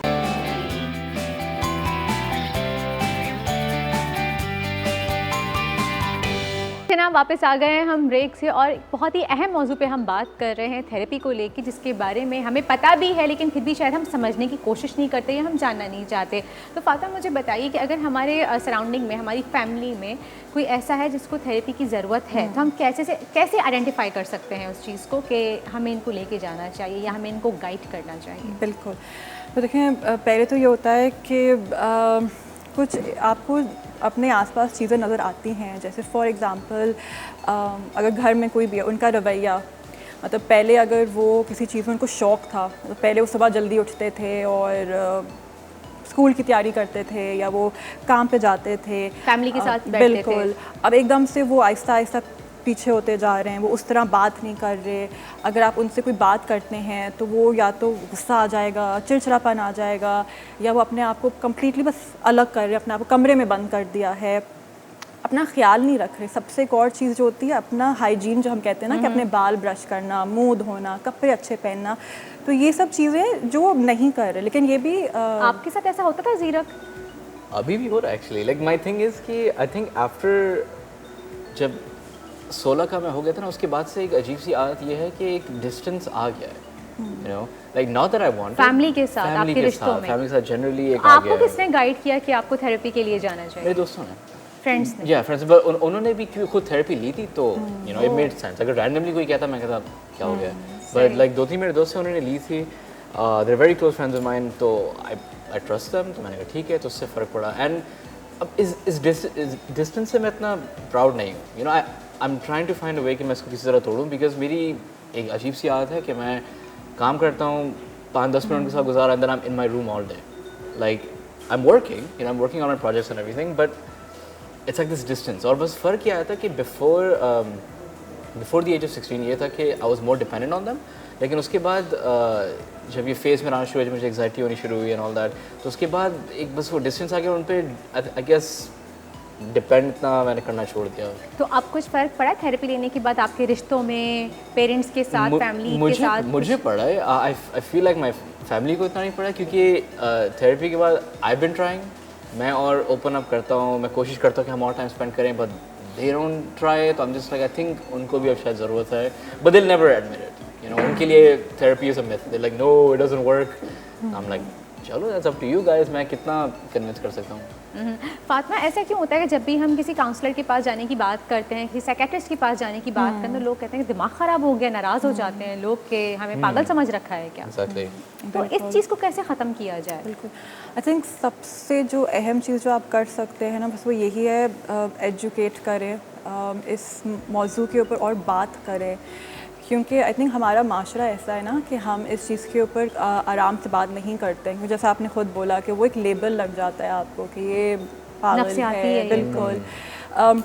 जनाब वापस आ गए हैं हम ब्रेक से, और बहुत ही अहम मौजू पे हम बात कर रहे हैं थेरेपी को लेके, जिसके बारे में हमें पता भी है लेकिन फिर भी शायद हम समझने की कोशिश नहीं करते या हम जानना नहीं चाहते। तो फातिमा, मुझे बताइए कि अगर हमारे सराउंडिंग में, हमारी फैमिली में कोई ऐसा है जिसको थेरेपी की ज़रूरत है, तो हम कैसे आइडेंटिफाई कर सकते हैं उस चीज़ को कि हमें इनको लेके जाना चाहिए या हमें इनको गाइड करना चाहिए? बिल्कुल। तो देखें, पहले तो ये होता है कि कुछ आपको अपने आसपास चीज़ें नज़र आती हैं, जैसे फॉर एग्ज़ाम्पल अगर घर में कोई भी है, उनका रवैया, मतलब पहले अगर वो किसी चीज़ में उनको शौक़ था, तो पहले वो सुबह जल्दी उठते थे और स्कूल की तैयारी करते थे या वो काम पे जाते थे, फैमिली के साथ बैठते थे। बिल्कुल। अब एकदम से वो आहिस्ता आहिस्ता पीछे होते जा रहे हैं, वो उस तरह बात नहीं कर रहे। अगर आप उनसे कोई बात करते हैं तो वो या तो गुस्सा आ जाएगा, चिड़चिड़ापन आ जाएगा, या वो अपने आप को कम्प्लीटली बस अलग कर रहे हैं, अपने आप को कमरे में बंद कर दिया है, अपना ख्याल नहीं रख रहे। सबसे एक और चीज़ जो होती है अपना हाइजीन, जो हम कहते हैं ना कि अपने बाल ब्रश करना, मुंह धोना, कपड़े अच्छे पहनना, तो ये सब चीज़ें जो नहीं कर रहे। लेकिन ये भी आपके साथ ऐसा होता था ज़ीरक? अभी भी हो रहा है actually. Like my thing is कि आई थिंक आफ्टर जब 16 का मैं हो गया था ना, उसके बाद से एक अजीब सी आदत ये है कि एक डिस्टेंस आ गया है you know, like not that I wanted. Family के साथ, Family आपके के रिश्तों साथ, में family के साथ generally एक आ आपको गया है। किसने गाइड किया कि आपको थेरेपी के लिए जाना चाहिए? मेरे दोस्तों ने, फ्रेंड्स ने? या फ्रेंड्स, पर उन्होंने भी क्यों खुद थेरेपी ली थी तो you know it made sense. अगर रैंडमली कोई कहता मैं कहता क्या हो गया, बट लाइक 2-3 मेरे दोस्त हैं उन्होंने ली थी, they are very close friends of mine, तो आई ट्रस्ट देम, तो मैंने कहा ठीक है, तो उससे फ़र्क पड़ा। एंड अब इस डिस्टेंस से मैं इतना प्राउड नहीं हूँ, you know, I am trying to find a way कि मैं इसको किसी तरह तोड़ूँ, बिकॉज मेरी एक अजीब सी आदत है कि मैं काम करता हूँ 5-10 मिनट के साथ गुजारा, and then I am in my room all day, like I am working, you know, I am working on my projects and everything, but it's like this distance. और बस फ़र्क ये आया था कि बिफोर द एज ऑफ 16 ये था कि I was more dependent on them, लेकिन उसके बाद जब ये फेस में आना शुरू हुआ, जब मुझे एग्जाइटी होनी शुरू हुई एंड ऑल दैट, तो उसके बाद एक बस वो डिस्टेंस आ गया, उन पे आई गेस डिपेंड इतना मैंने करना छोड़ दिया। तो अब कुछ फ़र्क पड़ा थेरेपी लेने के बाद आपके रिश्तों में, पेरेंट्स के साथ, फैमिली के साथ? मुझे पड़ा है, I feel like my family को इतना नहीं पड़ा, क्योंकि थेरेपी के बाद आई बिन ट्राइंग, मैं और ओपन अप करता हूँ, मैं कोशिश करता हूँ कि हम और टाइम स्पेंड करें, बट दे डोंट ट्राई, तो I am just like I think उनको भी अब शायद ज़रूरत है, but they will never admit it, you know, उनके लिए therapy is a myth, they like no it doesn't work, I am like चलो that's up to you guys, मैं कितना कन्विंस कर सकता हूँ। फातिमा, ऐसा क्यों होता है कि जब भी हम किसी काउंसलर के पास जाने की बात करते हैं, किसी साइकेट्रिस्ट के पास जाने की बात करते हैं, तो लोग कहते हैं कि दिमाग ख़राब हो गया, नाराज़ हो जाते हैं लोग कि हमें पागल समझ रखा है क्या? Exactly. तो इस चीज़ को कैसे ख़त्म किया जाए? बिल्कुल, आई थिंक सबसे जो अहम चीज़ जो आप कर सकते हैं ना, बस वो यही है, एजुकेट करें, इस मौजू के ऊपर और बात करें, क्योंकि आई थिंक हमारा माशरा ऐसा है ना कि हम इस चीज़ के ऊपर आराम से बात नहीं करते हैं, जैसा आपने खुद बोला कि वो एक लेबल लग जाता है आपको कि ये पागल है, बिल्कुल।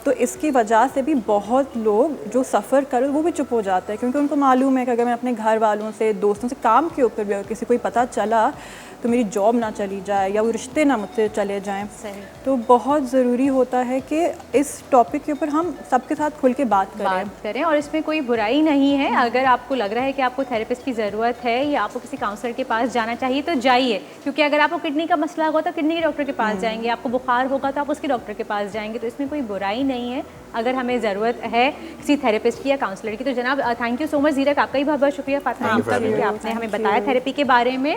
तो इसकी वजह से भी बहुत लोग जो सफ़र कर वो भी चुप हो जाते हैं, क्योंकि उनको मालूम है कि अगर मैं अपने घर वालों से, दोस्तों से, काम के ऊपर भी अगर किसी को पता चला तो मेरी जॉब ना चली जाए या वो रिश्ते ना मुझसे चले जाएं। सही। तो बहुत ज़रूरी होता है कि इस टॉपिक के ऊपर हम सबके साथ खुल के बात करें। और इसमें कोई बुराई नहीं है। अगर आपको लग रहा है कि आपको थेरेपिस्ट की ज़रूरत है या आपको किसी काउंसलर के पास जाना चाहिए तो जाइए, क्योंकि अगर आपको किडनी का मसला होगा तो किडनी के डॉक्टर के पास जाएंगे, आपको बुखार होगा तो आप उसके डॉक्टर के पास जाएंगे, तो इसमें कोई बुराई नहीं है। अगर हमें ज़रूरत है किसी थेरेपिस्ट की या काउंसलर की तो जनाब थैंक यू सो मच ज़ीरक, आपका ही बहुत बहुत शुक्रिया फातिमा आपका कि आपने हमें बताया थेरेपी के बारे में।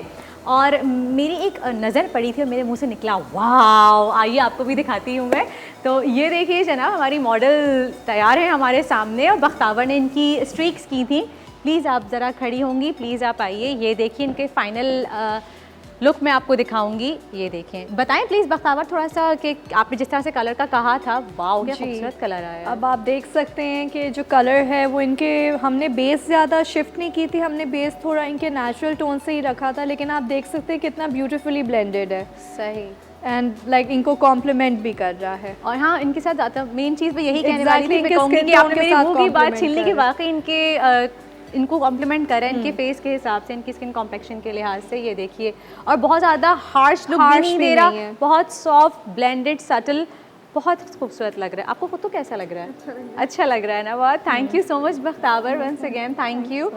और मेरी एक नज़र पड़ी थी और मेरे मुंह से निकला वाओ, आइए आपको भी दिखाती हूँ मैं। तो ये देखिए जनाब, हमारी मॉडल तैयार है हमारे सामने और बख्तावर ने इनकी स्ट्रीक्स की थी। प्लीज़ आप ज़रा खड़ी होंगी, प्लीज़ आप आइए। ये देखिए इनके फाइनल लुक मैं आपको दिखाऊंगी। ये देखें, बताएं प्लीज़ बख्तावर थोड़ा सा कि आपने जिस तरह से कलर का कहा था, वाओ क्या खूबसूरत कलर आया। अब आप देख सकते हैं कि जो कलर है वो इनके, हमने बेस ज़्यादा शिफ्ट नहीं की थी, हमने बेस थोड़ा इनके नेचुरल टोन से ही रखा था, लेकिन आप देख सकते हैं कितना ब्यूटीफुली ब्लेंडेड है। सही। एंड लाइक इनको कॉम्प्लीमेंट भी कर रहा है। और हाँ, इनके साथ मेन चीज़ मैं यही कहने वाली थी, मैं कहूँगी कि आपने मेरी मुंह की बात छीन ली कि वाकई इनको कॉम्प्लीमेंट करें इनके फेस के हिसाब से, इनकी स्किन कॉम्प्लेक्शन के लिहाज से। ये देखिए, और बहुत ज़्यादा हार्श लुक भी नहीं दे रहा, बहुत सॉफ्ट ब्लेंडेड सटल, बहुत खूबसूरत लग रहा है। आपको खुद तो कैसा लग रहा है? अच्छा लग रहा है ना? बहुत thank you so much Bakhtawar, once again thank you.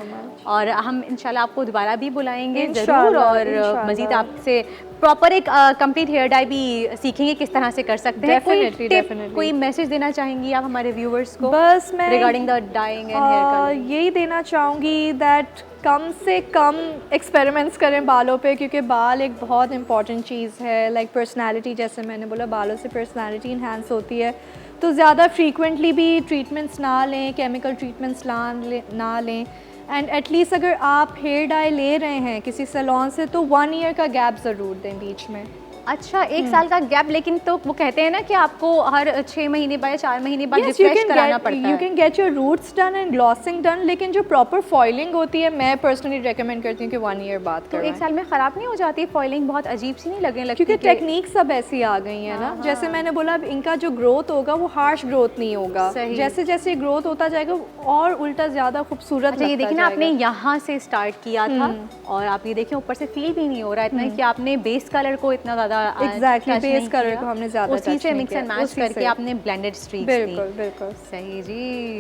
और हम इंशाल्लाह आपको दोबारा भी बुलाएंगे ज़रूर, और मज़ीद आपसे प्रॉपर एक कंप्लीट हेयर डाई भी सीखेंगे किस तरह से कर सकते हैं। डेफिनेटली। कोई मैसेज देना चाहेंगी आप हमारे व्यूवर्स को? बस मैं regarding the dyeing and hair colour यही देना चाहूँगी दैट कम से कम एक्सपेरिमेंट्स करें बालों पे, क्योंकि बाल एक बहुत इंपॉर्टेंट चीज़ है। लाइक पर्सनालिटी, जैसे मैंने बोला, बालों से पर्सनालिटी इन्हांस होती है, तो ज़्यादा फ्रीक्वेंटली भी ट्रीटमेंट्स ना लें, केमिकल ट्रीटमेंट्स ना लें। एंड एटलीस्ट अगर आप हेयर डाई ले रहे हैं किसी सैलून से तो 1 ईयर का गैप ज़रूर दें बीच में। अच्छा, 1 साल का गैप, लेकिन तो वो कहते हैं ना कि आपको हर 6 महीने बाद या 4 महीने बाद रिफ्रेश कराना पड़ता है। You can get your roots done and glossing done, लेकिन जो प्रॉपर फॉइलिंग होती है मैं पर्सनली रेकमेंड करती हूँ कि 1 ईयर बाद तो 1 साल में ख़राब नहीं हो जाती फॉइलिंग? बहुत अजीब सी नहीं लगने लगती? क्योंकि टेक्निक सब ऐसी आ गई है ना। जैसे मैंने बोला, अब इनका जो ग्रोथ होगा वो हार्श ग्रोथ नहीं होगा, जैसे जैसे ग्रोथ होता जाएगा और उल्टा ज़्यादा खूबसूरत। अच्छा, ये देखिए ना, आपने यहाँ से स्टार्ट किया था और आप ये देखिए ऊपर से फील भी नहीं हो रहा इतना कि आपने बेस कलर को इतना ज़्यादा बेस कलर को हमने ज़्यादा उसी से मिक्स एंड मैच करके आपने ब्लेंडेड स्ट्रीक्स दी। बिल्कुल बिल्कुल सही जी,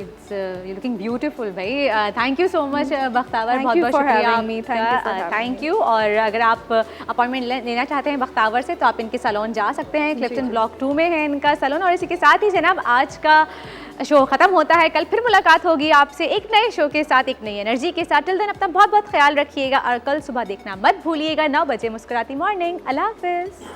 यू लुकिंग ब्यूटीफुल भाई। Thank you so much Bakhtawar, बहुत बहुत शुक्रिया, थैंक यू। और अगर आप अपॉइंटमेंट लेना चाहते हैं बख्तावर से तो आप इनके सैलून जा सकते हैं। क्लिफ्टन ब्लॉक 2 में है इनका सैलून। और इसी के साथ ही जनाब आज का शो ख़त्म होता है। कल फिर मुलाकात होगी आपसे एक नए शो के साथ, एक नई एनर्जी के साथ। टिल देन अपना बहुत बहुत ख्याल रखिएगा और कल सुबह देखना मत भूलिएगा 9 बजे मुस्कुराती मॉर्निंग। अल्लाह हाफ़िज़।